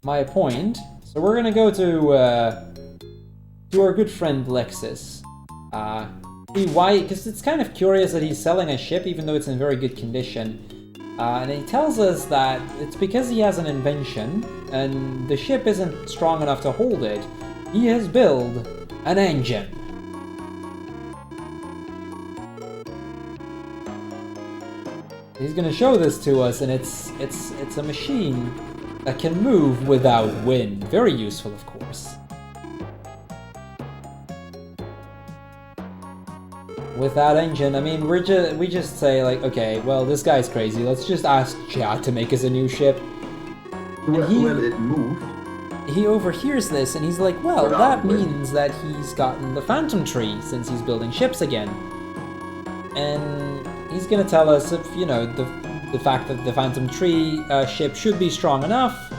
My point. So we're gonna go to our good friend Lexus. See why? Because it's kind of curious that he's selling a ship even though it's in very good condition. And he tells us that it's because he has an invention and the ship isn't strong enough to hold it. He has built an engine. He's gonna show this to us, and it's a machine that can move without wind. Very useful, of course. With that engine, I mean, we just say like, okay, well, this guy's crazy. Let's just ask Chad to make us a new ship. And Will it move? He overhears this, and he's like, well, that means that he's gotten the Phantom Tree since he's building ships again. And he's gonna tell us if, you know, the fact that the Phantom Tree ship should be strong enough.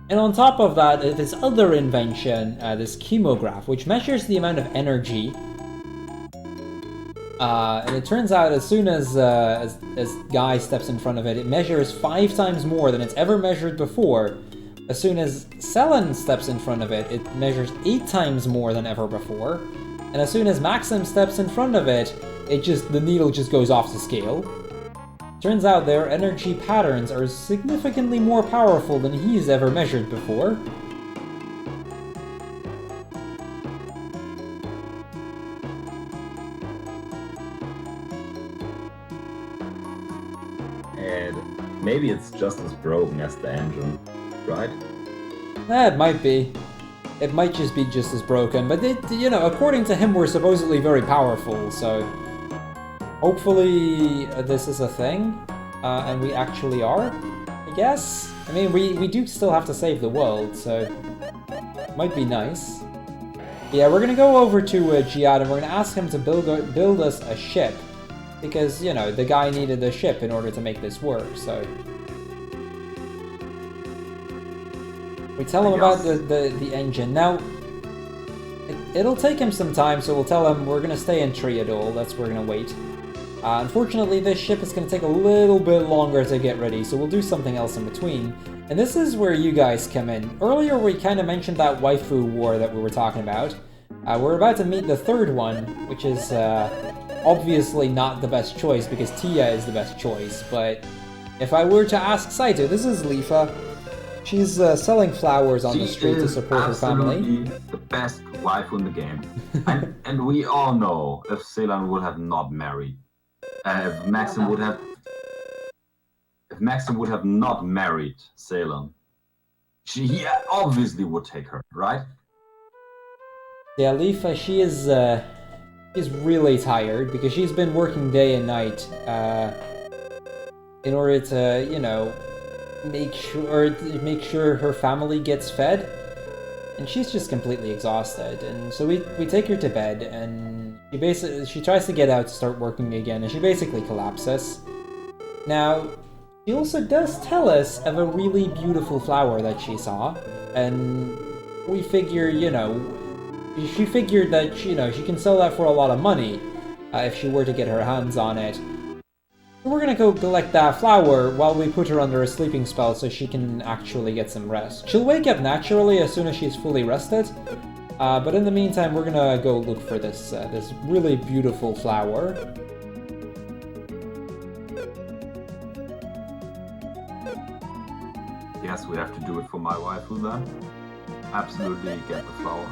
And on top of that, this other invention, this chemograph, which measures the amount of energy. And it turns out as soon as Guy steps in front of it, it measures 5 times more than it's ever measured before. As soon as Selen steps in front of it, it measures 8 times more than ever before. And as soon as Maxim steps in front of it, the needle just goes off the scale. Turns out their energy patterns are significantly more powerful than he's ever measured before. And maybe it's just as broken as the engine, right? It might be. It might just be just as broken, but you know, according to him, we're supposedly very powerful, so hopefully this is a thing, and we actually are, I guess? I mean, we do still have to save the world, so it might be nice. Yeah, we're gonna go over to Giad and we're gonna ask him to build us a ship, because, you know, the guy needed a ship in order to make this work, so... We tell him about the engine. Now, it'll take him some time, so we'll tell him we're gonna stay in Triadol, that's where we're gonna wait. Unfortunately, this ship is gonna take a little bit longer to get ready, so we'll do something else in between. And this is where you guys come in. Earlier we kind of mentioned that waifu war that we were talking about. We're about to meet the third one, which is obviously not the best choice because Tia is the best choice, but if I were to ask Saito, this is Lufia. She's selling flowers on the street to support her family. Absolutely the best wife in the game. and we all know if Selen would have not married, if Maxim would have not married Selen, he obviously would take her, right? Yeah, Lufia, she's really tired because she's been working day and night in order to, you know, make sure her family gets fed, and she's just completely exhausted. And so we take her to bed, and she tries to get out to start working again, and she basically collapses. Now, she also does tell us of a really beautiful flower that she saw, and we figure, you know, she figured that, you know, she can sell that for a lot of money if she were to get her hands on it. So we're gonna go collect that flower while we put her under a sleeping spell so she can actually get some rest. She'll wake up naturally as soon as she's fully rested, but in the meantime we're gonna go look for this this really beautiful flower. Yes, we have to do it for my waifu then. Absolutely get the flower.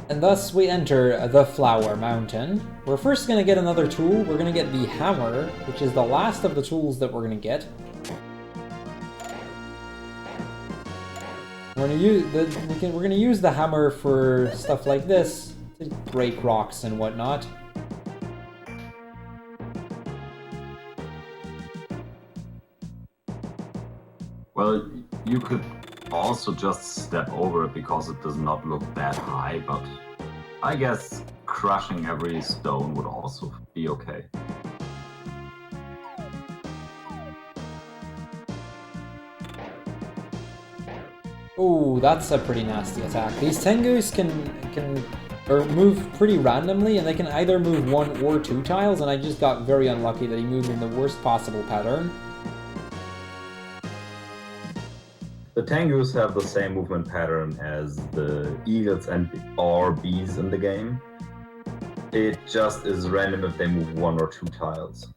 And thus we enter the Flower Mountain. We're first going to get another tool. We're going to get the hammer, which is the last of the tools that we're going to get. We're going to use the hammer for stuff like this, to break rocks and whatnot. Well, you could also just step over it because it does not look that high, but I guess crushing every stone would also be okay. Ooh, that's a pretty nasty attack. These Tengus can move pretty randomly, and they can either move 1 or 2 tiles, and I just got very unlucky that he moved in the worst possible pattern. The Tengus have the same movement pattern as the eagles or bees in the game. It just is random if they move 1 or 2 tiles.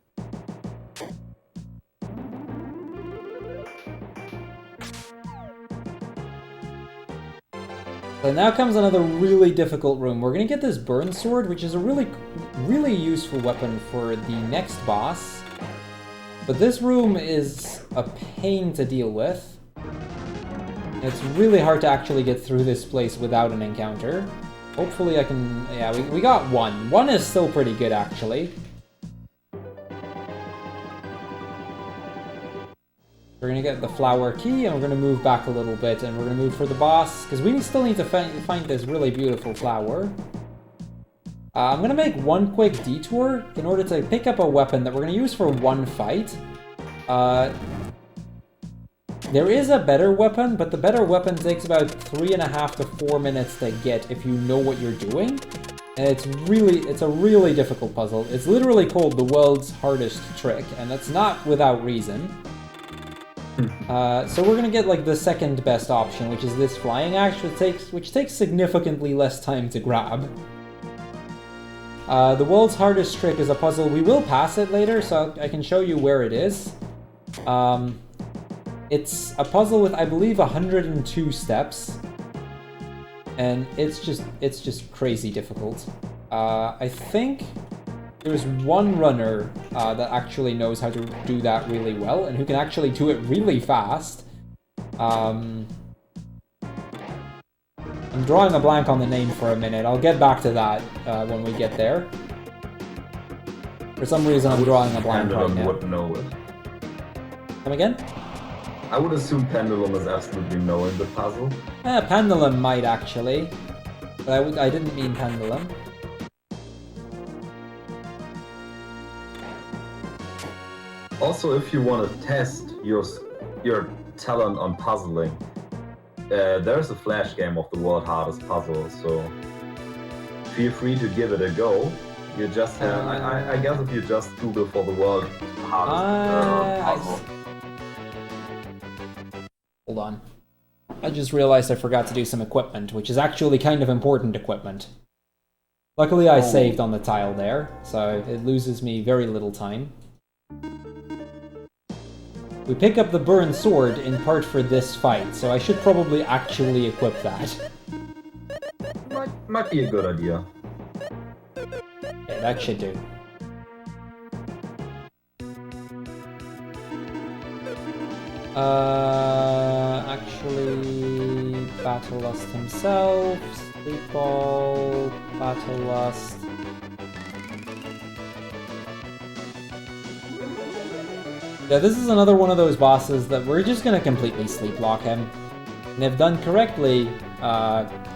So now comes another really difficult room. We're gonna get this burn sword, which is a really useful weapon for the next boss. But this room is a pain to deal with. It's really hard to actually get through this place without an encounter. Hopefully I can... yeah, we got 1. 1 is still pretty good, actually. We're gonna get the flower key, and we're gonna move back a little bit, and we're gonna move for the boss, because we still need to find this really beautiful flower. I'm gonna make one quick detour in order to pick up a weapon that we're gonna use for one fight. There is a better weapon, but the better weapon takes about 3.5 to 4 minutes to get if you know what you're doing. And it's a really difficult puzzle. It's literally called the world's hardest trick, and that's not without reason. So we're gonna get like the second best option, which is this flying axe, which takes significantly less time to grab. The world's hardest trick is a puzzle. We will pass it later, so I can show you where it is. It's a puzzle with, I believe, 102 steps, and it's just crazy difficult. I think there's one runner that actually knows how to do that really well, and who can actually do it really fast. I'm drawing a blank on the name for a minute. I'll get back to that when we get there. For some reason, I'm drawing a blank right now. Would know it. Come again? I would assume Pendulum is absolutely knowing the puzzle. Pendulum might actually, but I didn't mean Pendulum. Also, if you want to test your talent on puzzling, there's a flash game of the world's hardest puzzle, so feel free to give it a go. You just have, I guess if you just Google for the world's hardest puzzle. Hold on. I just realized I forgot to do some equipment, which is actually kind of important equipment. Luckily I saved on the tile there, so it loses me very little time. We pick up the burn sword in part for this fight, so I should probably actually equip that. Might be a good idea. Yeah, that should do. Actually, Battle Lust himself, Sleep Ball, Battle Lust. Yeah, this is another one of those bosses that we're just gonna completely sleepwalk him. And if done correctly,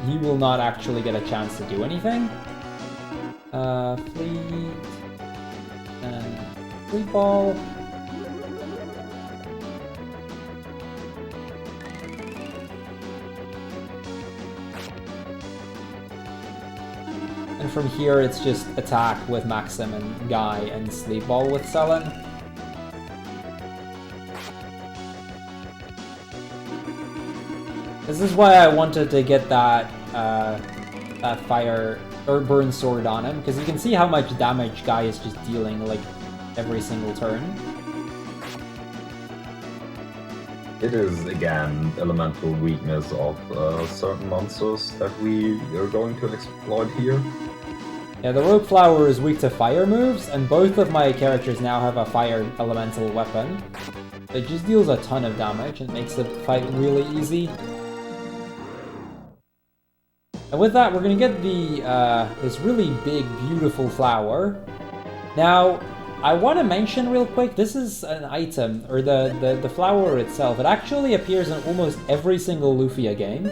he will not actually get a chance to do anything. Fleet and Sleep Ball. And from here, it's just attack with Maxim and Guy and Sleep Ball with Selen. This is why I wanted to get that that fire or burn sword on him, because you can see how much damage Guy is just dealing like every single turn. It is again elemental weakness of certain monsters that we are going to exploit here. Yeah, the Rogue Flower is weak to fire moves, and both of my characters now have a fire elemental weapon. It just deals a ton of damage and makes the fight really easy. And with that, we're gonna get the this really big, beautiful flower. Now, I want to mention real quick, this is an item, or the flower itself. It actually appears in almost every single Lufia game.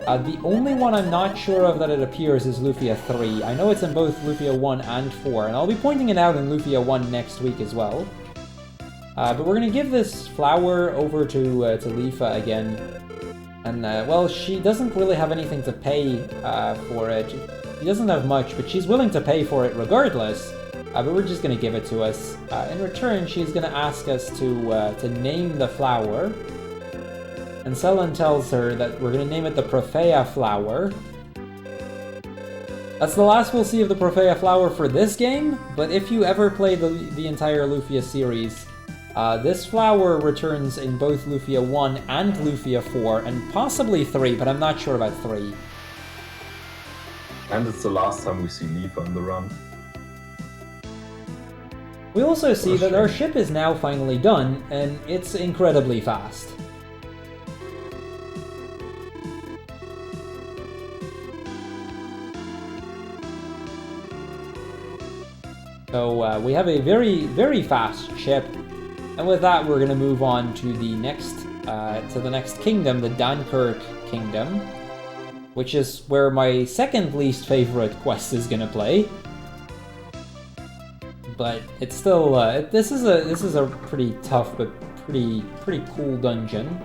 The only one I'm not sure of that it appears is Lufia 3. I know it's in both Lufia 1 and 4, and I'll be pointing it out in Lufia 1 next week as well. But we're going to give this flower over to Lufia again. And, well, she doesn't really have anything to pay for it. She doesn't have much, but she's willing to pay for it regardless. But we're just going to give it to us. In return, she's going to ask us to name the flower. And Selen tells her that we're going to name it the Profea flower. That's the last we'll see of the Profea flower for this game, but if you ever play the entire Lufia series, this flower returns in both Lufia 1 and Lufia 4, and possibly 3, but I'm not sure about 3. And it's the last time we see Lufia on the run. We also see that our ship is now finally done, and it's incredibly fast. So we have a very, very fast ship, and with that we're going to move on to the next kingdom, the Dunkirk Kingdom, which is where my second least favorite quest is going to play. But it's still this is a pretty tough but pretty cool dungeon.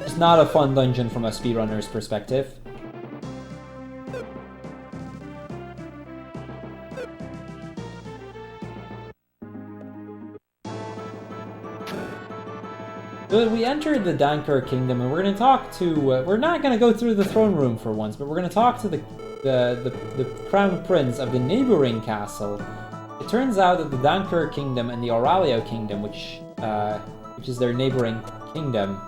It's not a fun dungeon from a speedrunner's perspective. So we entered the Dunkirk Kingdom, and we're going to talk to. We're not going to go through the throne room for once, but we're going to talk to the crown prince of the neighboring castle. It turns out that the Dunkirk Kingdom and the Aurelio Kingdom, which is their neighboring kingdom,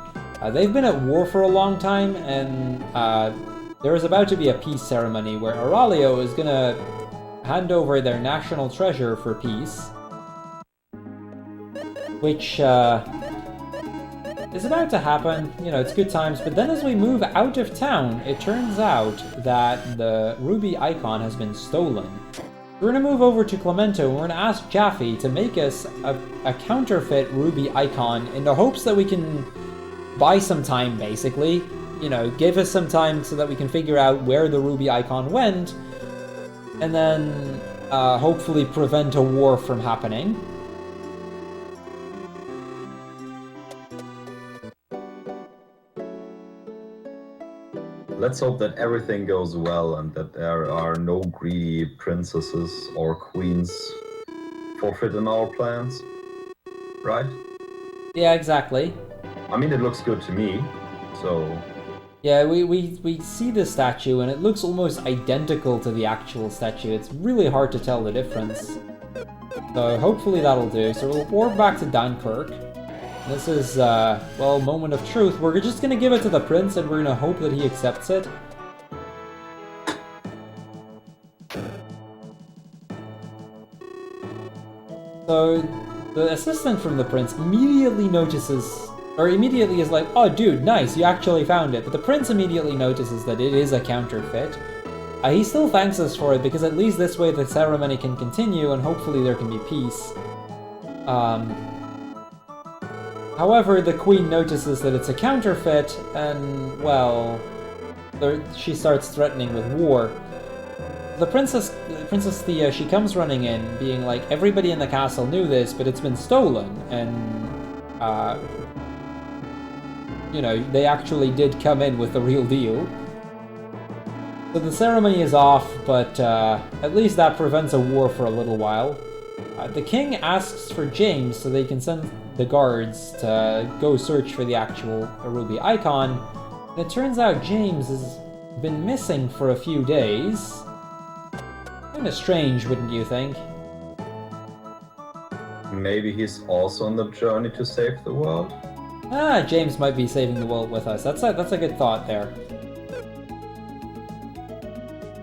they've been at war for a long time, and there is about to be a peace ceremony where Aurelio is going to hand over their national treasure for peace, which is about to happen. You know, it's good times, but then as we move out of town, it turns out that the ruby icon has been stolen. We're going to move over to Clemento, and we're going to ask Jaffe to make us a counterfeit ruby icon in the hopes that we can buy some time, basically. You know, give us some time so that we can figure out where the ruby icon went, and then hopefully prevent a war from happening. Let's hope that everything goes well and that there are no greedy princesses or queens forfeit in our plans. Right? Yeah, exactly. I mean, it looks good to me, so... Yeah, we see the statue, and it looks almost identical to the actual statue. It's really hard to tell the difference. So hopefully that'll do. So we'll warp back to Dunkirk. This is, well, moment of truth. We're just gonna give it to the prince, and we're gonna hope that he accepts it. So, the assistant from the prince immediately notices, or immediately is like, oh dude, nice, you actually found it. But the prince immediately notices that it is a counterfeit. He still thanks us for it, because at least this way the ceremony can continue, and hopefully there can be peace. However, the queen notices that it's a counterfeit, and, well, she starts threatening with war. The Princess Thea, she comes running in, being like, everybody in the castle knew this, but it's been stolen, and, you know, they actually did come in with the real deal. So the ceremony is off, but at least that prevents a war for a little while. The king asks for James so they can send the guards to go search for the actual ruby icon. And it turns out James has been missing for a few days. Kinda strange, wouldn't you think? Maybe he's also on the journey to save the world? Ah, James might be saving the world with us. That's a good thought there.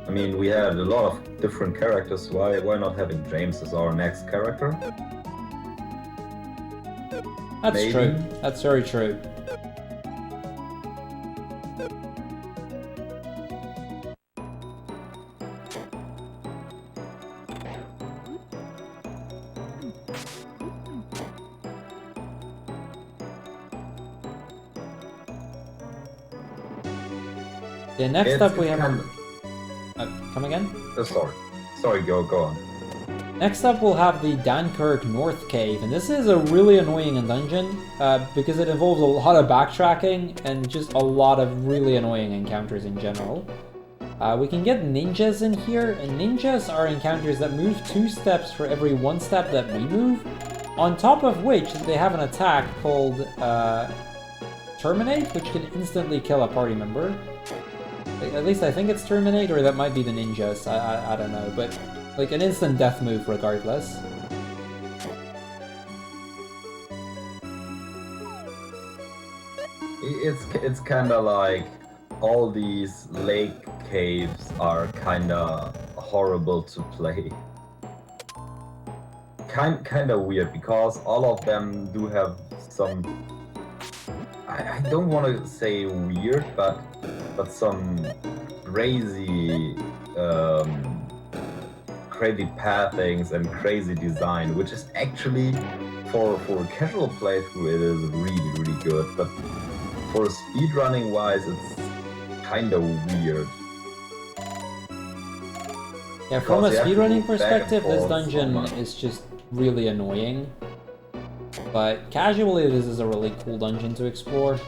I mean, we had a lot of different characters. Why not having James as our next character? That's Maybe. true. That's very true. Yeah, next up we have... come again? Sorry, go on. Next up we'll have the Dunkirk North Cave, and this is a really annoying dungeon, because it involves a lot of backtracking, and just a lot of really annoying encounters in general. We can get ninjas in here, and ninjas are encounters that move 2 steps for every 1 step that we move, on top of which they have an attack called Terminate, which can instantly kill a party member. At least I think it's Terminate, or that might be the ninjas, I don't know, but like an instant death move regardless. It's kinda like all these lake caves are kinda horrible to play. Kinda weird, because all of them do have some... I don't want to say weird, but some crazy crazy pathings and crazy design, which is actually for a casual playthrough it is really good, but for speedrunning wise it's kinda weird. Yeah, from a Because you have to speedrunning move back and perspective, this forth so dungeon much. is just really annoying. But casually, this is a really cool dungeon to explore.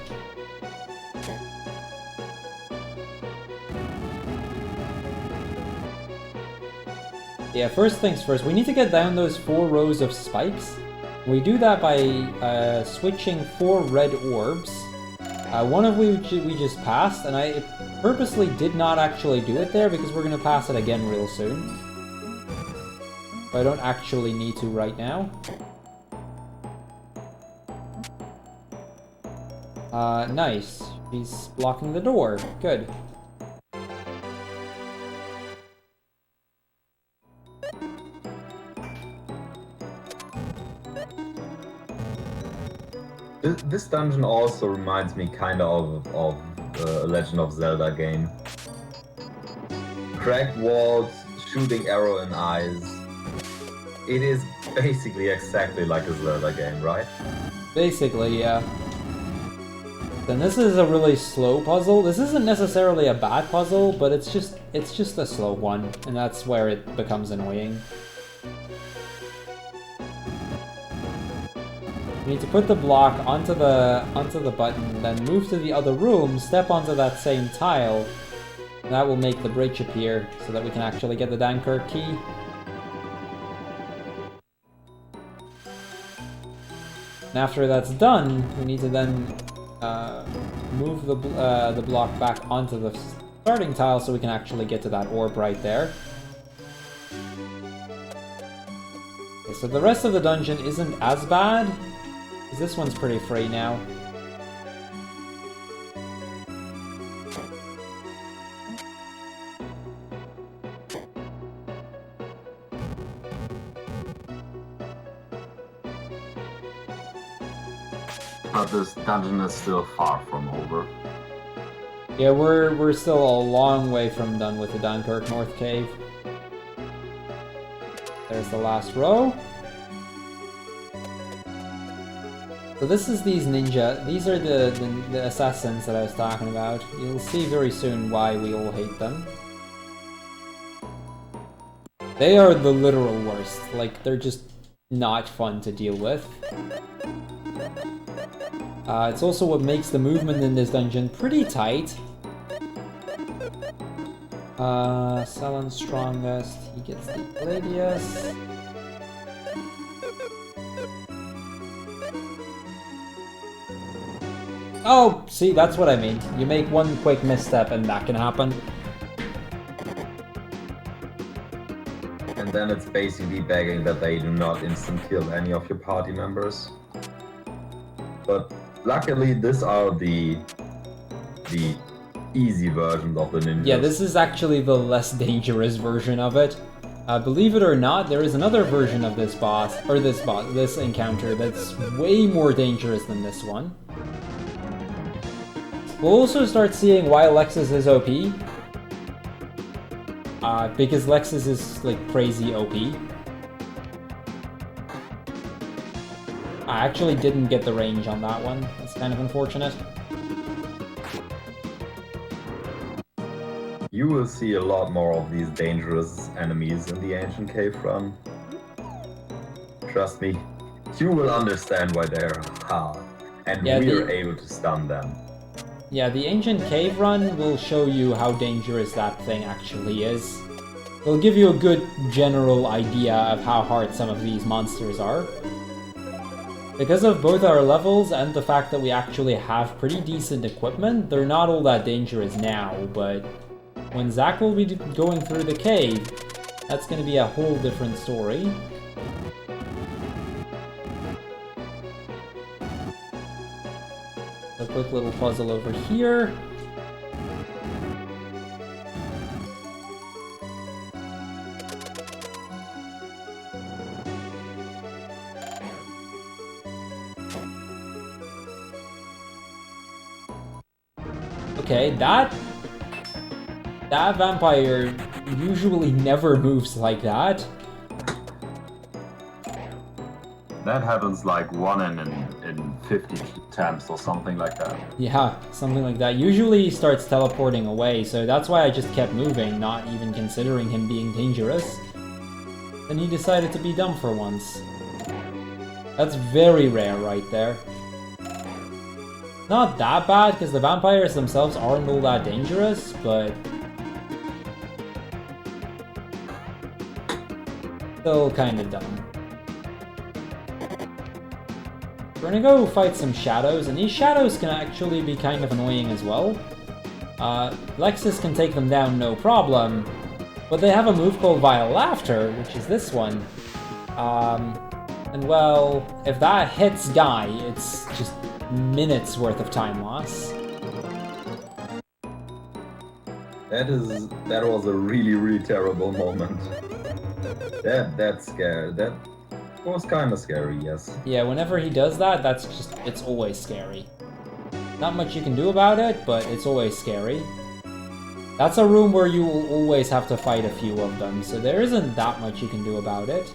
Yeah, first things first, we need to get down those 4 rows of spikes. We do that by switching 4 red orbs. One of which we just passed, and I purposely did not actually do it there because we're going to pass it again real soon. But I don't actually need to right now. Nice. He's blocking the door. Good. This dungeon also reminds me kind of a Legend of Zelda game. Cracked walls, shooting arrow in eyes. It is basically exactly like a Zelda game, right? Basically, yeah. Then this is a really slow puzzle. This isn't necessarily a bad puzzle, but it's just a slow one, and that's where it becomes annoying. You need to put the block onto the button, then move to the other room, step onto that same tile, and that will make the bridge appear, so that we can actually get the Dunkirk key. And after that's done, we need to then move the block back onto the starting tile so we can actually get to that orb right there. Okay, so the rest of the dungeon isn't as bad, because this one's pretty free now. But this dungeon is still far from over. Yeah, we're still a long way from done with the Dunkirk North Cave. There's the last row. So this is these ninja. These are the assassins that I was talking about. You'll see very soon why we all hate them. They are the literal worst. Like, they're just not fun to deal with. It's also what makes the movement in this dungeon pretty tight. Selen's strongest. He gets the Gladius. Oh, see, that's what I mean. You make one quick misstep and that can happen. And then it's basically begging that they do not instant kill any of your party members. But luckily, these are the easy versions of the ninjas. Yeah, this is actually the less dangerous version of it. Believe it or not, there is another version of this this encounter that's way more dangerous than this one. We'll also start seeing why Lexus is OP. Because Lexus is, like, crazy OP. I actually didn't get the range on that one. That's kind of unfortunate. You will see a lot more of these dangerous enemies in the Ancient Cave run. Trust me, you will understand why they're hard, and we're able to stun them. Yeah, the Ancient Cave run will show you how dangerous that thing actually is. It'll give you a good general idea of how hard some of these monsters are. Because of both our levels and the fact that we actually have pretty decent equipment, they're not all that dangerous now, but when Zack will be going through the cave, that's going to be a whole different story. A quick little puzzle over here. Okay, that vampire usually never moves like that. That happens like 1 in 50 attempts or something like that. Yeah, something like that. Usually he starts teleporting away, so that's why I just kept moving, not even considering him being dangerous. Then he decided to be dumb for once. That's very rare right there. Not that bad, because the vampires themselves aren't all that dangerous, but still kind of dumb. We're gonna go fight some shadows, and these shadows can actually be kind of annoying as well. Lexus can take them down no problem, but they have a move called Vile Laughter, which is this one. And well, if that hits Guy, it's just minutes worth of time loss. That was a really terrible moment. That scared. That was kind of scary, yes. Yeah, whenever he does that, it's always scary. Not much you can do about it, but it's always scary. That's a room where you will always have to fight a few of them, so there isn't that much you can do about it.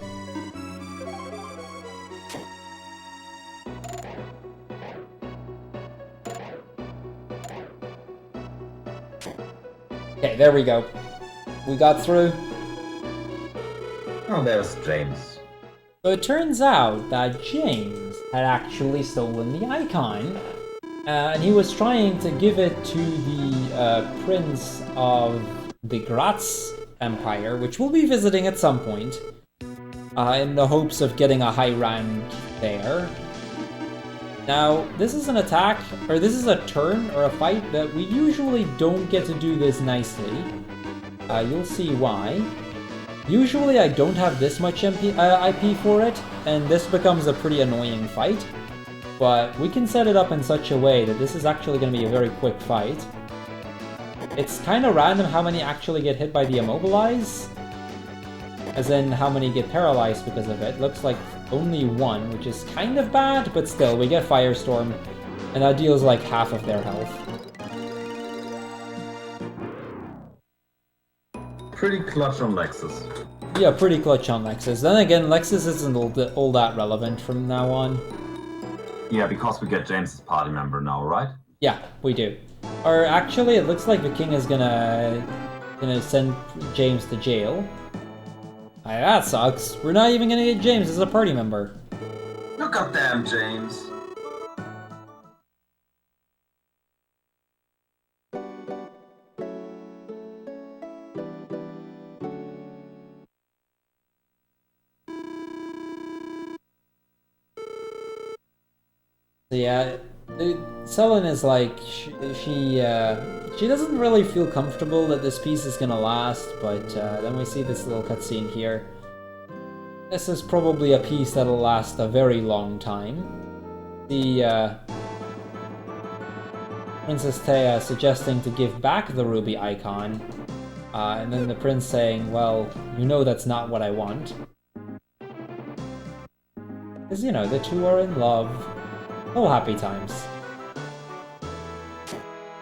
Okay, there we go. We got through. Oh, there's James. So it turns out that James had actually stolen the icon, and he was trying to give it to the prince of the Graz Empire, which we'll be visiting at some point, in the hopes of getting a high rank there. Now, this is an attack, or this is a turn or a fight that we usually don't get to do this nicely. You'll see why. Usually I don't have this much IP for it, and this becomes a pretty annoying fight. But we can set it up in such a way that this is actually going to be a very quick fight. It's kind of random how many actually get hit by the immobilize, as in how many get paralyzed because of it. Looks like only one, which is kind of bad, but still, we get Firestorm, and that deals like half of their health. Pretty clutch on Lexus. Yeah, pretty clutch on Lexus. Then again, Lexus isn't all that relevant from now on. Yeah, because we get James as party member now, right? Yeah, we do. Or actually, it looks like the king is gonna send James to jail. That sucks. We're not even gonna get James as a party member. Look up damn James. So yeah, Selen is like, she doesn't really feel comfortable that this piece is gonna last, but then we see this little cutscene here. This is probably a piece that'll last a very long time. The Princess Thea suggesting to give back the ruby icon, and then the prince saying, well, you know that's not what I want. Because, you know, the two are in love. Oh, happy times.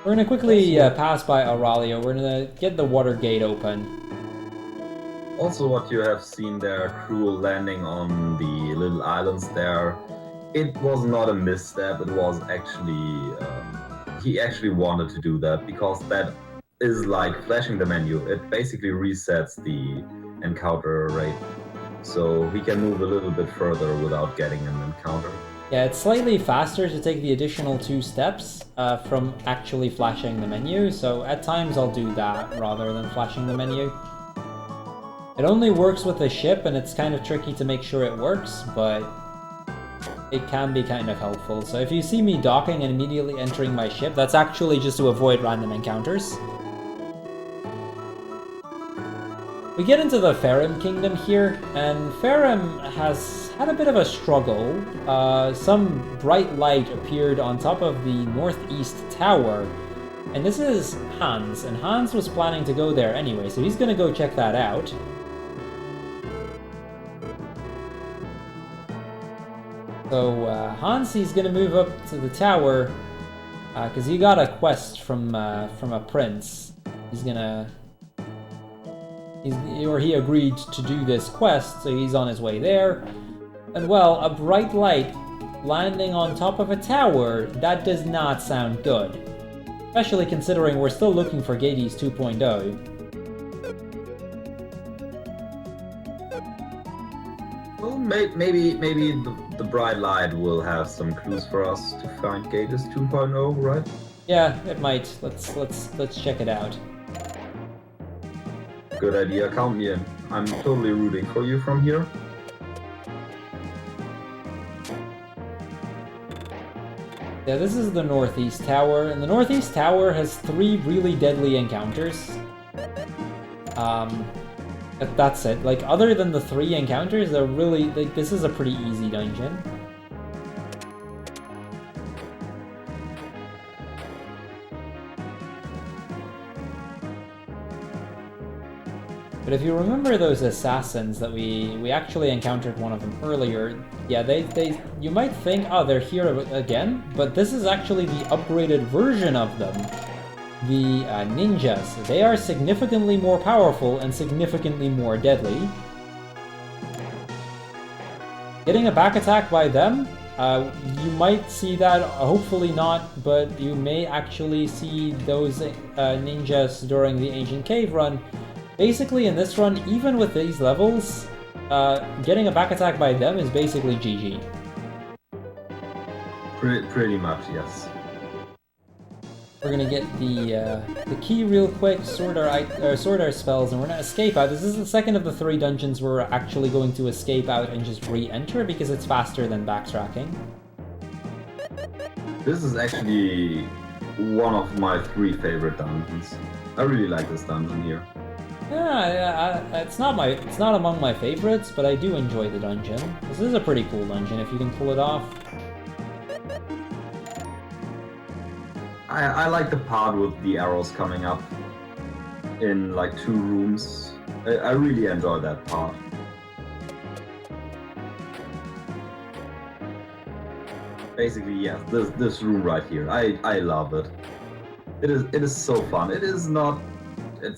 We're gonna quickly pass by Aurelio. We're gonna get the water gate open. Also, what you have seen there, Crrool landing on the little islands there, it was not a misstep. It was actually he actually wanted to do that because that is like flashing the menu. It basically resets the encounter rate, so he can move a little bit further without getting an encounter. Yeah, it's slightly faster to take the additional 2 steps from actually flashing the menu, so at times I'll do that rather than flashing the menu. It only works with the ship, and it's kind of tricky to make sure it works, but it can be kind of helpful. So if you see me docking and immediately entering my ship, that's actually just to avoid random encounters. We get into the Farum Kingdom here, and Farum has had a bit of a struggle. Some bright light appeared on top of the northeast tower, and this is Hans, and Hans was planning to go there anyway, so he's gonna go check that out. So Hans, he's gonna move up to the tower, because he got a quest from a prince. He agreed to do this quest, so he's on his way there. And well, a bright light landing on top of a tower, that does not sound good. Especially considering we're still looking for Gatus 2.0. Well, maybe the bright light will have some clues for us to find Gatus 2.0, right? Yeah, it might. Let's check it out. Good idea, count me in. I'm totally rooting for you from here. Yeah, this is the Northeast Tower, and the Northeast Tower has 3 really deadly encounters. That's it. Like, other than the 3 encounters, they're really, like, this is a pretty easy dungeon. But if you remember those assassins that we actually encountered one of them earlier, yeah, you might think, oh, they're here again, but this is actually the upgraded version of them. The ninjas. They are significantly more powerful and significantly more deadly. Getting a back attack by them, you might see that, hopefully not, but you may actually see those ninjas during the Ancient Cave run. Basically, in this run, even with these levels, getting a back attack by them is basically GG. Pretty much, yes. We're gonna get the key real quick, sort our spells, and we're gonna escape out. This is the second of the 3 dungeons we're actually going to escape out and just re-enter because it's faster than backtracking. This is actually one of my 3 favorite dungeons. I really like this dungeon here. Yeah, it's not among my favorites, but I do enjoy the dungeon. This is a pretty cool dungeon if you can pull it off. I like the part with the arrows coming up in like 2 rooms. I really enjoy that part. Basically, yes, this room right here. I love it. It is so fun. It's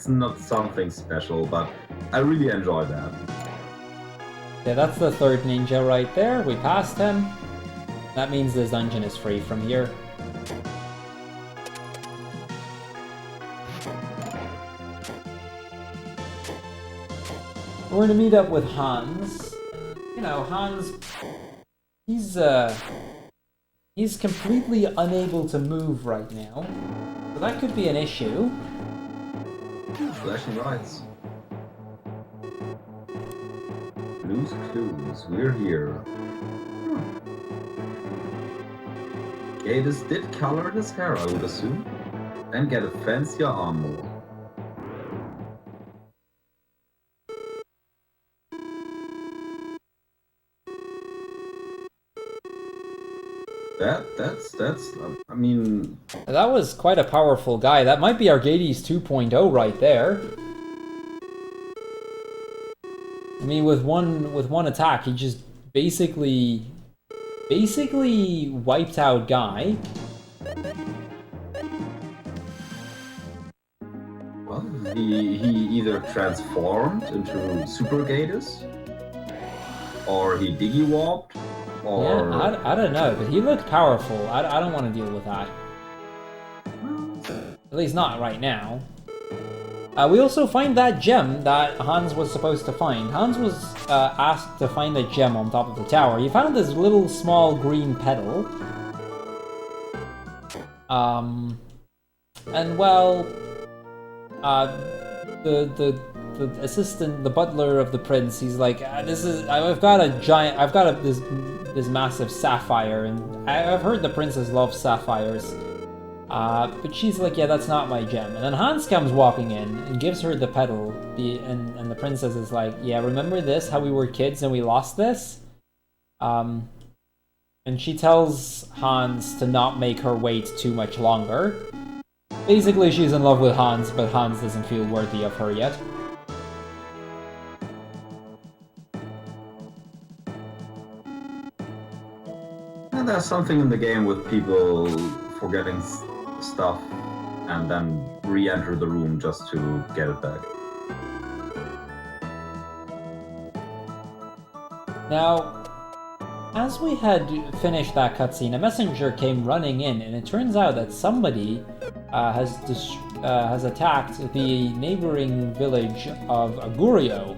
not something special, but I really enjoy that. Yeah, that's the 3rd ninja right there. We passed him. That means this dungeon is free from here. We're gonna meet up with Hans. You know, Hans, he's completely unable to move right now. So that could be an issue. Flashing lights. Loose clues. We're here. Gatus did color his hair, I would assume, and get a fancier armor. That's. I mean, That was quite a powerful guy. That might be our Gates 2.0 right there. I mean, with one attack, he just basically wiped out Guy. well, he either transformed into Super Gatus, or he diggy warped, or Yeah, I don't know, but he looked powerful. I don't want to deal with that. At least not right now. We also find that gem that Hans was supposed to find. Hans was asked to find a gem on top of the tower. He found this little small green petal. And well, the assistant, the butler of the prince, he's like, I've got this massive sapphire, and I've heard the princess loves sapphires. But she's like, yeah, that's not my gem. And then Hans comes walking in and gives her the petal. And the princess is like, yeah, remember this? How we were kids and we lost this? And she tells Hans to not make her wait too much longer. Basically, she's in love with Hans, but Hans doesn't feel worthy of her yet. and there's something in the game with people forgetting stuff and then re-enter the room just to get it back. Now, as we had finished that cutscene, a messenger came running in, and it turns out that somebody has attacked the neighboring village of Agurio.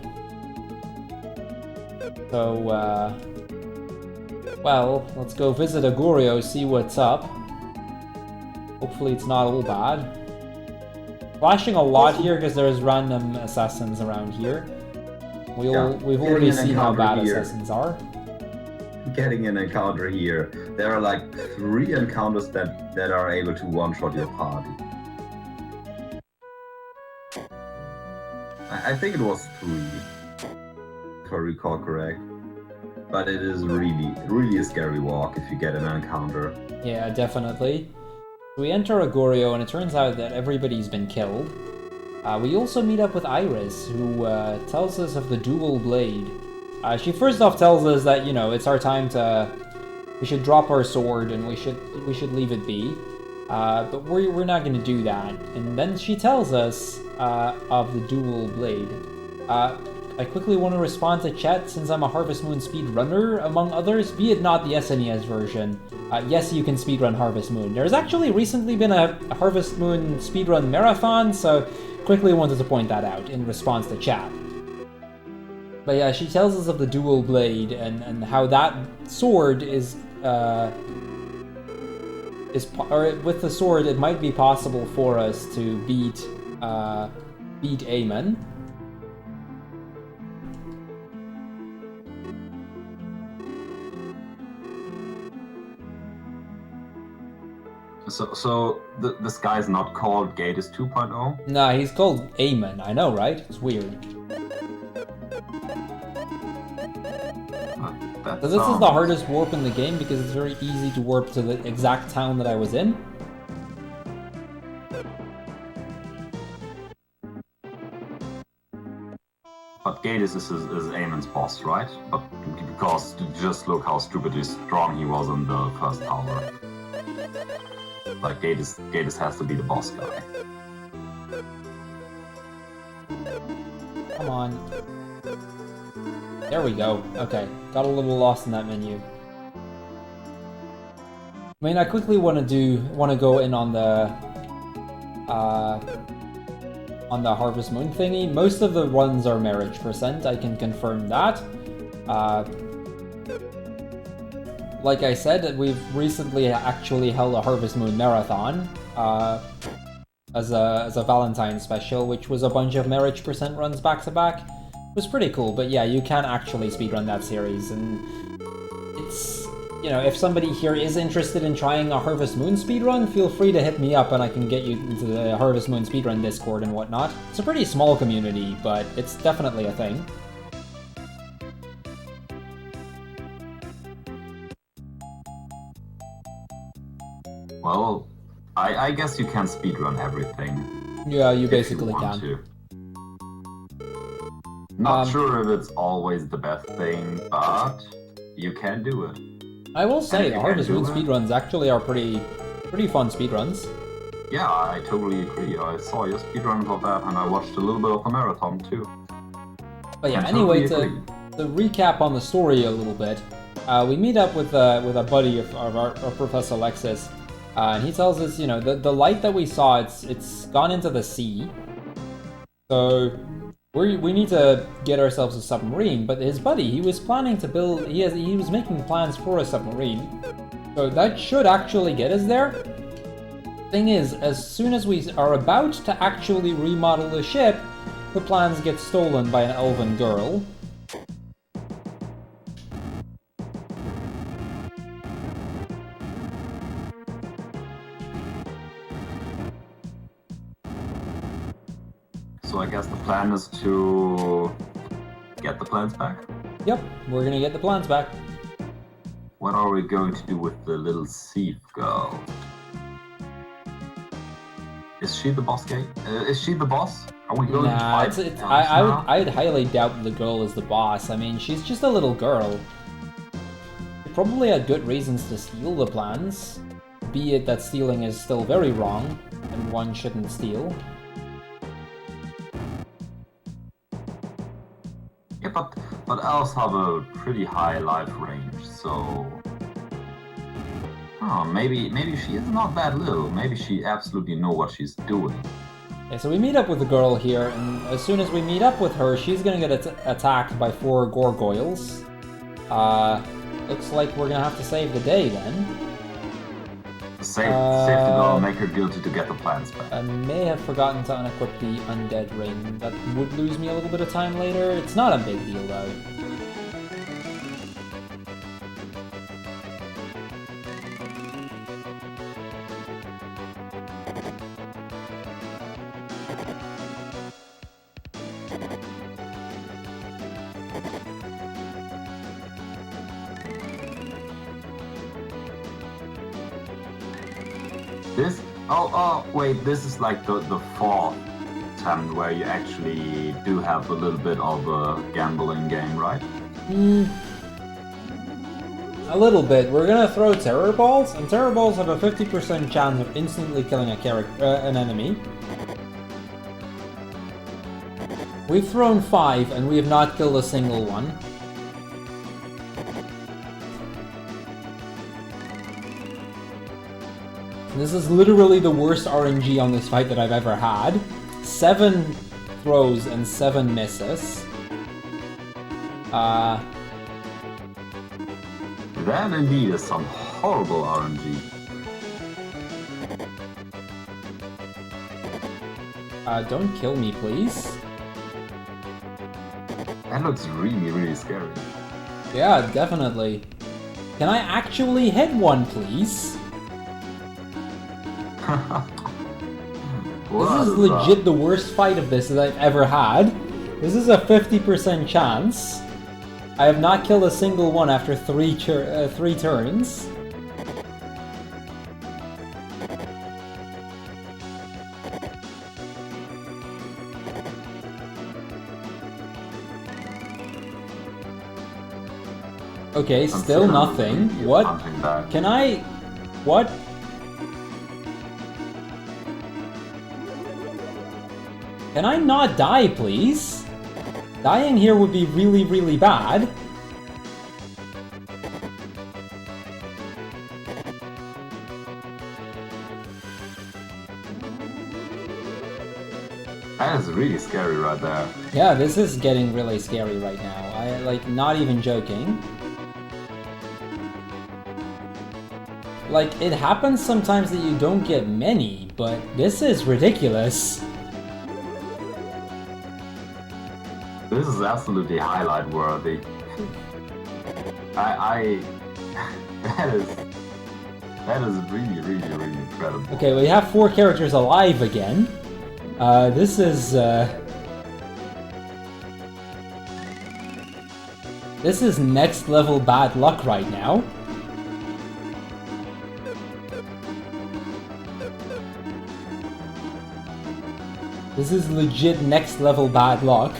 So, well, let's go visit Agurio, see what's up. Hopefully it's not all bad. Flashing a lot here because there's random assassins around here. We've already seen how bad assassins are. Getting an encounter here. There are like 3 encounters that are able to one-shot your party. I think it was 3, if I recall correct. But it is really a scary walk if you get an encounter. Yeah, definitely. We enter Agorio, and it turns out that everybody's been killed. We also meet up with Iris, who tells us of the dual blade. She first off tells us that, you know, it's our time to... We should drop our sword, and we should leave it be. But we're not going to do that. And then she tells us of the dual blade. I quickly want to respond to chat, since I'm a Harvest Moon speedrunner, among others, be it not the SNES version. Yes, you can speedrun Harvest Moon. There's actually recently been a Harvest Moon speedrun marathon, so quickly wanted to point that out in response to chat. But yeah, she tells us of the dual blade and how that sword is with the sword it might be possible for us to beat Aemon. So this guy's not called Gatus 2.0? Nah, he's called Aemon, I know, right? It's weird. So this is the hardest warp in the game because it's very easy to warp to the exact town that I was in. But Gatus is Aemon's boss, right? But because just look how stupidly strong he was in the first tower. Like Gatus has to be the boss guy. Come on. There we go. Okay, got a little lost in that menu. I mean, I quickly want to go in on the Harvest Moon thingy. Most of the runs are marriage %. I can confirm that. Like I said, we've recently actually held a Harvest Moon marathon as a Valentine's special, which was a bunch of marriage % runs back to back. It was pretty cool, but yeah, you can actually speedrun that series, and it's, you know, if somebody here is interested in trying a Harvest Moon speedrun, feel free to hit me up and I can get you into the Harvest Moon speedrun Discord and whatnot. It's a pretty small community, but it's definitely a thing. Well, I guess you can speedrun everything. Yeah, you basically can. Not sure if it's always the best thing, but you can do it. I will say the Harvest Moon speedruns actually are pretty fun speedruns. Yeah, I totally agree. I saw your speedrun of that, and I watched a little bit of the marathon too. But yeah, anyway, to recap on the story a little bit, we meet up with a buddy of our Professor Alexis, and he tells us, you know, the light that we saw, it's gone into the sea, so we need to get ourselves a submarine. But his buddy, he was planning to build, he was making plans for a submarine, so that should actually get us there. Thing is, as soon as we are about to actually remodel the ship, the plans get stolen by an elven girl. So I guess the plan is to get the plans back? Yep, we're gonna get the plans back. What are we going to do with the little thief girl? Is she the boss guy? Is she the boss? Are we going to fight? I'd highly doubt the girl is the boss. I mean, she's just a little girl. She probably had good reasons to steal the plans, be it that stealing is still very wrong, and one shouldn't steal. Yeah, but elves have a pretty high life range, so... Oh, maybe she is not that little. Maybe she absolutely knows what she's doing. Okay, so we meet up with the girl here, and as soon as we meet up with her, she's gonna get attacked by 4 gargoyles. Looks like we're gonna have to save the day then. Save the girl, make her guilty to get the plans back. I may have forgotten to unequip the undead ring. That would lose me a little bit of time later. It's not a big deal though. Wait, this is like the 4th attempt where you actually do have a little bit of a gambling game, right? A little bit. We're gonna throw terror balls, and terror balls have a 50% chance of instantly killing an enemy. We've thrown 5, and we have not killed a single one. This is literally the worst RNG on this fight that I've ever had. 7 throws and 7 misses. That indeed is some horrible RNG. Don't kill me, please. That looks really, really scary. Yeah, definitely. Can I actually hit one, please? This is legit the worst fight of this that I've ever had. This is a 50% chance. I have not killed a single one after three turns. Okay, still nothing. What? Can I... What? Can I not die, please? Dying here would be really, really bad. That is really scary right there. Yeah, this is getting really scary right now. I, like, not even joking. Like, it happens sometimes that you don't get many, but this is ridiculous. This is absolutely highlight worthy. That is really, really, really incredible. Okay, we have 4 characters alive again. This is next level bad luck right now. This is legit next level bad luck.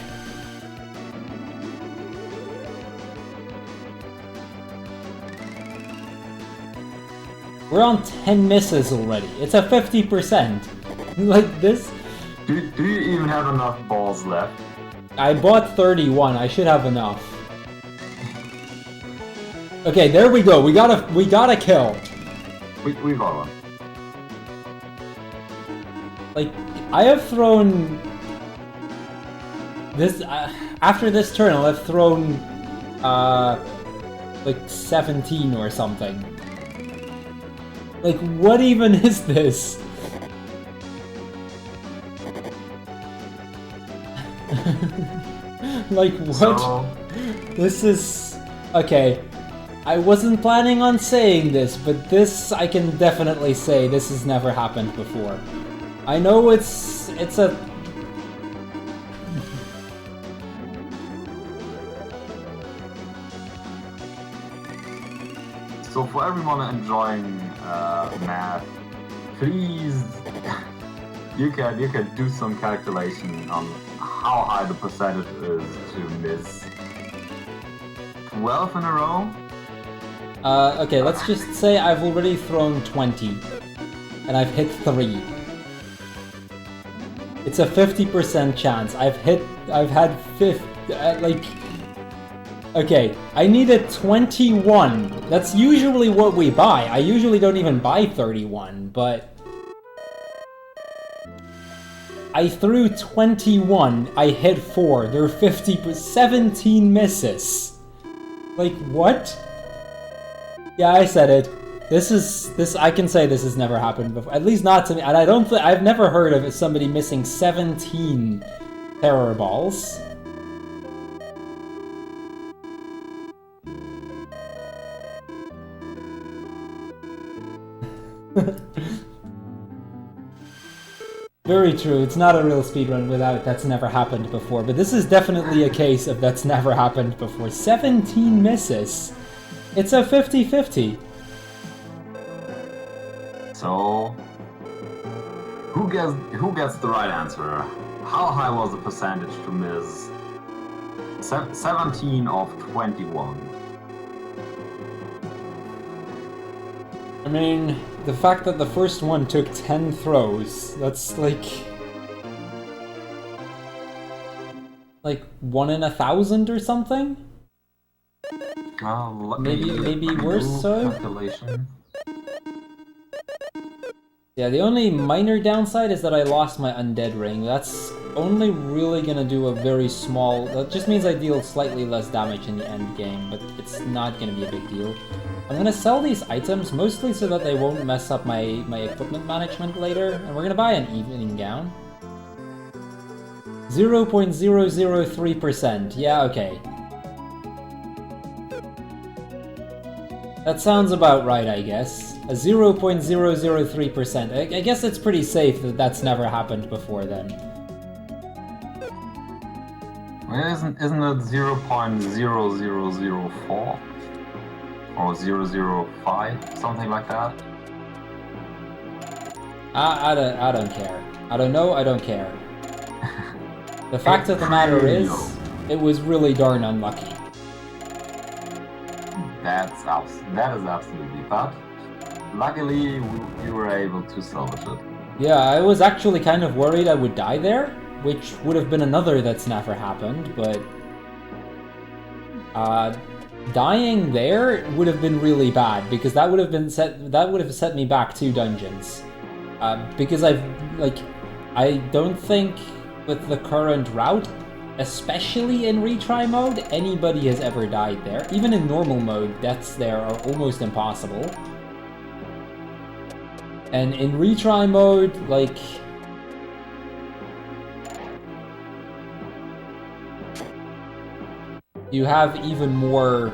We're on 10 misses already. It's a 50%. Like this. Do you even have enough balls left? I bought 31. I should have enough. Okay, there we go. We got a kill. We got one. Like, I have thrown this after this turn. I'll have thrown like 17 or something. Like, what even is this? Like, what? So... This is... Okay. I wasn't planning on saying this, but this, I can definitely say this has never happened before. I know it's a... So for everyone enjoying math, please, you can do some calculation on how high the percentage is to miss 12 in a row. Okay, let's just say I've already thrown 20, and I've hit 3. It's a 50% chance. I've had 50, like... Okay, I needed 21. That's usually what we buy. I usually don't even buy 31, but... I threw 21, I hit 4. There are 17 misses. Like, what? Yeah, I said it. I can say this has never happened before. At least not to me, and I've never heard of somebody missing 17 terror balls. Very true, it's not a real speedrun without that's never happened before, but this is definitely a case of that's never happened before. 17 misses! It's a 50-50. So, who gets the right answer? How high was the percentage to miss? 17 of 21. I mean, the fact that the first one took 10 throws, that's like 1 in 1,000 or something? Maybe worse so? Calculation. Yeah, the only minor downside is that I lost my undead ring. That's only really gonna do a very small... That just means I deal slightly less damage in the end game, but it's not gonna be a big deal. I'm gonna sell these items mostly so that they won't mess up my equipment management later, and we're gonna buy an evening gown. 0.003%. Yeah, okay. That sounds about right, I guess. A 0.003%. I guess it's pretty safe that that's never happened before then. Well, isn't it 0.0004 or 005, something like that? I don't care. I don't know. I don't care. The fact of the matter is, it was really darn unlucky. That is absolutely, but luckily you were able to salvage it. Yeah, I was actually kind of worried I would die there, which would have been another that's never happened, but dying there would have been really bad because that would have set me back 2 dungeons. Because I don't think with the current route, especially in retry mode, anybody has ever died there. Even in normal mode, deaths there are almost impossible. And in retry mode, like... you have even more...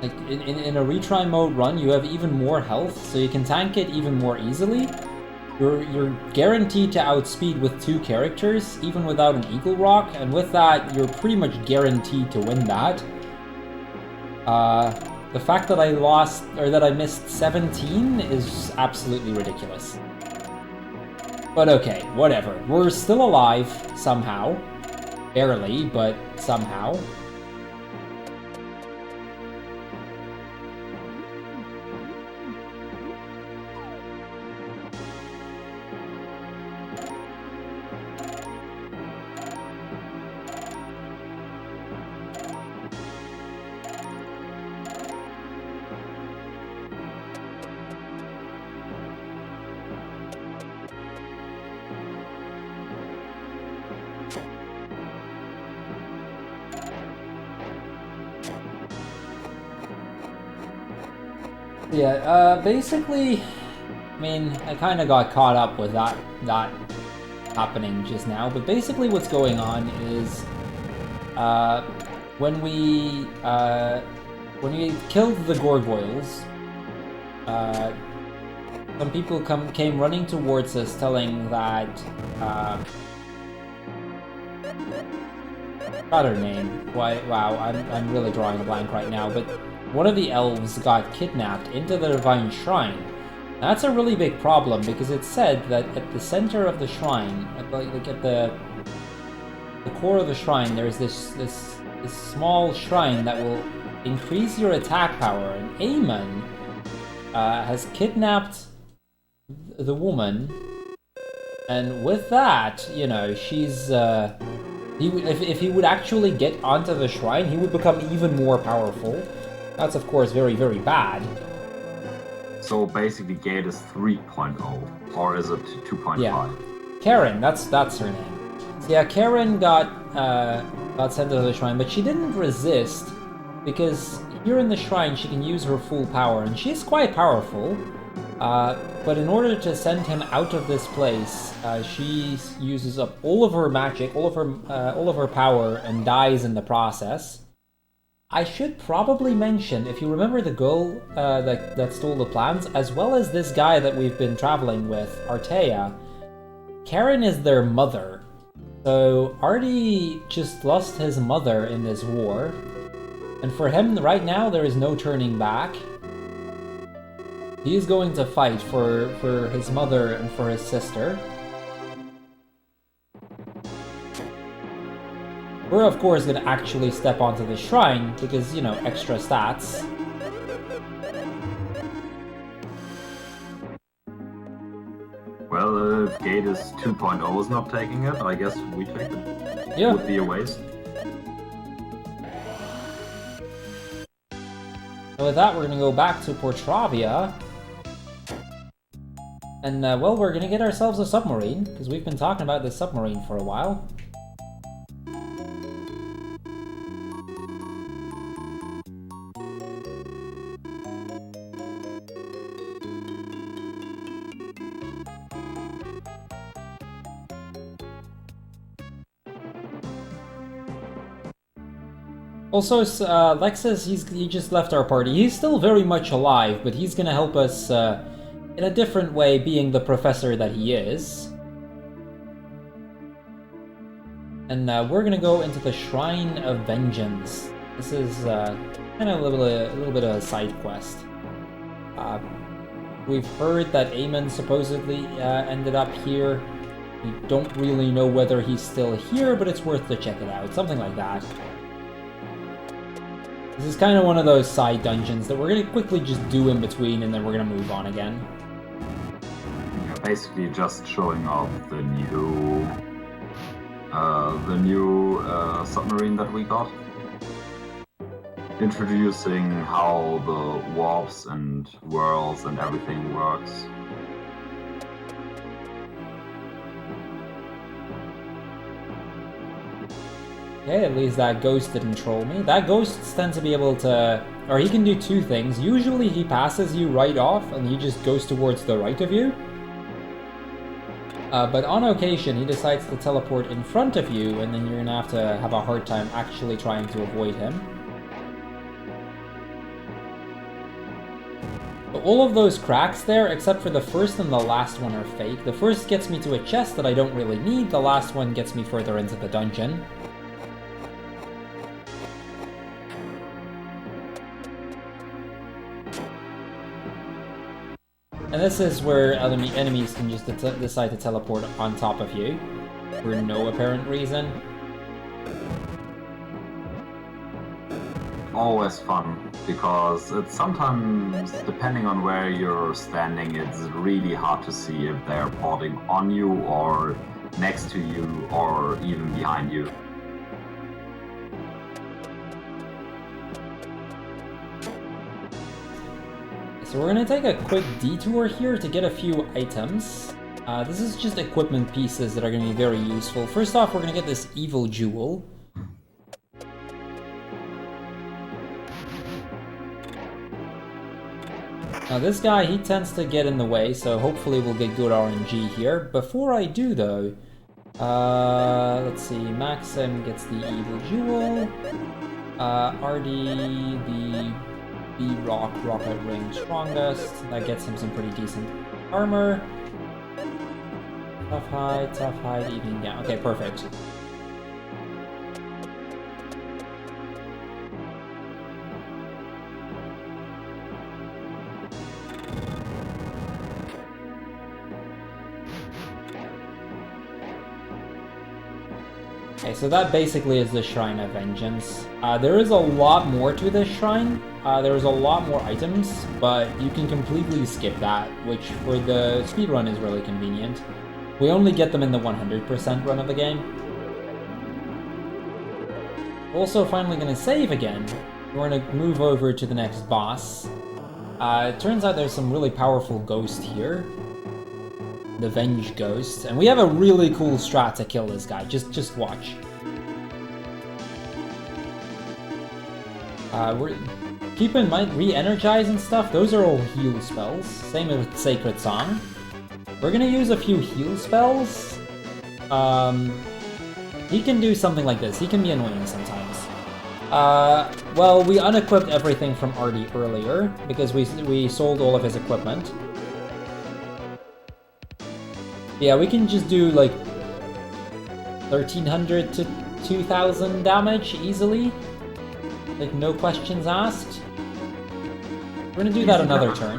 like, in a retry mode run, you have even more health, so you can tank it even more easily. You're guaranteed to outspeed with 2 characters, even without an Eagle Rock, and with that, you're pretty much guaranteed to win that. The fact that I lost, or that I missed 17 is absolutely ridiculous. But okay, whatever. We're still alive, somehow. Barely, but somehow. Yeah, basically, I mean, I kind of got caught up with that happening just now, but basically what's going on is, when we killed the gargoyles, some people came running towards us telling that, forgot her name. Wow, I'm really drawing a blank right now, but one of the elves got kidnapped into the Divine Shrine. That's a really big problem because it's said that at the center of the shrine, at the core of the shrine, there's this small shrine that will increase your attack power. And Aemon has kidnapped the woman, and with that, you know, she's if he would actually get onto the shrine, he would become even more powerful. That's, of course, very, very bad. So basically Gatus 3.0, or is it 2.5? Yeah. Karen, that's her name. So yeah, Karen got sent to the shrine, but she didn't resist, because here in the shrine she can use her full power, and she's quite powerful. But in order to send him out of this place, she uses up all of her magic, all of her power, and dies in the process. I should probably mention, if you remember the girl that stole the plans, as well as this guy that we've been traveling with, Artea, Karen is their mother. So Artie just lost his mother in this war, and for him right now there is no turning back. He is going to fight for his mother and for his sister. We're of course going to actually step onto the shrine because, you know, extra stats. Well, if Gatus 2.0 is not taking it, I guess we take it. Yeah. Would be a waste. So with that, we're going to go back to Portravia. And, well, we're going to get ourselves a submarine, because we've been talking about this submarine for a while. Also, Lexus, he just left our party. He's still very much alive, but he's gonna help us in a different way, being the professor that he is. And we're gonna go into the Shrine of Vengeance. This is kind of a little bit of a side quest. We've heard that Eamon supposedly ended up here. We don't really know whether he's still here, but it's worth to check it out. Something like that. This is kind of one of those side dungeons that we're going to quickly just do in between, and then we're going to move on again. Yeah, basically just showing off the new submarine that we got. Introducing how the warps and whirls and everything works. Okay, at least that ghost didn't troll me. That ghost tends to be able to... Or he can do two things. Usually he passes you right off, and he just goes towards the right of you. But on occasion, he decides to teleport in front of you, and then you're gonna have a hard time actually trying to avoid him. But all of those cracks there, except for the first and the last one, are fake. The first gets me to a chest that I don't really need, the last one gets me further into the dungeon. And this is where enemies can just decide to teleport on top of you for no apparent reason. Always fun, because it's sometimes, depending on where you're standing, it's really hard to see if they're porting on you or next to you or even behind you. So we're gonna take a quick detour here to get a few items. This is just equipment pieces that are gonna be very useful. First off, we're gonna get this evil jewel. Now this guy, he tends to get in the way, so hopefully we'll get good RNG here. Before I do though, let's see, Maxim gets the evil jewel. Artie, the B-Rock Rocket Ring strongest. That gets him some pretty decent armor. Tough hide, evening down. Okay, perfect. Okay, so that basically is the Shrine of Vengeance. There is a lot more to this shrine. There's a lot more items, but you can completely skip that, which for the speedrun is really convenient. We only get them in the 100% run of the game. Also, finally gonna save again. We're gonna move over to the next boss. It turns out there's some really powerful ghost here. The Venge Ghost, and we have a really cool strat to kill this guy. Just watch. Keep in mind, re-energize and stuff, those are all heal spells. Same with Sacred Song. We're gonna use a few heal spells. He can do something like this. He can be annoying sometimes. Well, we unequipped everything from Artie earlier, because we sold all of his equipment. Yeah, we can just do like 1300 to 2000 damage easily. Like, no questions asked. We're gonna do that another turn.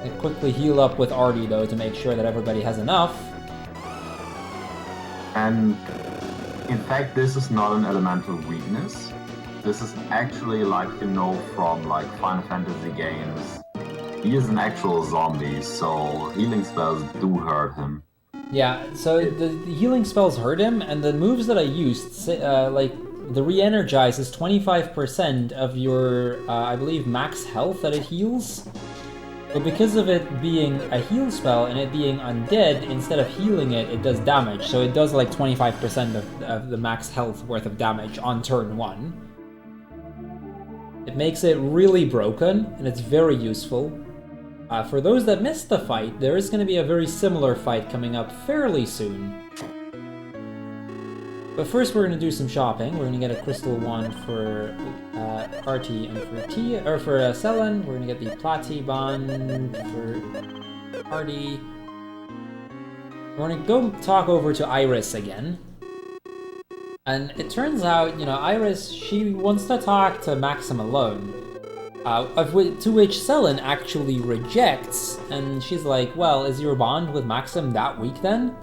And quickly heal up with Artie though to make sure that everybody has enough. And in fact, this is not an elemental weakness. This is actually, like, you know, from like Final Fantasy games. He is an actual zombie, so healing spells do hurt him. Yeah, so the healing spells hurt him, and the moves that I used, like, the re-energize is 25% of your, I believe, max health that it heals. But because of it being a heal spell and it being undead, instead of healing it, it does damage. So it does like 25% of the max health worth of damage on turn 1. It makes it really broken, and it's very useful. For those that missed the fight, there is going to be a very similar fight coming up fairly soon. But first we're gonna do some shopping. We're gonna get a crystal wand for Artie and for Selen. We're gonna get the Plati bond for Artie. We're gonna go talk over to Iris again. And it turns out, you know, Iris, she wants to talk to Maxim alone. To which Selen actually rejects, and she's like, well, is your bond with Maxim that weak then?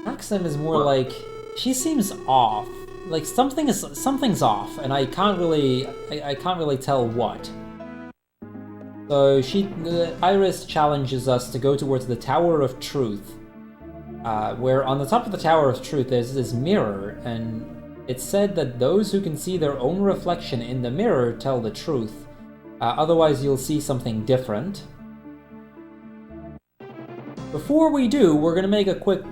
Maxim is more like, she seems off. Like something's off, and I can't really tell what. So Iris challenges us to go towards the Tower of Truth, where on the top of the Tower of Truth there's this mirror, and it's said that those who can see their own reflection in the mirror tell the truth. Otherwise you'll see something different. Before we do, we're gonna make a quick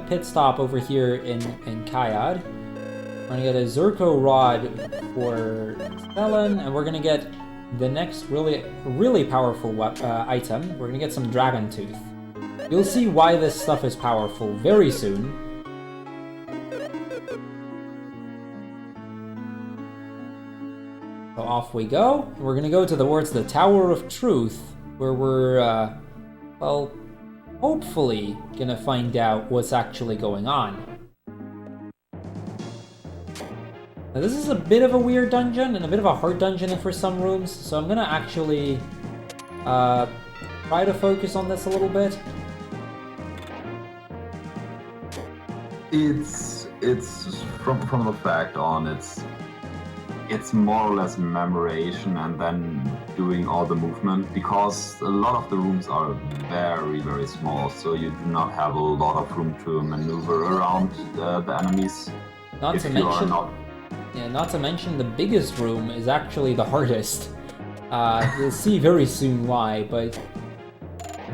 pit stop over here in Kayad. We're gonna get a Zurko rod for Selen, and we're gonna get the next really powerful item. We're gonna get some Dragon Tooth. You'll see why this stuff is powerful very soon. So off we go. We're gonna go towards the Tower of Truth, where we're, well, hopefully gonna find out what's actually going on. Now this is a bit of a weird dungeon, and a bit of a hard dungeon for some rooms, so I'm gonna actually try to focus on this a little bit. It's from the fact on it's more or less memorization and then doing all the movement, because a lot of the rooms are very small, so you do not have a lot of room to maneuver around the enemies. Not to mention the biggest room is actually the hardest. You'll see very soon why, but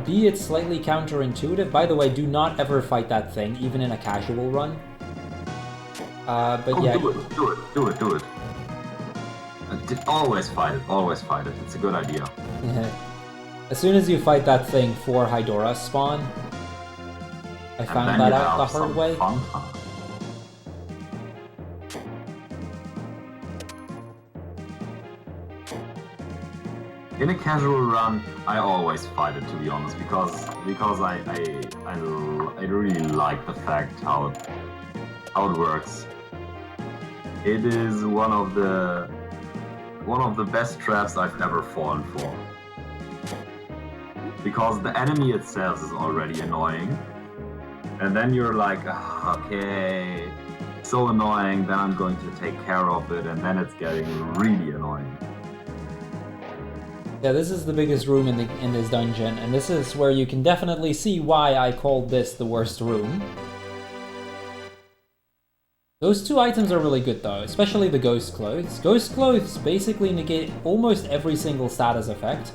be it slightly counterintuitive. By the way, do not ever fight that thing, even in a casual run. But yeah. Do it. Always fight it. It's a good idea. As soon as you fight that thing, 4 Idora spawn. I found that out the hard way. Fun. In a casual run, I always fight it, to be honest, because I really like the fact how it works. It is one of the best traps I've ever fallen for. Because the enemy itself is already annoying, and then you're like, okay, so annoying, then I'm going to take care of it, and then it's getting really annoying. Yeah, this is the biggest room in this dungeon, and this is where you can definitely see why I called this the worst room. Those 2 items are really good though, especially the Ghost Clothes. Ghost Clothes basically negate almost every single status effect,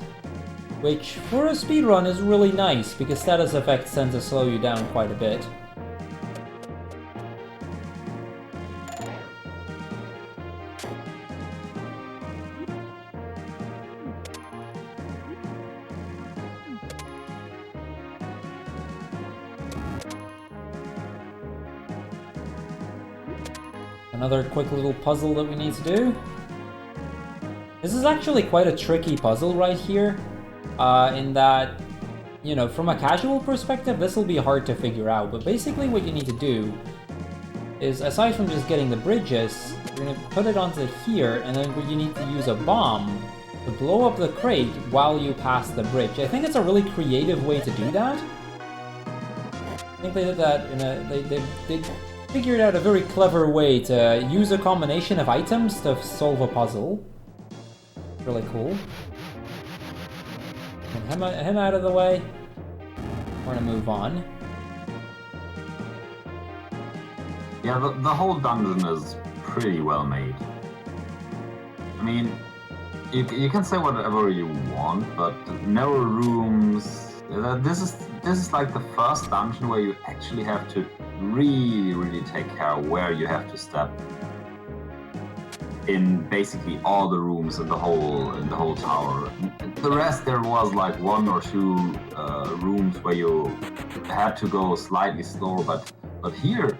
which for a speedrun is really nice, because status effects tend to slow you down quite a bit. Another quick little puzzle that we need to do. This is actually quite a tricky puzzle right here, in that, you know, from a casual perspective, this will be hard to figure out, but basically what you need to do is, aside from just getting the bridges, you're going to put it onto here, and then you need to use a bomb to blow up the crate while you pass the bridge. I think it's a really creative way to do that. I think they did that in they figured out a very clever way to use a combination of items to solve a puzzle. Really cool. Get him out of the way. We're gonna move on. Yeah, the whole dungeon is pretty well made. I mean, you can say whatever you want, but narrow rooms. This is like the first dungeon where you actually have to really take care of where you have to step in basically all the rooms in the whole tower. The rest, there was like 1 or 2 rooms where you had to go slightly slower, but But here,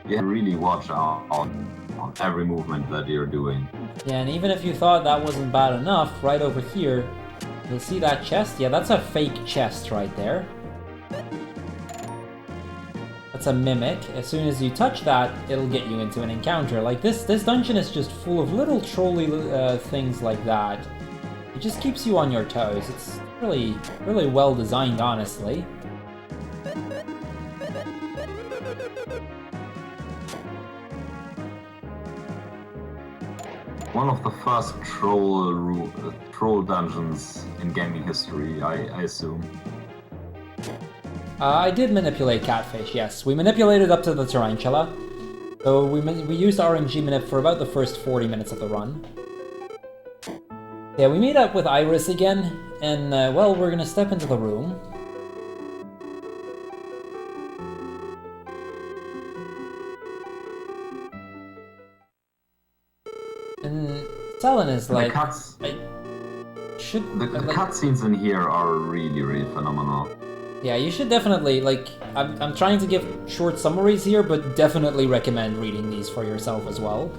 you really watch out on every movement that you're doing. Yeah, and even if you thought that wasn't bad enough, right over here, you'll see that chest? Yeah, that's a fake chest right there. That's a mimic. As soon as you touch that, it'll get you into an encounter. Like, this dungeon is just full of little trolly things like that. It just keeps you on your toes. It's really, really well designed, honestly. One of the first troll dungeons in gaming history, I assume. I did manipulate Catfish, yes. We manipulated up to the Tarantula. So we used RNG manip for about the first 40 minutes of the run. Yeah, we meet up with Iris again, and, well, we're gonna step into the room. And Selen is like... The like, cutscenes in here are really, really phenomenal. yeah, you should definitely, like, I'm trying to give short summaries here, but definitely recommend reading these for yourself as well.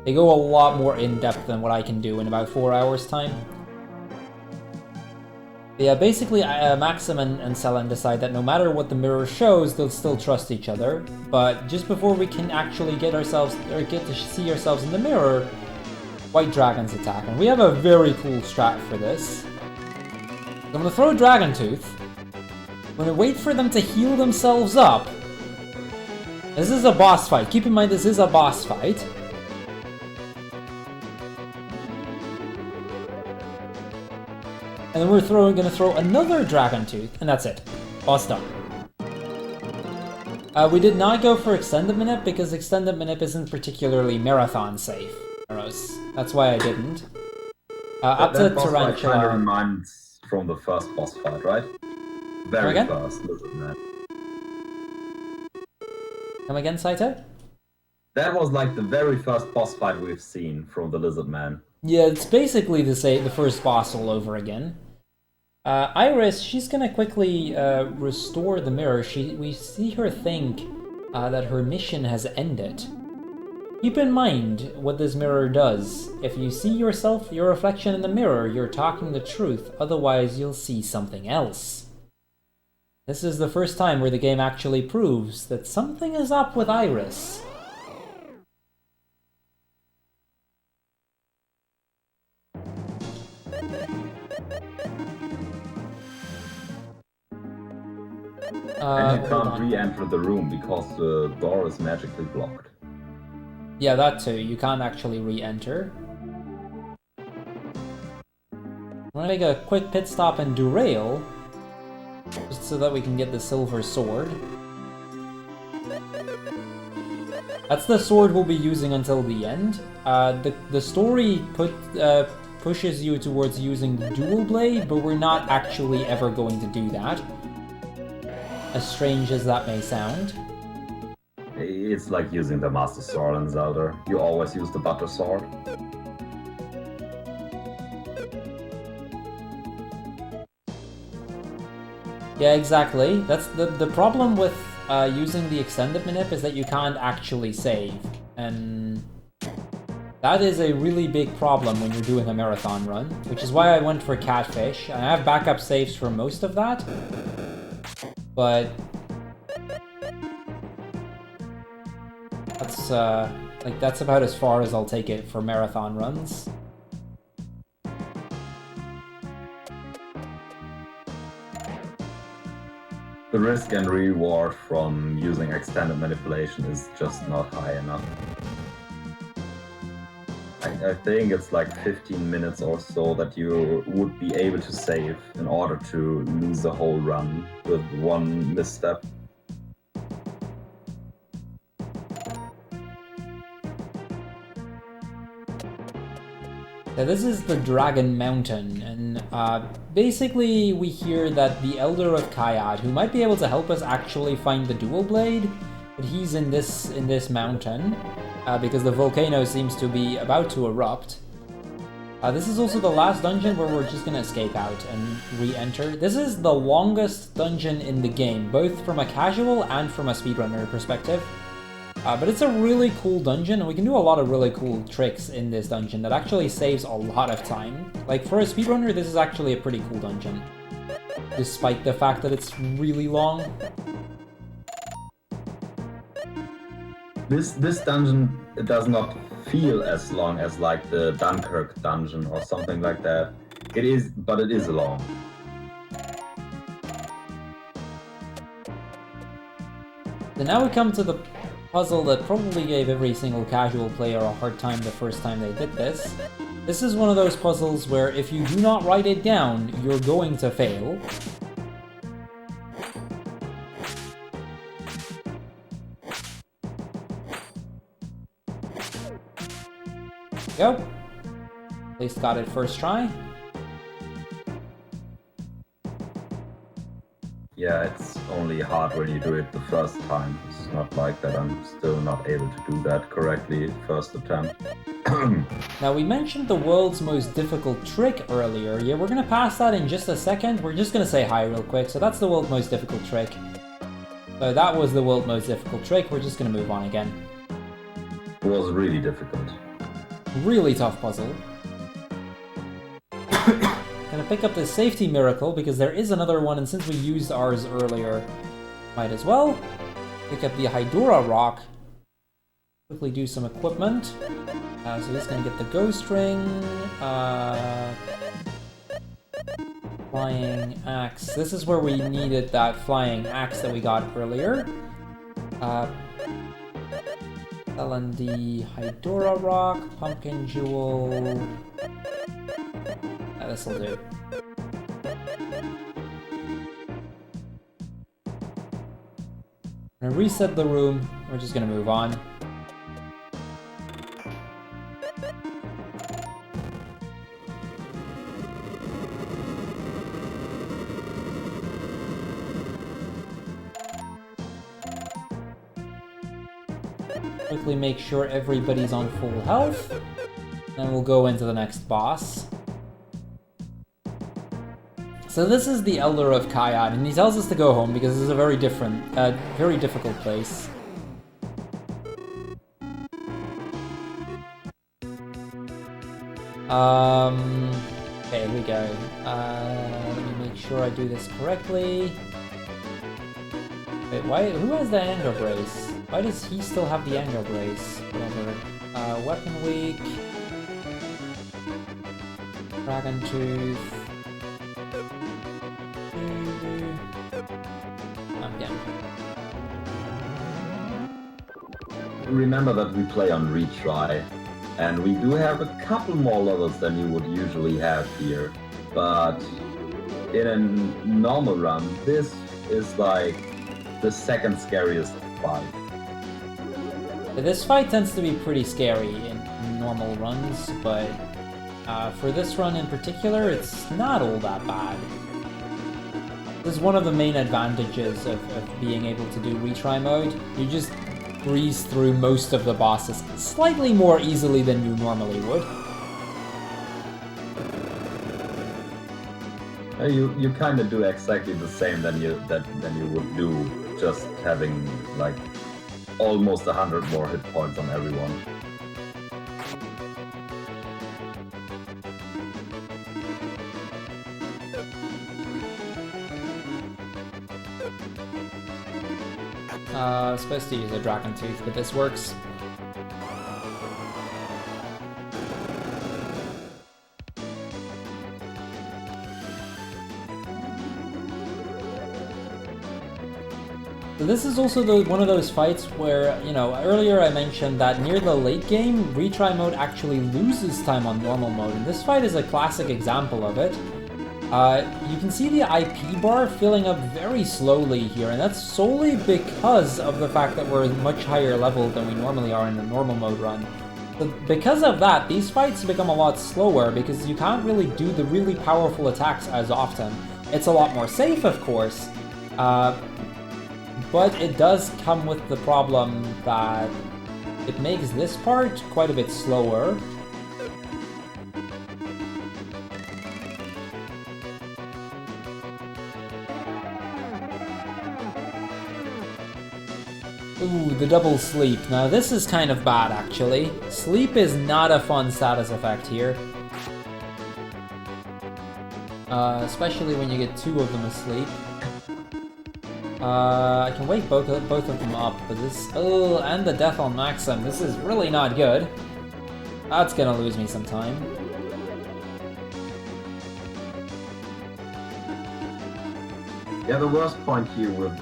They go a lot more in-depth than what I can do in about 4 hours' time. Yeah, basically, Maxim and Selen decide that no matter what the mirror shows, they'll still trust each other. But just before we can actually get to see ourselves in the mirror, White Dragons attack. And we have a very cool strat for this. I'm gonna throw a Dragon Tooth. I'm gonna wait for them to heal themselves up. This is a boss fight. Keep in mind, this is a boss fight. And then we're gonna throw another Dragon Tooth, and that's it. Boss done. We did not go for Extended Manip, because Extended Manip isn't particularly marathon safe. That's why I didn't. Up to boss fight kind of Tarantula. reminds from the first boss fight, right? Very again? first, Lizard Man. Come again, Saito? That was like the very first boss fight we've seen from the Lizard Man. Yeah, it's basically the first boss all over again. Iris, she's gonna quickly restore the mirror. We see her think that her mission has ended. Keep in mind what this mirror does. If you see your reflection in the mirror, you're talking the truth, otherwise you'll see something else. This is the first time where the game actually proves that something is up with Iris. And you can't re-enter the room because the door is magically blocked. Yeah, that too. You can't actually re-enter. I'm gonna make a quick pit stop and derail, just so that we can get the silver sword. That's the sword we'll be using until the end. The story pushes you towards using dual blade, but we're not actually ever going to do that. As strange as that may sound. It's like using the Master Sword in Zelda. You always use the Butter Sword. Yeah, exactly. That's the problem with using the extended manip is that you can't actually save. And that is a really big problem when you're doing a marathon run, which is why I went for Catfish. I have backup saves for most of that. But that's about as far as I'll take it for marathon runs. The risk and reward from using extended manipulation is just not high enough. I think it's like 15 minutes or so that you would be able to save in order to lose the whole run with one misstep. Yeah, this is the Dragon Mountain, and basically we hear that the Elder of Kayad, who might be able to help us actually find the dual blade, but he's in this mountain, because the volcano seems to be about to erupt. This is also the last dungeon where we're just gonna escape out and re-enter. This is the longest dungeon in the game, both from a casual and from a speedrunner perspective. But it's a really cool dungeon, and we can do a lot of really cool tricks in this dungeon that actually saves a lot of time. Like, for a speedrunner, this is actually a pretty cool dungeon, despite the fact that it's really long. This dungeon, it does not feel as long as like the Dunkirk dungeon or something like that. It is, but it is long. So now we come to the puzzle that probably gave every single casual player a hard time the first time they did this. This is one of those puzzles where if you do not write it down, you're going to fail. Go. At least got it first try. Yeah, it's only hard when you do it the first time. It's not like that I'm still not able to do that correctly first attempt. Now, we mentioned the world's most difficult trick earlier. Yeah, we're gonna pass that in just a second. We're just gonna say hi real quick. So that's the world's most difficult trick. So that was the world's most difficult trick. We're just gonna move on again. It was really difficult. Really tough puzzle. Gonna pick up the safety miracle because there is another one, and since we used ours earlier, might as well pick up the Idora rock. Quickly do some equipment. So he's gonna get the ghost ring, flying axe. This is where we needed that flying axe that we got earlier. Selen the Idora rock, pumpkin jewel. This'll do. I'm gonna reset the room. We're just gonna move on. Quickly make sure everybody's on full health. Then we'll go into the next boss. So this is the Elder of Kayad, and he tells us to go home because this is a very difficult place. Okay, here we go. Let me make sure I do this correctly. Wait, who has the anger brace? Why does he still have the anger brace? Whatever. Weapon weak. Dragon tooth. Remember that we play on Retry, and we do have a couple more levels than you would usually have here, but in a normal run, this is like the second scariest fight. This fight tends to be pretty scary in normal runs, but for this run in particular, it's not all that bad. This is one of the main advantages of being able to do retry mode. You just breeze through most of the bosses slightly more easily than you normally would. You kind of do exactly the same than you would do, just having like almost 100 more hit points on everyone. Supposed to use a dragon tooth, but this works. So this is also one of those fights where, you know, earlier I mentioned that near the late game, retry mode actually loses time on normal mode, and this fight is a classic example of it. You can see the IP bar filling up very slowly here, and that's solely because of the fact that we're much higher level than we normally are in the normal mode run. So because of that, these fights become a lot slower because you can't really do the really powerful attacks as often. It's a lot more safe, of course, but it does come with the problem that it makes this part quite a bit slower. Ooh, the double sleep. Now this is kind of bad, actually. Sleep is not a fun status effect here. Especially when you get 2 of them asleep. I can wake both of them up, but this... Oh, and the death on Maxim. This is really not good. That's gonna lose me some time. Yeah, the worst point here with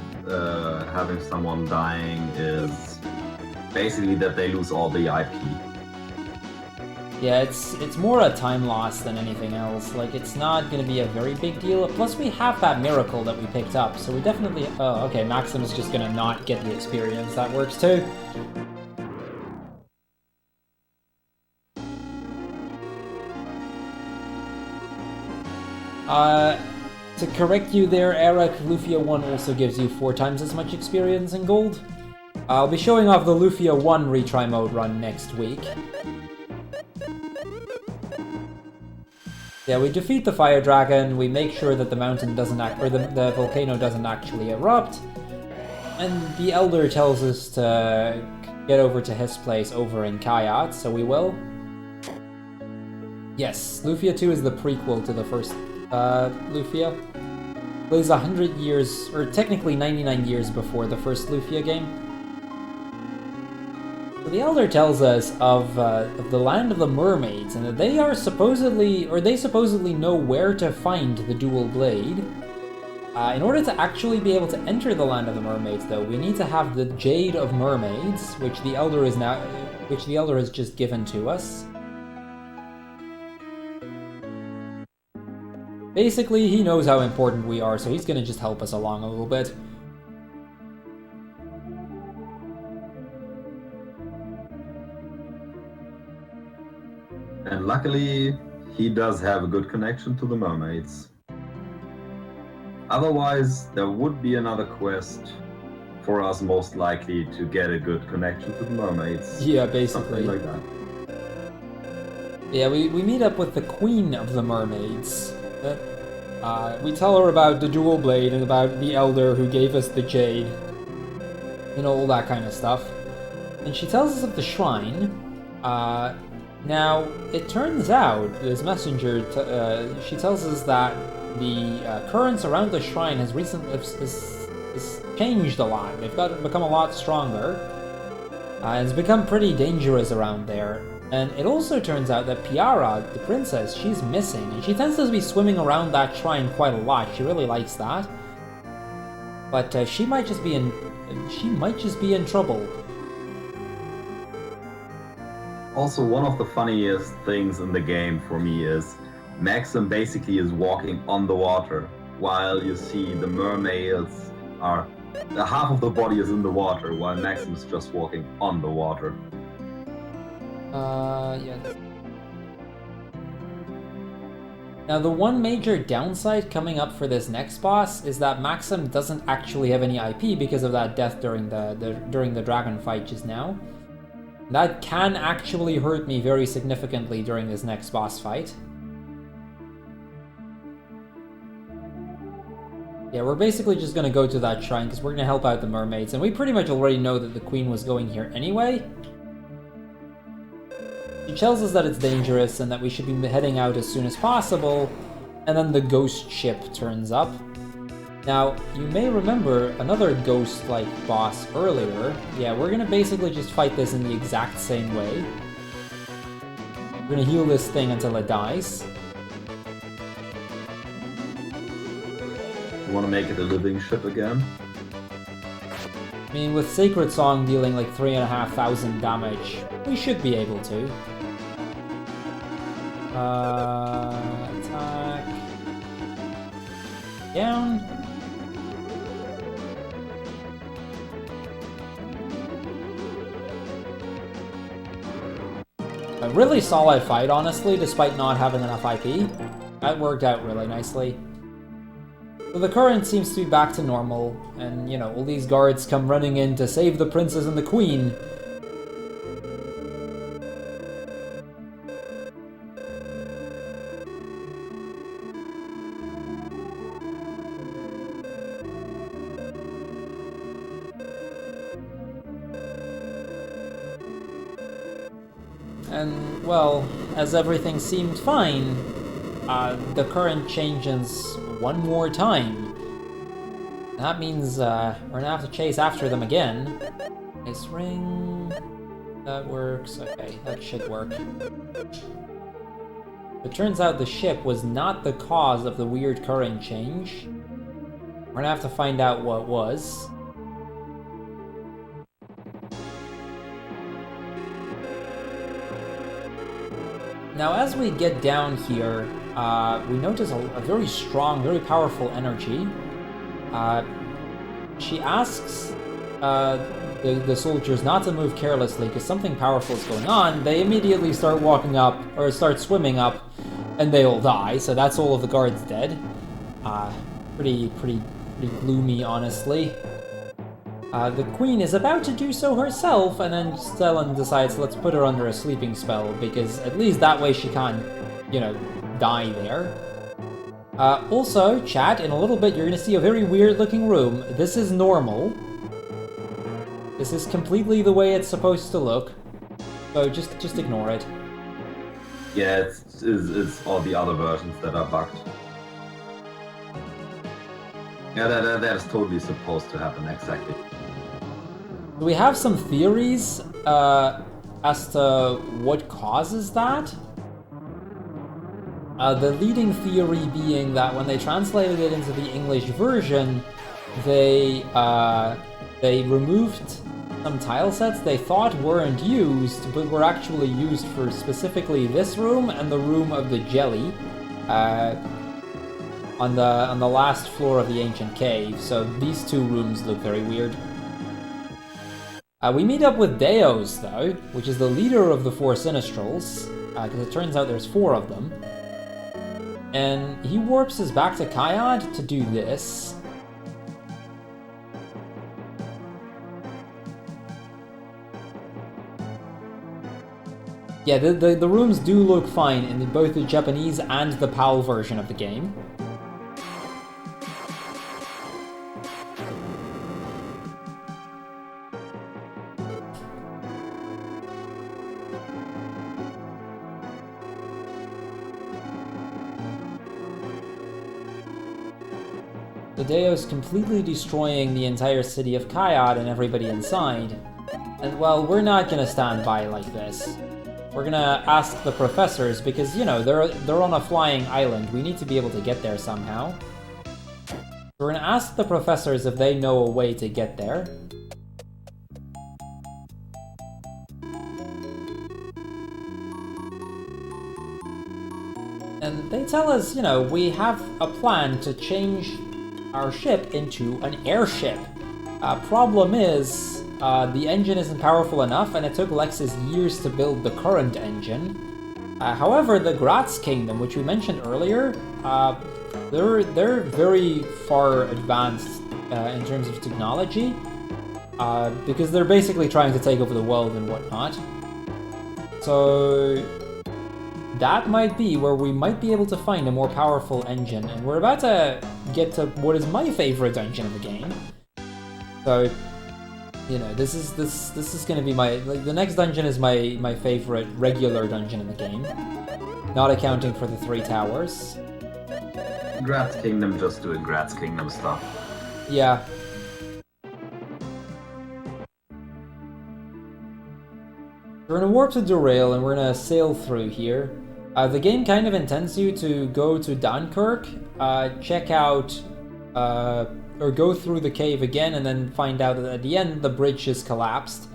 having someone dying is basically that they lose all the IP. Yeah, it's more a time loss than anything else. Like, it's not gonna be a very big deal. Plus, we have that miracle that we picked up, so we definitely... Oh, okay, Maxim's just gonna not get the experience. That works too. To correct you there, Eric, Lufia 1 also gives you 4 times as much experience in gold. I'll be showing off the Lufia 1 retry mode run next week. Yeah, we defeat the fire dragon, we make sure that the mountain doesn't the volcano doesn't actually erupt, and the elder tells us to get over to his place over in Kayat, so we will. Yes, Lufia 2 is the prequel to the first Lufia. Plays 100 years, or technically 99 years before the first Lufia game. So the Elder tells us of the land of the mermaids, and that they are supposedly, or they supposedly know where to find the dual blade. In order to actually be able to enter the land of the mermaids, though, we need to have the Jade of Mermaids, which the Elder has just given to us. Basically, he knows how important we are, so he's gonna just help us along a little bit. And luckily, he does have a good connection to the mermaids. Otherwise, there would be another quest for us most likely to get a good connection to the mermaids. Yeah, basically. Something like that. Yeah, we meet up with the Queen of the Mermaids. We tell her about the dual blade and about the Elder who gave us the Jade. You know, all that kind of stuff. And she tells us of the shrine. Now, it turns out, this messenger, she tells us that the currents around the shrine has recently changed a lot. They've become a lot stronger. And it's become pretty dangerous around there. And it also turns out that Piara, the princess, she's missing, and she tends to be swimming around that shrine quite a lot. She really likes that. But she might just be in trouble. Also, one of the funniest things in the game for me is Maxim basically is walking on the water, while you see the mermaids are... half of the body is in the water, while Maxim is just walking on the water. Yeah. Now, the one major downside coming up for this next boss is that Maxim doesn't actually have any IP because of that death during the dragon fight just now. That can actually hurt me very significantly during this next boss fight. Yeah, we're basically just gonna go to that shrine because we're gonna help out the mermaids, and we pretty much already know that the queen was going here anyway. She tells us that it's dangerous and that we should be heading out as soon as possible, and then the ghost ship turns up. Now, you may remember another ghost-like boss earlier. Yeah, we're gonna basically just fight this in the exact same way. We're gonna heal this thing until it dies. You want to make it a living ship again? I mean, with Sacred Song dealing like 3,500 damage, we should be able to. Attack. Down. A really solid fight, honestly, despite not having enough IP. That worked out really nicely. So the current seems to be back to normal, and, you know, all these guards come running in to save the princess and the queen. And, well, as everything seemed fine, the current changes one more time. That means we're gonna have to chase after them again. Ice ring... That works. Okay, that should work. It turns out the ship was not the cause of the weird current change. We're gonna have to find out what was. Now, as we get down here, we notice a very strong, very powerful energy. She asks the soldiers not to move carelessly because something powerful is going on. They immediately start walking up, or start swimming up, and they all die, so that's all of the guards dead. Pretty gloomy, honestly. The queen is about to do so herself, and then Selen decides, let's put her under a sleeping spell, because at least that way she can't, you know, die there. Also, chat, in a little bit you're gonna see a very weird looking room. This is normal. This is completely the way it's supposed to look. So just ignore it. Yeah, it's all the other versions that are bugged. Yeah, that is totally supposed to happen, exactly. We have some theories as to what causes that. The leading theory being that when they translated it into the English version, they removed some tile sets they thought weren't used, but were actually used for specifically this room and the room of the jelly on the last floor of the ancient cave. So these two rooms look very weird. We meet up with Deos, though, which is the leader of the 4 Sinistrals, because it turns out there's 4 of them. And he warps us back to Kayad to do this. Yeah, the rooms do look fine in both the Japanese and the PAL version of the game. The Deos completely destroying the entire city of Kayad and everybody inside. And, well, we're not gonna stand by like this. We're gonna ask the professors, because, you know, they're on a flying island. We need to be able to get there somehow. We're gonna ask the professors if they know a way to get there. And they tell us, you know, we have a plan to change our ship into an airship. Problem is, the engine isn't powerful enough, and it took Lexus years to build the current engine. However, the Gratz Kingdom, which we mentioned earlier, they're very far advanced in terms of technology, because they're basically trying to take over the world and whatnot. So that might be where we might be able to find a more powerful engine, and we're about to get to what is my favorite dungeon of the game. So, you know, this is gonna be my, like, the next dungeon is my favorite regular dungeon in the game, not accounting for the 3 towers. Gratz Kingdom just doing Gratz Kingdom stuff. Yeah. We're gonna warp to Derail and we're gonna sail through here. The game kind of intends you to go to Dunkirk, check out, or go through the cave again, and then find out that at the end the bridge is collapsed.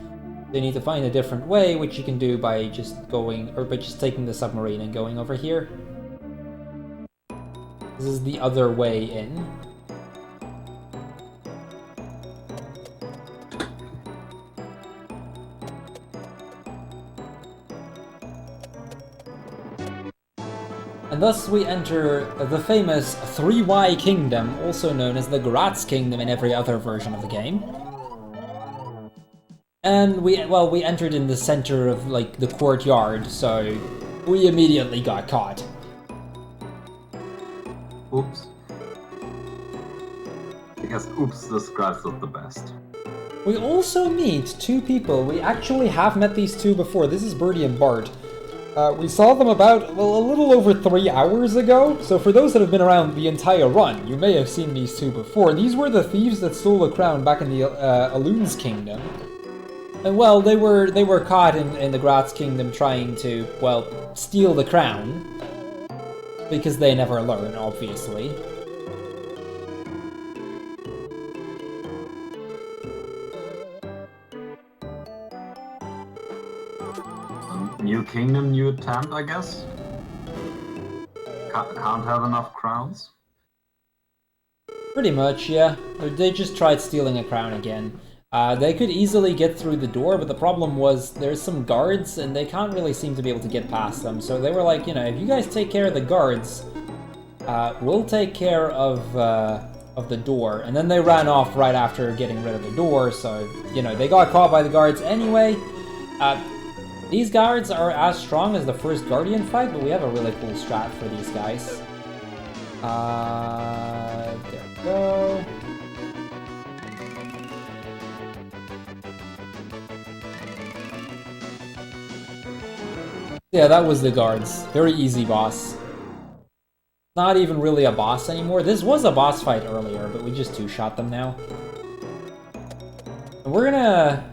They need to find a different way, which you can do by just going, or by just taking the submarine and going over here. This is the other way in. And thus we enter the famous 3Y Kingdom, also known as the Gratz Kingdom in every other version of the game. And we entered in the center of, like, the courtyard, so we immediately got caught. Oops. Because oops describes it the best. We also meet 2 people. We actually have met these 2 before. This is Birdie and Bart. We saw them about, well, a little over 3 hours ago, so for those that have been around the entire run, you may have seen these two before. These were the thieves that stole the crown back in the Alun's kingdom. And well, they were caught in the Gratz kingdom trying to, well, steal the crown. Because they never learn, obviously. New kingdom, new attempt, I guess. Can't have enough crowns. Pretty much, yeah. They just tried stealing a crown again. They could easily get through the door, but the problem was there's some guards, and they can't really seem to be able to get past them. So they were like, you know, if you guys take care of the guards, we'll take care of the door. And then they ran off right after getting rid of the door, so, you know, they got caught by the guards anyway. These guards are as strong as the first Guardian fight, but we have a really cool strat for these guys. There we go. Yeah, that was the guards. Very easy boss. Not even really a boss anymore. This was a boss fight earlier, but we just two-shot them now. And we're gonna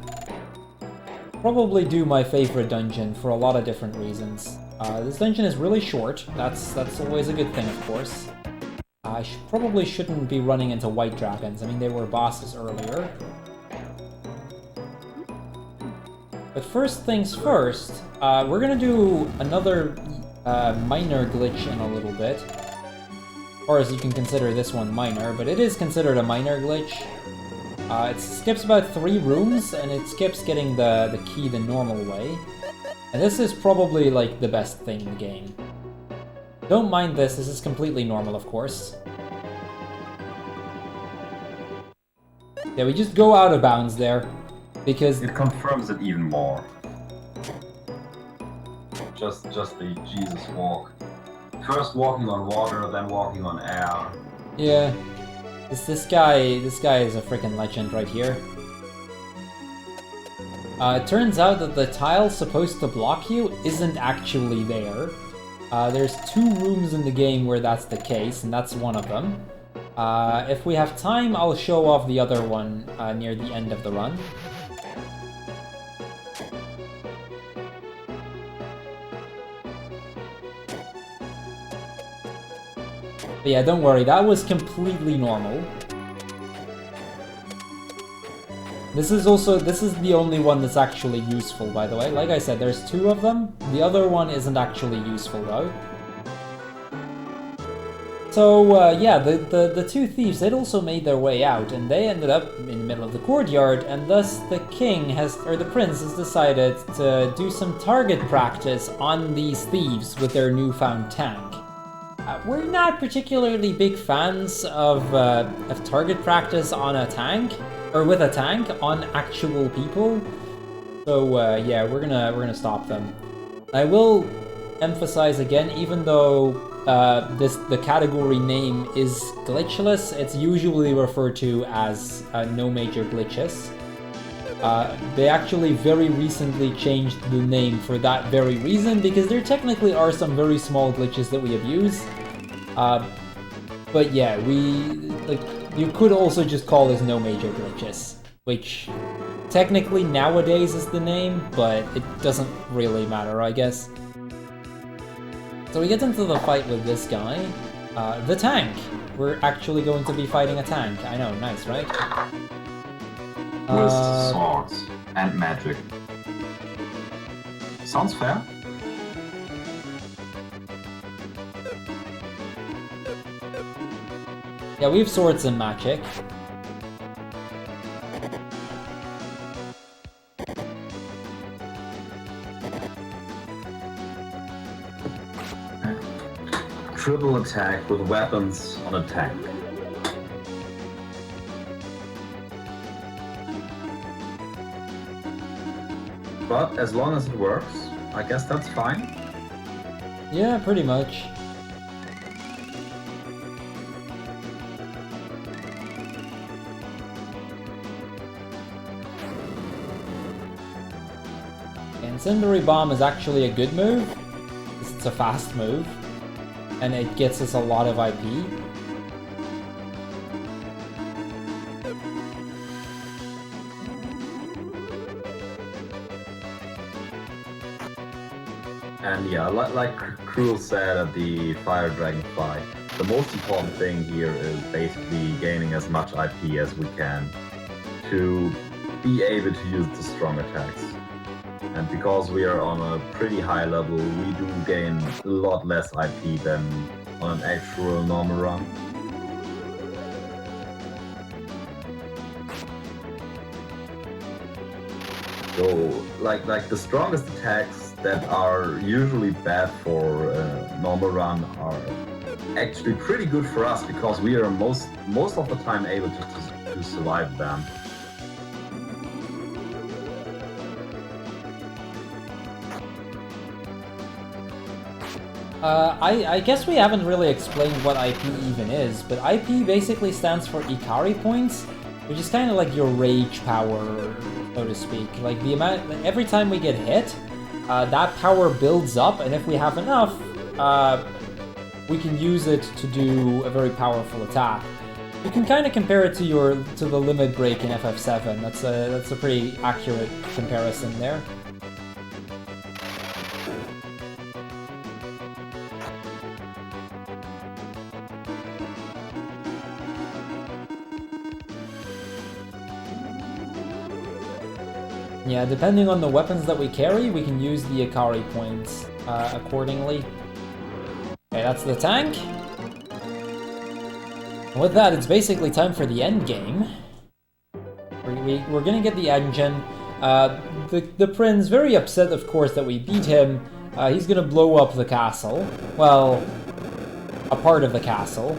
probably do my favorite dungeon for a lot of different reasons. This dungeon is really short. That's always a good thing, of course. I probably shouldn't be running into white dragons. I mean, they were bosses earlier. But first things first, we're gonna do another minor glitch in a little bit. Or as you can consider this one minor, but it is considered a minor glitch. It skips about 3 rooms, and it skips getting the key the normal way. And this is probably, like, the best thing in the game. Don't mind this is completely normal, of course. Yeah, we just go out of bounds there, because... It confirms it even more. Just the Jesus walk. First walking on water, then walking on air. Yeah. This guy is a freaking legend right here. It turns out that the tile supposed to block you isn't actually there. There's 2 rooms in the game where that's the case, and that's one of them. If we have time, I'll show off the other one near the end of the run. But yeah, don't worry, that was completely normal. This is the only one that's actually useful, by the way. Like I said, there's 2 of them. The other one isn't actually useful, though. So, yeah, the 2 thieves, they'd also made their way out, and they ended up in the middle of the courtyard, and thus the the prince has decided to do some target practice on these thieves with their newfound tank. We're not particularly big fans of target practice on a tank, or with a tank, on actual people. So yeah, we're gonna stop them. I will emphasize again, even though the category name is glitchless, it's usually referred to as no major glitches. They actually very recently changed the name for that very reason, because there technically are some very small glitches that we abuse. But yeah, you could also just call this no major glitches, which technically nowadays is the name, but it doesn't really matter, I guess. So we get into the fight with this guy, the tank. We're actually going to be fighting a tank. I know, nice, right? With swords and magic. Sounds fair. Yeah, we have swords and magic. Triple attack with weapons on a tank. But as long as it works, I guess that's fine. Yeah, pretty much. Incendiary Bomb is actually a good move. it's a fast move, and it gets us a lot of IP. And yeah, like Crrool said at the Fire Dragon fight, the most important thing here is basically gaining as much IP as we can to be able to use the strong attacks. And because we are on a pretty high level, we do gain a lot less IP than on an actual normal run. So, like the strongest attacks that are usually bad for a normal run are actually pretty good for us because we are most of the time able to survive them. I guess we haven't really explained what IP even is, but IP basically stands for Ikari points, which is kind of like your rage power, so to speak. Like the amount, every time we get hit, that power builds up, and if we have enough, we can use it to do a very powerful attack. You can kind of compare it to the limit break in FF7. That's a pretty accurate comparison there. Yeah, depending on the weapons that we carry, we can use the Ikari points accordingly. Okay, that's the tank. And with that, it's basically time for the end game. We're gonna get the engine. The Prince, very upset, of course, that we beat him. He's gonna blow up the castle. Well, a part of the castle.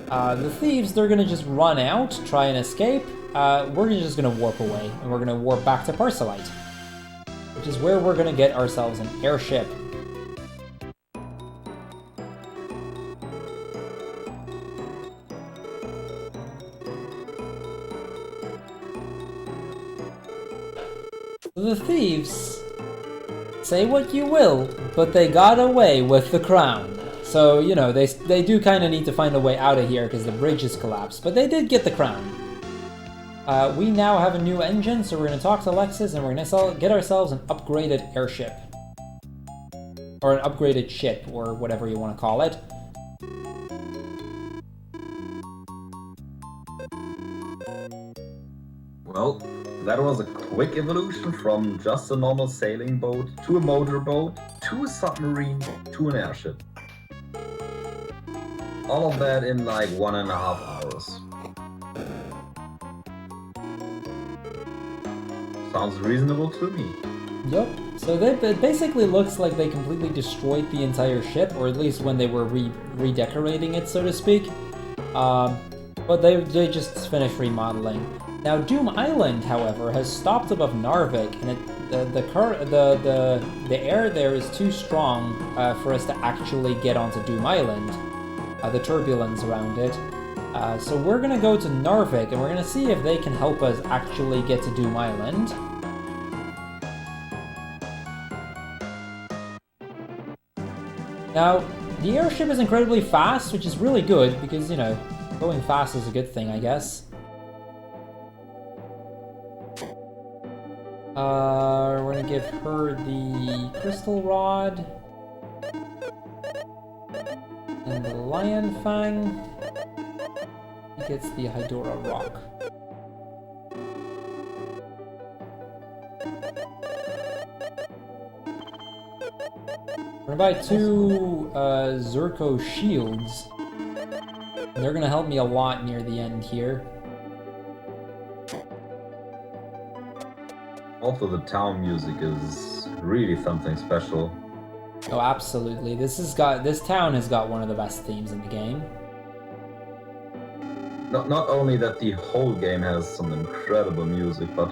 The thieves, they're gonna just run out, try and escape. We're just gonna warp away, and we're gonna warp back to Parcelite, which is where we're gonna get ourselves an airship. The thieves, say what you will, but they got away with the crown. So, you know, they do kind of need to find a way out of here because the bridge is collapsed, but they did get the crown. We now have a new engine, so we're going to talk to Alexis and we're going to get ourselves an upgraded airship. Or an upgraded ship, or whatever you want to call it. Well, that was a quick evolution from just a normal sailing boat, to a motorboat, to a submarine, to an airship. All of that in like 1.5 hours. Sounds reasonable to me. Yep. So it basically looks like they completely destroyed the entire ship, or at least when they were redecorating it, so to speak. But they just finished remodeling. Now Doom Island, however, has stopped above Narvik, and the air there is too strong for us to actually get onto Doom Island. The turbulence around it. So we're gonna go to Narvik, and we're gonna see if they can help us actually get to Doom Island. Now, the airship is incredibly fast, which is really good, because, you know, going fast is a good thing, I guess. We're gonna give her the Crystal Rod. And the Lion Fang. He gets the Idora Rock. We're gonna buy 2 Zurko shields. And they're gonna help me a lot near the end here. Also, the town music is really something special. Oh, absolutely. This town has got one of the best themes in the game. Not only that the whole game has some incredible music, but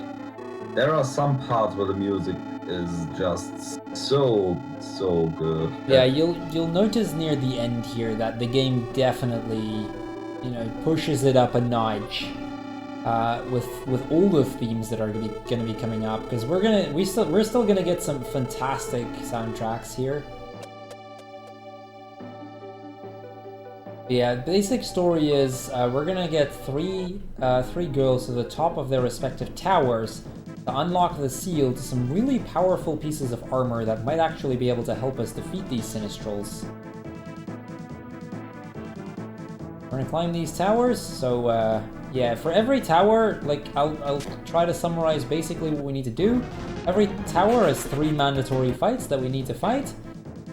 there are some parts where the music is just so good. Yeah, you'll notice near the end here that the game definitely, you know, pushes it up a notch. with all the themes that are gonna be coming up, because we're still gonna get some fantastic soundtracks here. Yeah, basic story is we're gonna get three girls to the top of their respective towers to unlock the seal to some really powerful pieces of armor that might actually be able to help us defeat these Sinistrals. We're gonna climb these towers, so yeah, for every tower, like, I'll try to summarize basically what we need to do. Every tower has 3 mandatory fights that we need to fight.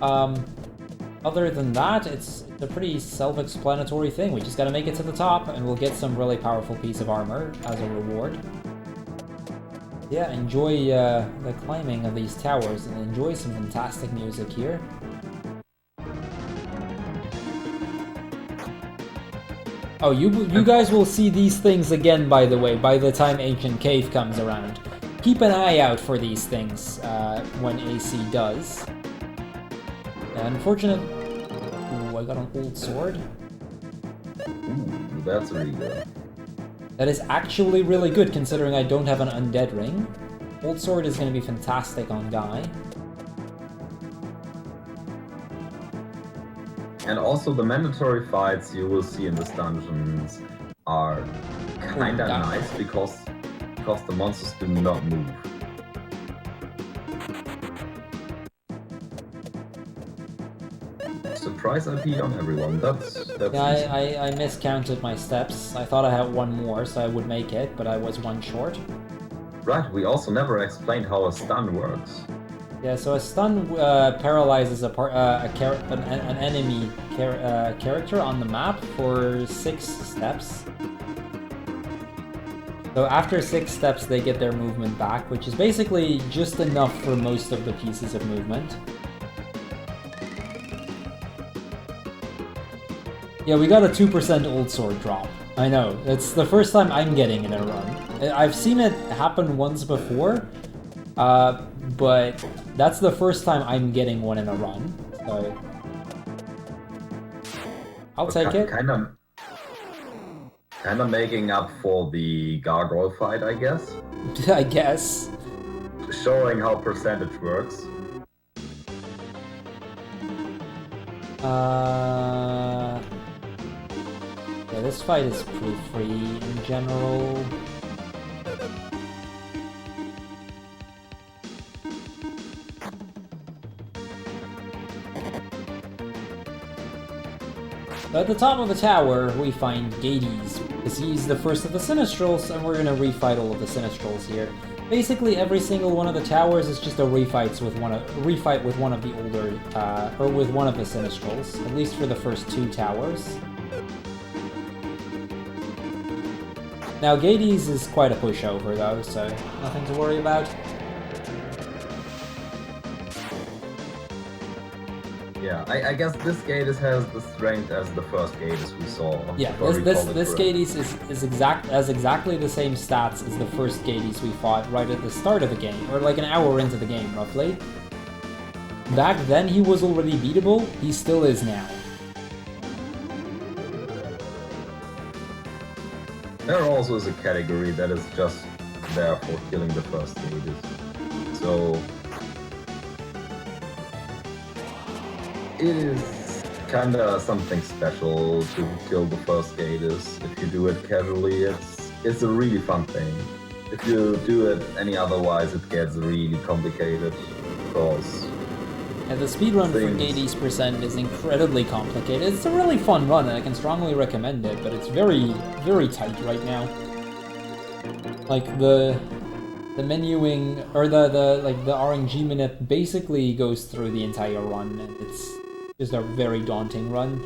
Other than that, it's a pretty self-explanatory thing. We just gotta make it to the top, and we'll get some really powerful piece of armor as a reward. Yeah, enjoy the climbing of these towers, and enjoy some fantastic music here. Oh, you guys will see these things again, by the way, by the time Ancient Cave comes around. Keep an eye out for these things when AC does. Unfortunately... Ooh, I got an old sword. Ooh, that's really good. That is actually really good, considering I don't have an undead ring. Old sword is going to be fantastic on Guy. And also the mandatory fights you will see in this dungeons are kinda nice because the monsters do not move. Surprise IP on everyone. That's yeah, I miscounted my steps. I thought I had one more, so I would make it, but I was one short. Right, we also never explained how a stun works. Yeah, so a stun paralyzes an enemy character on the map for 6 steps. So after 6 steps, they get their movement back, which is basically just enough for most of the pieces of movement. Yeah, we got a 2% old sword drop. I know, it's the first time I'm getting in a run. I've seen it happen once before, but that's the first time I'm getting one in a run, so... I'll take it. Kinda making up for the gargoyle fight, I guess. I guess. Showing how percentage works. Yeah, this fight is pretty free in general. So at the top of the tower, we find Gatus, because he's the first of the Sinistrals, and we're gonna refight all of the Sinistrals here. Basically, every single one of the towers is just a refight with one of the older, or with one of the Sinistrals, at least for the first 2 towers. Now, Gatus is quite a pushover, though, so nothing to worry about. Yeah, I guess this Gatus has the strength as the first Gatus we saw. Yeah, this Gatus is exactly the same stats as the first Gatus we fought right at the start of the game, or like an hour into the game, roughly. Back then he was already beatable, he still is now. There also is a category that is just there for killing the first Gatus. So... it is kinda something special to kill the first Gatus. If you do it casually, it's a really fun thing. If you do it any otherwise, it gets really complicated, because... Yeah, the speedrun for Gatus percent is incredibly complicated. It's a really fun run, and I can strongly recommend it, but it's very, very tight right now. Like, the menuing, or the RNG minute basically goes through the entire run, and it's just a very daunting run.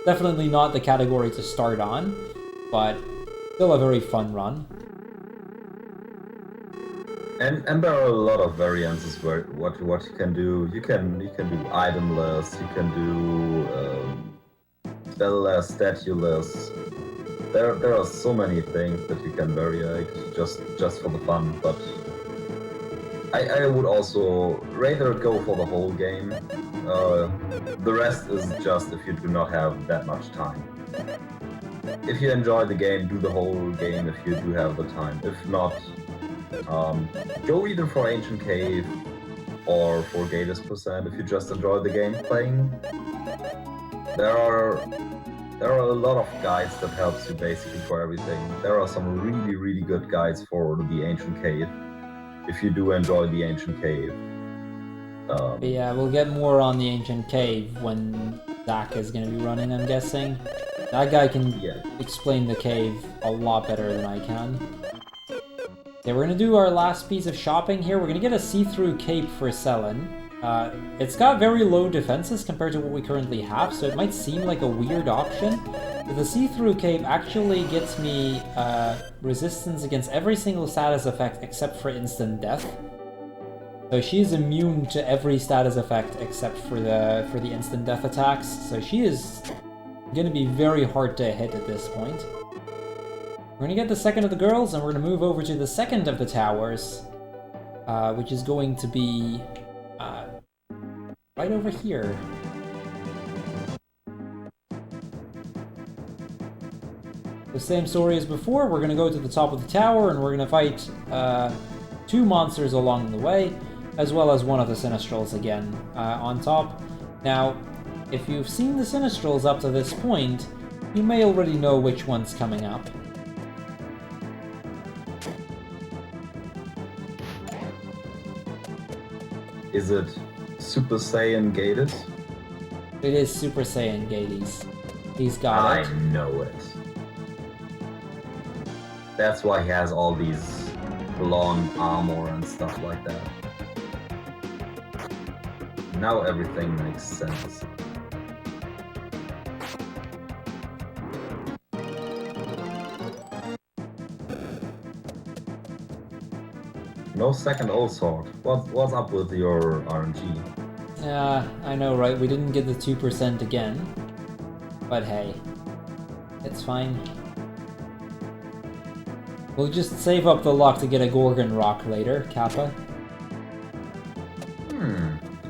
Definitely not the category to start on, but still a very fun run. And there are a lot of variances where what you can do. You can do itemless, you can do spell-less, statue-less. There are so many things that you can vary just for the fun, but I would also rather go for the whole game. The rest is just if you do not have that much time. if you enjoy the game, do the whole game if you do have the time. If not, go either for Ancient Cave or for Gatus % if you just enjoy the game playing. There are a lot of guides that helps you basically for everything. There are some really good guides for the Ancient Cave if you do enjoy the Ancient Cave. Yeah, we'll get more on the Ancient Cave when Zach is going to be running, I'm guessing. That guy can explain the cave a lot better than I can. Okay, we're going to do our last piece of shopping here. We're going to get a see-through cape for Selen. It's got very low defenses compared to what we currently have, so it might seem like a weird option. But the see-through cape actually gets me resistance against every single status effect except for instant death. So she's immune to every status effect except for the instant death attacks. So she is going to be very hard to hit at this point. We're going to get the second of the girls, and we're going to move over to the second of the towers, which is going to be right over here. The same story as before. We're going to go to the top of the tower, and we're going to fight 2 monsters along the way, as well as one of the Sinistrals again on top. Now, if you've seen the Sinistrals up to this point, you may already know which one's coming up. Is it Super Saiyan Gatus? It is Super Saiyan Gatus. He's got it. I know it. That's why he has all these long armor and stuff like that. Now everything makes sense. No second old sword. What's up with your RNG? Yeah, I know, right? We didn't get the 2% again. But hey, it's fine. We'll just save up the luck to get a Gorgon rock later, Kappa.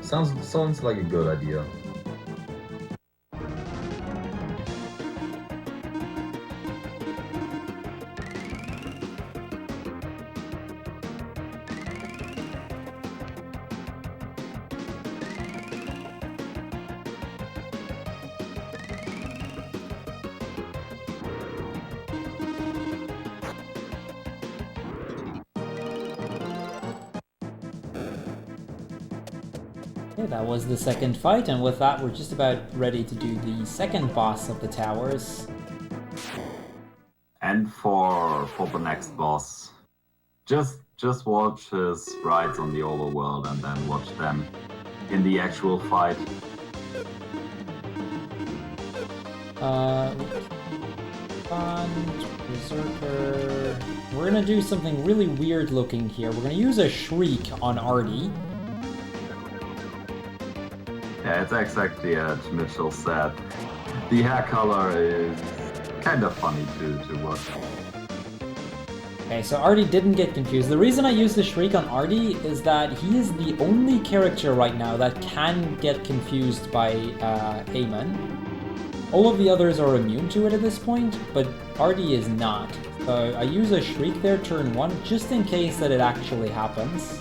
Sounds like a good idea. Okay, that was the second fight, and with that, we're just about ready to do the second boss of the towers. And for the next boss, just watch his sprites on the overworld and then watch them in the actual fight. Berserker. We're gonna do something really weird looking here. We're gonna use a Shriek on Artie. Yeah, it's exactly as Mitchell said. The hair color is kind of funny to watch. Okay, so Artie didn't get confused. The reason I use the Shriek on Artie is that he is the only character right now that can get confused by Aemon. All of the others are immune to it at this point, but Artie is not. So I use a Shriek there turn 1 just in case that it actually happens.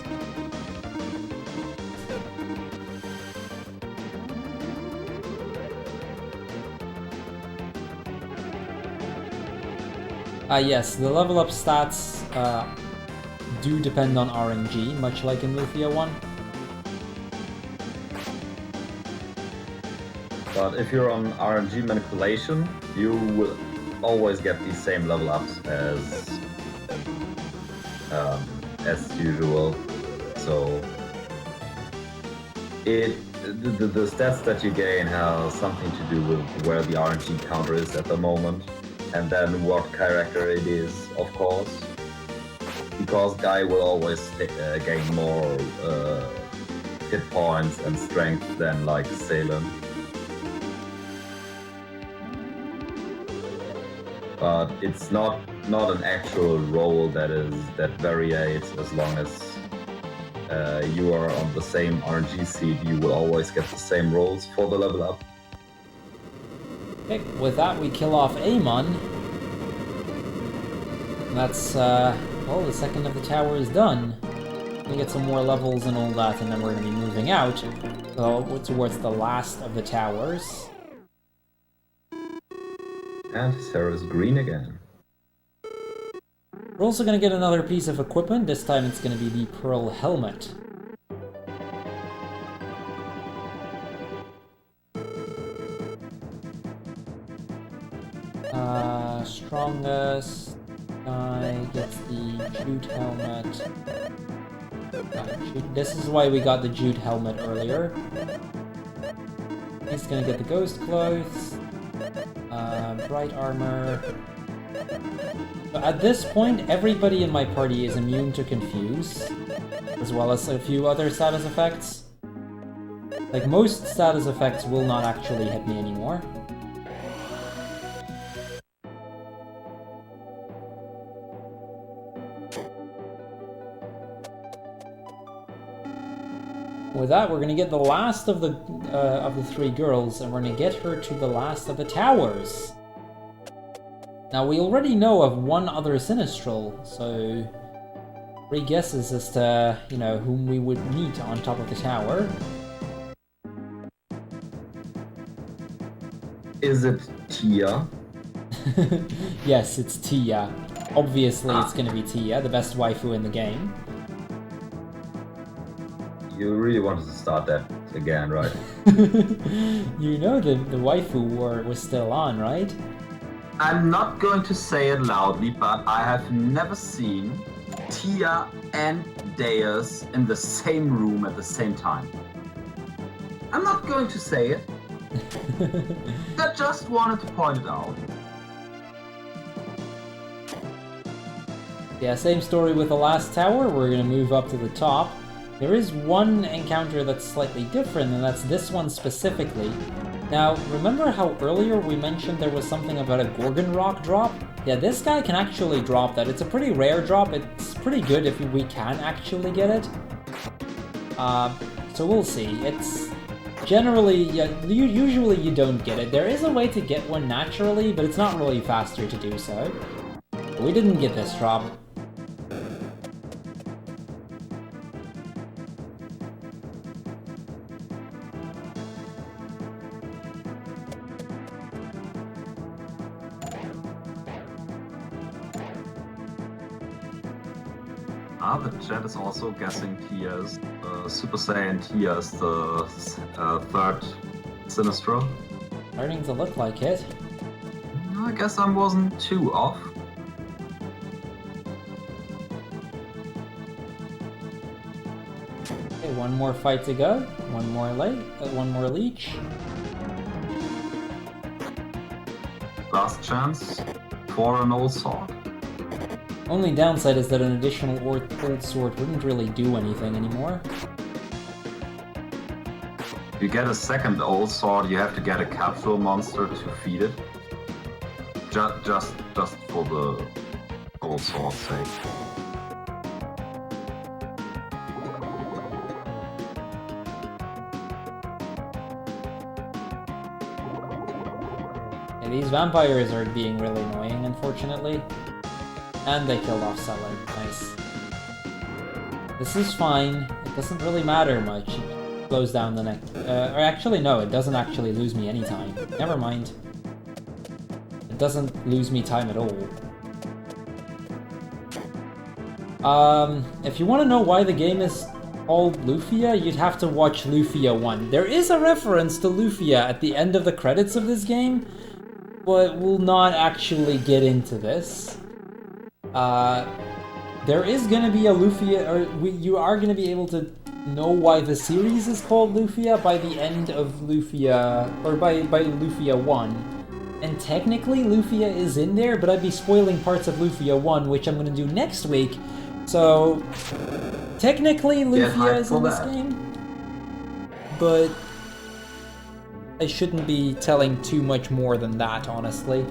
Yes, the level up stats do depend on RNG, much like in Lufia 1. But if you're on RNG manipulation, you will always get the same level ups as usual. So the stats that you gain have something to do with where the RNG counter is at the moment, and then what character it is, of course. Because Guy will always gain more hit points and strength than like Selen. But it's not an actual roll that varies as long as you are on the same RNG seed. You will always get the same rolls for the level up. Okay, with that we kill off Amon. And that's, well, the second of the tower is done. We get some more levels and all that, and then we're going to be moving out towards the last of the towers. And Sarah's green again. We're also going to get another piece of equipment. This time it's going to be the pearl helmet. Strongest guy gets the jute helmet. This is why we got the jute helmet earlier. He's gonna get the ghost clothes, bright armor. But at this point, everybody in my party is immune to confuse, as well as a few other status effects. Like, most status effects will not actually hit me anymore. With that, we're gonna get the last of the three girls, and we're gonna get her to the last of the towers. Now, we already know of one other Sinistral, so 3 guesses as to, you know, whom we would meet on top of the tower. Is it Tia? Yes, it's Tia. Obviously, it's gonna be Tia, the best waifu in the game. You really wanted to start that again, right? You know the waifu war was still on, right? I'm not going to say it loudly, but I have never seen Tia and Deus in the same room at the same time. I'm not going to say it. I just wanted to point it out. Yeah, same story with the last tower. We're gonna move up to the top. There is one encounter that's slightly different, and that's this one specifically. Now, remember how earlier we mentioned there was something about a Gorgon rock drop? Yeah, this guy can actually drop that. It's a pretty rare drop. It's pretty good if we can actually get it. So we'll see. It's generally, yeah, usually you don't get it. There is a way to get one naturally, but it's not really faster to do so. We didn't get this drop. The chat is also guessing Tia's Super Saiyan Tia's the third Sinistral. Starting to look like it. I guess I wasn't too off. Okay, one more fight to go. One more leech. Last chance for an old sword. Only downside is that an additional old sword wouldn't really do anything anymore. If you get a second old sword, you have to get a capsule monster to feed it. Just for the old sword's sake. Yeah, these vampires are being really annoying, unfortunately. And they killed off Selen. Nice. This is fine. It doesn't really matter much. It slows down the next... or actually, no, it doesn't actually lose me any time. Never mind. It doesn't lose me time at all. If you want to know why the game is called Lufia, you'd have to watch Lufia 1. There is a reference to Lufia at the end of the credits of this game, but we'll not actually get into this. There is gonna be a Lufia, or you are gonna be able to know why the series is called Lufia by the end of Lufia, or by Lufia 1. And technically Lufia is in there, but I'd be spoiling parts of Lufia 1, which I'm gonna do next week. So, technically Lufia is in this game, but I shouldn't be telling too much more than that, honestly.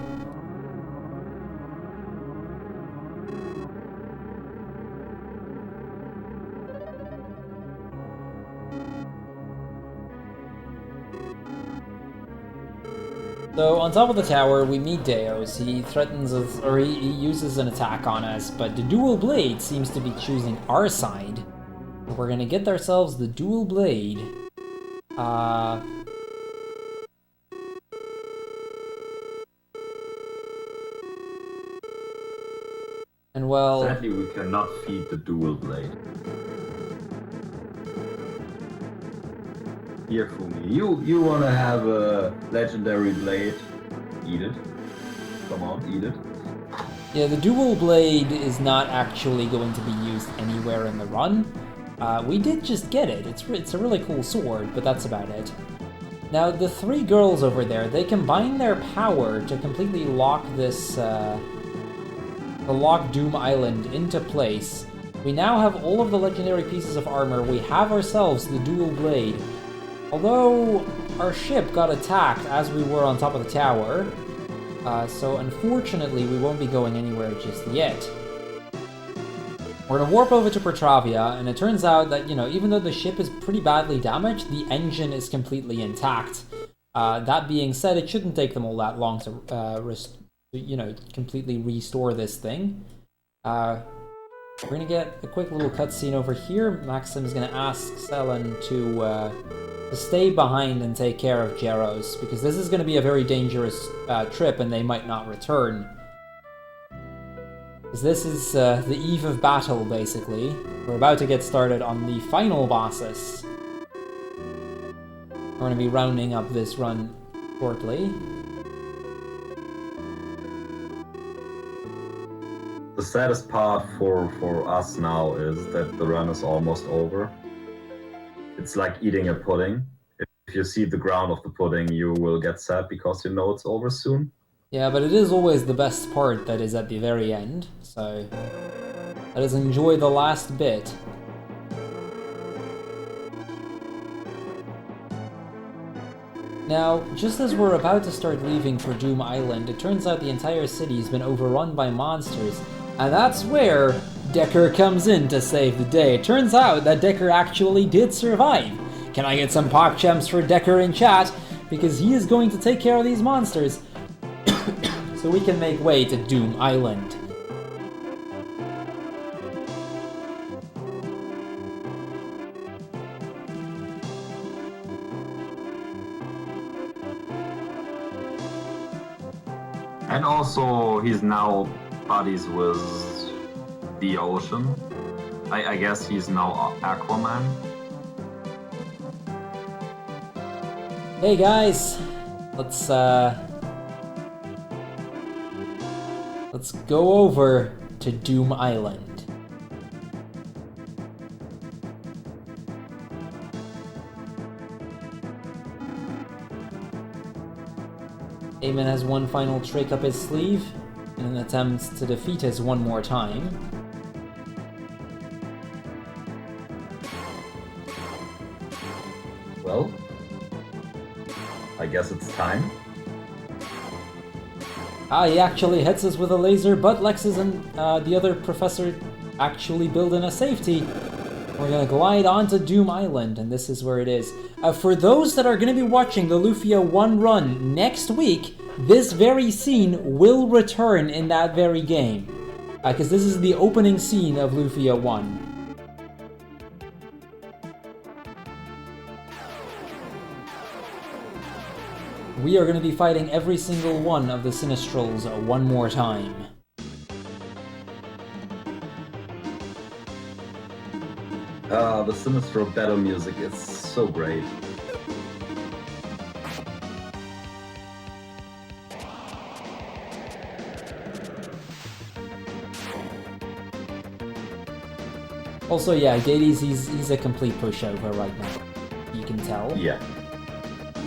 So on top of the tower, we meet Deos. He threatens us, or he uses an attack on us, but the dual blade seems to be choosing our side. We're gonna get ourselves the dual blade. And well... Sadly, we cannot feed the dual blade. Here, Fumi, you wanna have a legendary blade? Eat it. Come on, eat it. Yeah, the dual blade is not actually going to be used anywhere in the run. We did just get it. It's a really cool sword, but that's about it. Now, the three girls over there, they combine their power to completely lock this, lock Doom Island into place. We now have all of the legendary pieces of armor. We have ourselves the dual blade. Although our ship got attacked as we were on top of the tower, so unfortunately we won't be going anywhere just yet. We're gonna warp over to Pertravia, and it turns out that, you know, even though the ship is pretty badly damaged, the engine is completely intact. That being said, it shouldn't take them all that long to, completely restore this thing. We're gonna get a quick little cutscene over here. Maxim's gonna ask Selen to stay behind and take care of Jeros, because this is going to be a very dangerous trip and they might not return. Because this is the eve of battle, basically. We're about to get started on the final bosses. We're going to be rounding up this run shortly. The saddest part for us now is that the run is almost over. It's like eating a pudding. If you see the ground of the pudding, you will get sad because you know it's over soon. Yeah, but it is always the best part that is at the very end, so let us enjoy the last bit. Now, just as we're about to start leaving for Doom Island, it turns out the entire city has been overrun by monsters, and that's where Decker comes in to save the day. It turns out that Decker actually did survive. Can I get some PogChamps for Decker in chat? Because he is going to take care of these monsters so we can make way to Doom Island. And also, he's now buddies with the ocean. I guess he's now Aquaman. Hey guys, let's go over to Doom Island. Eamon has one final trick up his sleeve in an attempt to defeat us one more time. Well, I guess it's time. He actually hits us with a laser, but Lexus and the other professor actually build in a safety. We're gonna glide onto Doom Island, and this is where it is. For those that are gonna be watching the Lufia 1 run next week, this very scene will return in that very game. Because this is the opening scene of Lufia 1. We are going to be fighting every single one of the Sinistrals one more time. The Sinistral battle music is so great. Also, yeah, Gatus, he's a complete pushover right now. You can tell. Yeah.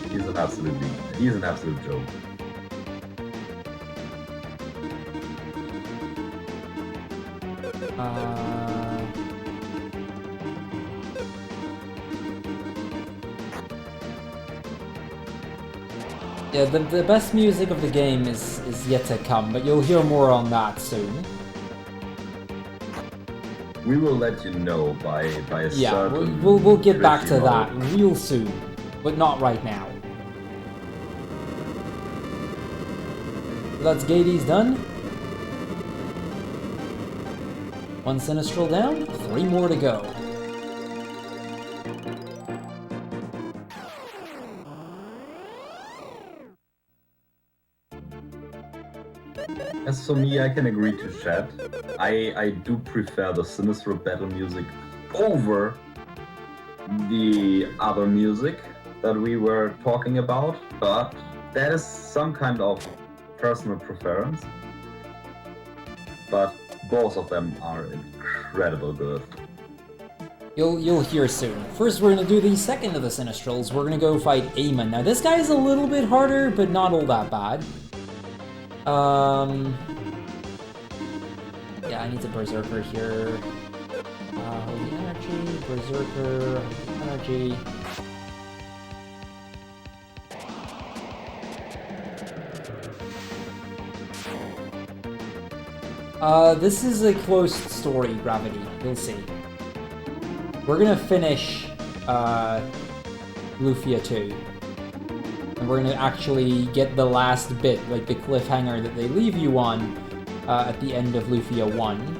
He's an absolute joke. Yeah, the best music of the game is yet to come, but you'll hear more on that soon. We will let you know by a yeah, certain... we'll get back to that real soon, but not right now. That's Gates done. 1 Sinistral down, 3 more to go. As for me, I can agree to chat. I do prefer the Sinistral battle music over the other music that we were talking about, but that is some kind of personal preference. But both of them are incredible good. You'll hear soon. First, we're gonna do the second of the Sinistrals. We're gonna go fight Eamon. Now, this guy's a little bit harder, but not all that bad. Yeah, I need a Berserker here. Holy Energy, Berserker, Holy Energy. This is a close story, Gravity. You'll see. We're gonna finish, Lufia 2. And we're gonna actually get the last bit, like the cliffhanger that they leave you on, at the end of Lufia 1.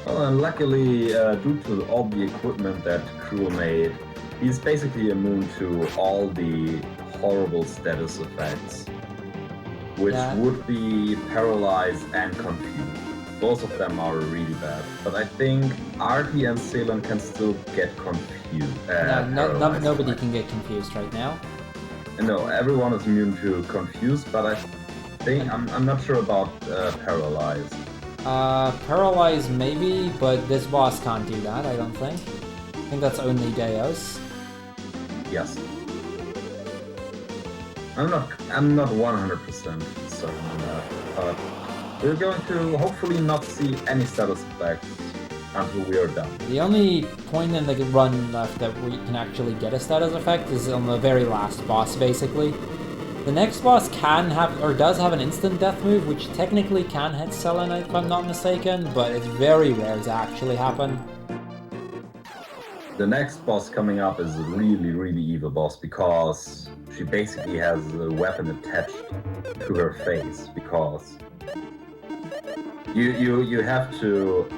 Well, and luckily, due to all the equipment that Crrool made, he's basically immune to all the horrible status effects, which would be paralyzed and confused. Both of them are really bad, but I think Artie and Selen can still get confused. Nobody can get confused right now. No, everyone is immune to confused, but I think I'm not sure about paralyzed. Paralyze maybe, but this boss can't do that, I don't think. I think that's only Deos. Yes. I'm not 100% certain on that, but we're going to hopefully not see any status effects until we are done. The only point in the run left that we can actually get a status effect is on the very last boss, basically. The next boss can have, or does have an instant death move, which technically can hit Selen if I'm not mistaken, but it's very rare to actually happen. The next boss coming up is a really, really evil boss because she basically has a weapon attached to her face, because you have to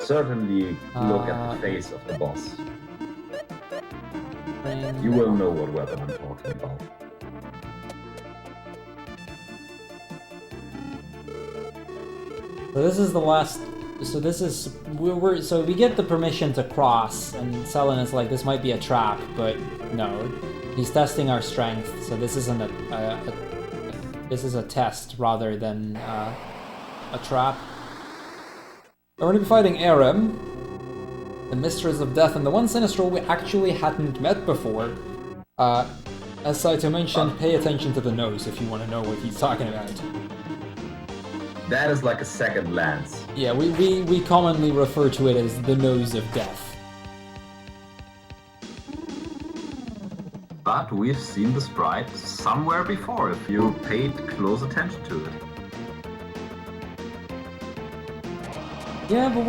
certainly look at the face of the boss. You will know what weapon I'm talking about. So this is the last. So this is so we get the permission to cross, and Selen is like, this might be a trap, but no, he's testing our strength. So this isn't this is a test rather than a trap. We're going to be fighting Aram, the Mistress of Death, and the one Sinistral we actually hadn't met before. As Saito mentioned, pay attention to the nose if you want to know what he's talking about. That is like a second lance. Yeah, we commonly refer to it as the nose of death. But we've seen the sprite somewhere before, if you paid close attention to it. Yeah, but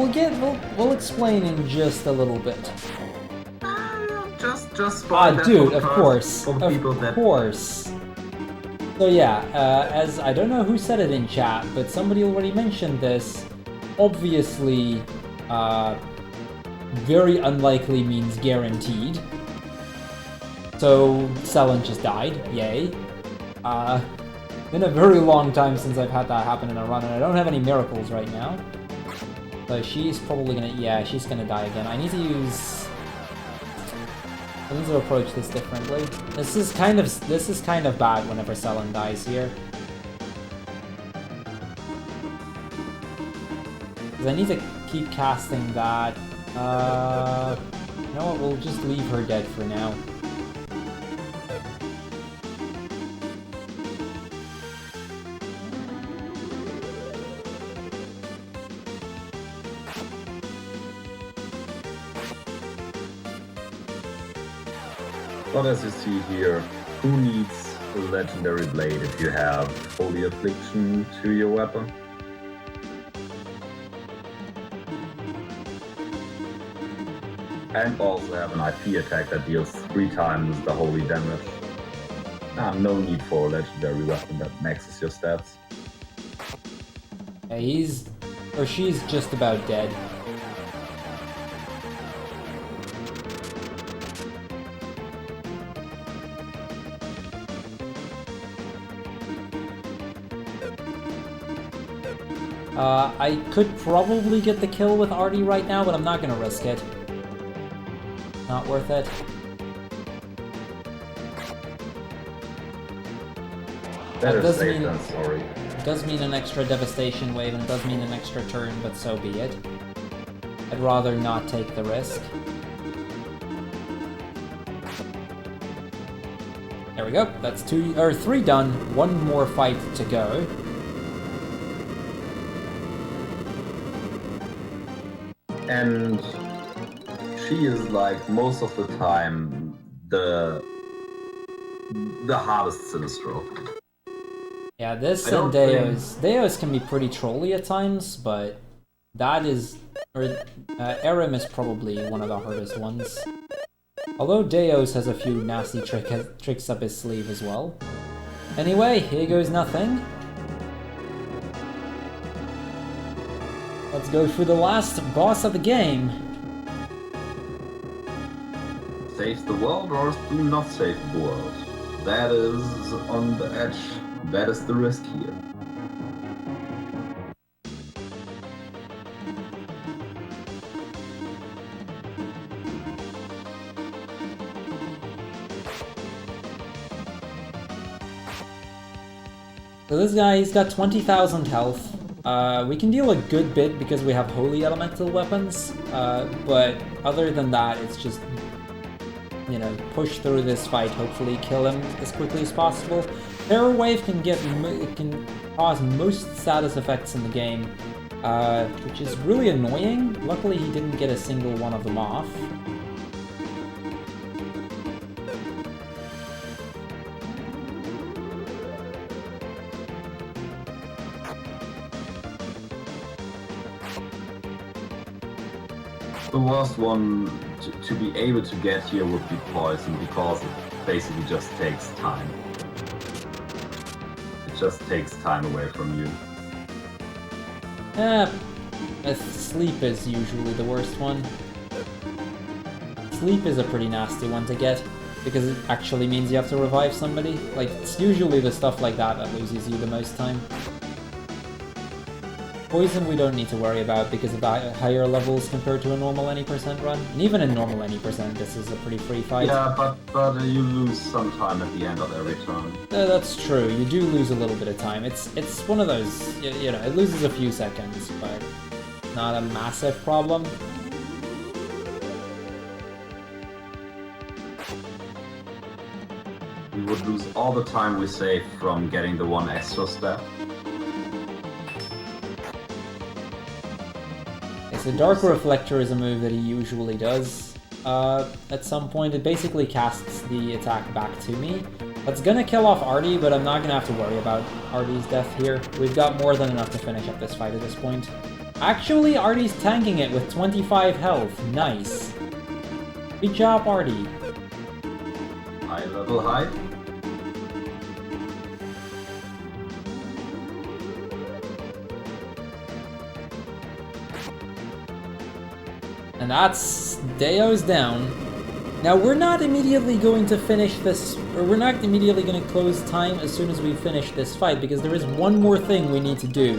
we'll explain in just a little bit. Just spoil that dude, for of course, for people of course. So yeah, as I don't know who said it in chat, but somebody already mentioned this. Obviously, very unlikely means guaranteed. So Selen just died. Yay. Been a very long time since I've had that happen in a run, and I don't have any miracles right now. So she's probably gonna, yeah, she's gonna die again. I need to approach this differently. This is kind of bad whenever Selen dies here. Because I need to keep casting that. You know what, we'll just leave her dead for now. But as you see here, who needs a legendary blade if you have Holy Affliction to your weapon? And also have an IP attack that deals 3 times the holy damage. No need for a legendary weapon that maxes your stats. Yeah, he's... or she's just about dead. I could probably get the kill with Artie right now, but I'm not gonna risk it. Not worth it. Better safe than sorry. It does mean an extra devastation wave, and it does mean an extra turn, but so be it. I'd rather not take the risk. There we go. That's 3 done. 1 more fight to go. And she is like most of the time the hardest Sinistral. Yeah, this and Deos can be pretty trolly at times, but that is... Arim is probably one of the hardest ones. Although Deos has a few nasty tricks up his sleeve as well. Anyway, here goes nothing. Let's go for the last boss of the game. Save the world or do not save the world. That is on the edge. That is the risk here. So this guy, he's got 20,000 health. We can deal a good bit because we have holy elemental weapons, but other than that, it's just, you know, push through this fight, hopefully kill him as quickly as possible. Terror Wave can cause most status effects in the game, which is really annoying. Luckily, he didn't get a single one of them off. The worst one to be able to get here would be poison, because it basically just takes time. It just takes time away from you. Sleep is usually the worst one. Sleep is a pretty nasty one to get, because it actually means you have to revive somebody. Like, it's usually the stuff like that that loses you the most time. Poison we don't need to worry about because of the higher levels compared to a normal any percent run. And even in normal any percent, this is a pretty free fight. Yeah, but you lose some time at the end of every turn. That's true. You do lose a little bit of time. It's one of those, you know, it loses a few seconds, but not a massive problem. We would lose all the time we save from getting the 1 extra step. So Dark Reflector is a move that he usually does. At some point, it basically casts the attack back to me. That's gonna kill off Artie, but I'm not gonna have to worry about Artie's death here. We've got more than enough to finish up this fight at this point. Actually, Artie's tanking it with 25 health. Nice. Good job, Artie. High level high. And that's Deo's down. Now, we're not immediately going to finish this, or we're not immediately going to close time as soon as we finish this fight, because there is one more thing we need to do.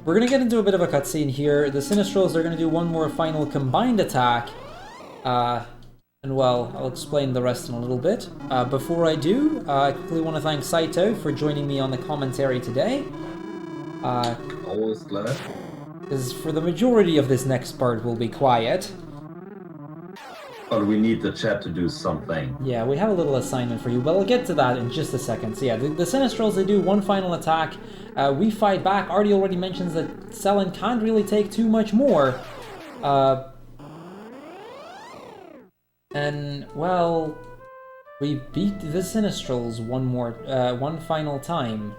We're going to get into a bit of a cutscene here. The Sinistrals are going to do one more final combined attack. And well, I'll explain the rest in a little bit. Before I do, I quickly want to thank Saito for joining me on the commentary today. Always glad. Because for the majority of this next part will be quiet. But we need the chat to do something. Yeah, we have a little assignment for you, but I'll get to that in just a second. So yeah, the Sinistrals, they do one final attack. We fight back. Artie already mentions that Selen can't really take too much more. And, well, we beat the Sinistrals one final time.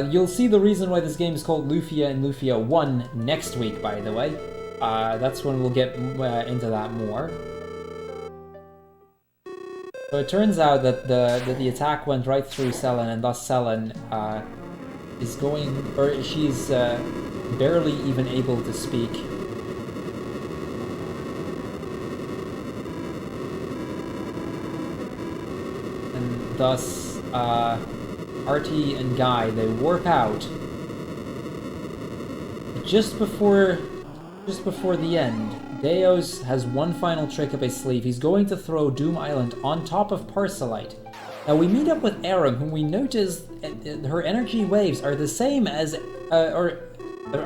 You'll see the reason why this game is called Lufia and Lufia 1 next week, by the way. That's when we'll get into that more. So it turns out that the attack went right through Selen, and thus Selen is going, or she's barely even able to speak. And thus, Artie and Guy, they warp out just before the end. Deos has one final trick up his sleeve. He's going to throw Doom Island on top of Parcelite. Now we meet up with Aram, whom we notice her energy waves are the same as, or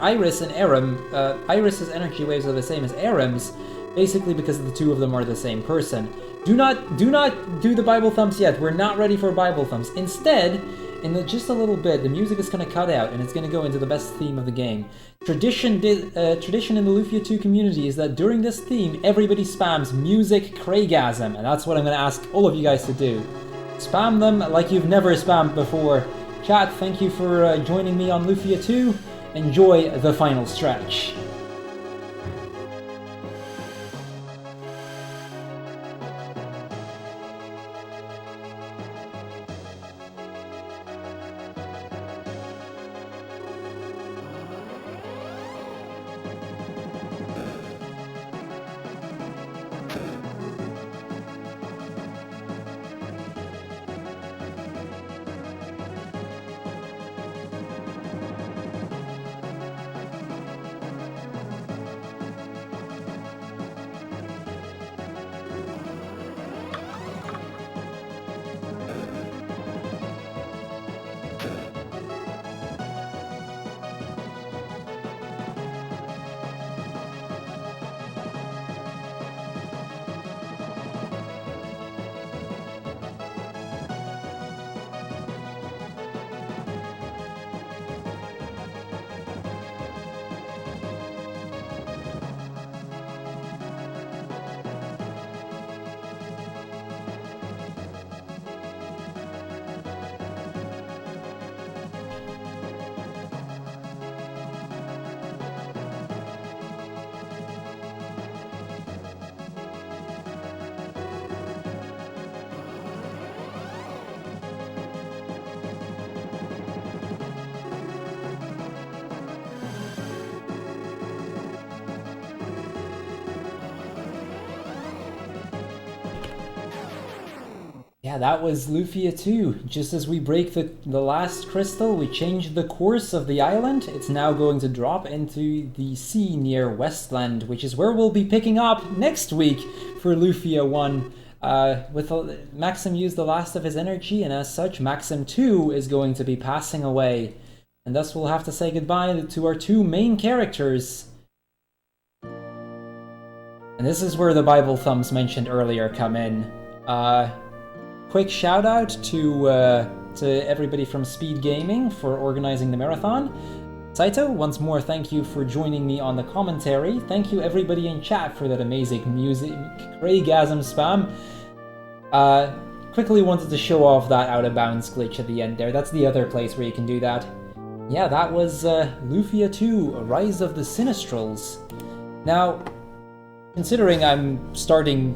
Iris and Aram. Iris's energy waves are the same as Aram's, basically because the two of them are the same person. Do not do the Bible thumbs yet. We're not ready for Bible thumbs. Instead, in just a little bit, the music is going to cut out, and it's going to go into the best theme of the game. Tradition in the Lufia 2 community is that during this theme, everybody spams music Craigasm, and that's what I'm going to ask all of you guys to do. Spam them like you've never spammed before. Chat, thank you for joining me on Lufia 2. Enjoy the final stretch. Yeah, that was Lufia 2. Just as we break the last crystal, we change the course of the island. It's now going to drop into the sea near Westland, which is where we'll be picking up next week for Lufia 1. Maxim used the last of his energy, and as such, Maxim 2 is going to be passing away. And thus we'll have to say goodbye to our two main characters. And this is where the Bible thumbs mentioned earlier come in. Quick shout out to everybody from Speed Gaming for organizing the marathon. Saito, once more, thank you for joining me on the commentary. Thank you everybody in chat for that amazing music, Craigasm spam. Quickly wanted to show off that out of bounds glitch at the end there. That's the other place where you can do that. Yeah, that was Lufia 2, Rise of the Sinistrals. Now, considering I'm starting,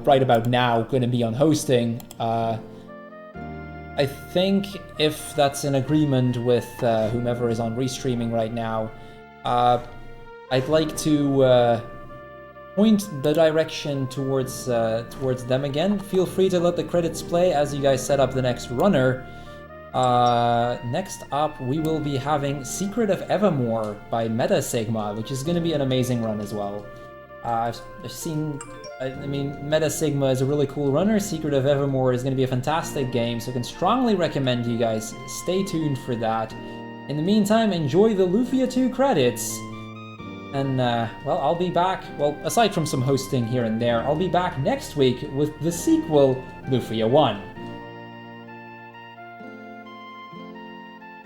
right about now, going to be on hosting, I think if that's in agreement with whomever is on restreaming right now, I'd like to point the direction towards them again. Feel free to let the credits play as you guys set up the next runner. Next up, we will be having Secret of Evermore by Meta Sigma, which is going to be an amazing run as well. I've seen, Meta Sigma is a really cool runner. Secret of Evermore is going to be a fantastic game, so I can strongly recommend you guys stay tuned for that. In the meantime, enjoy the Lufia 2 credits. And, well, I'll be back, aside from some hosting here and there, I'll be back next week with the sequel, Lufia 1.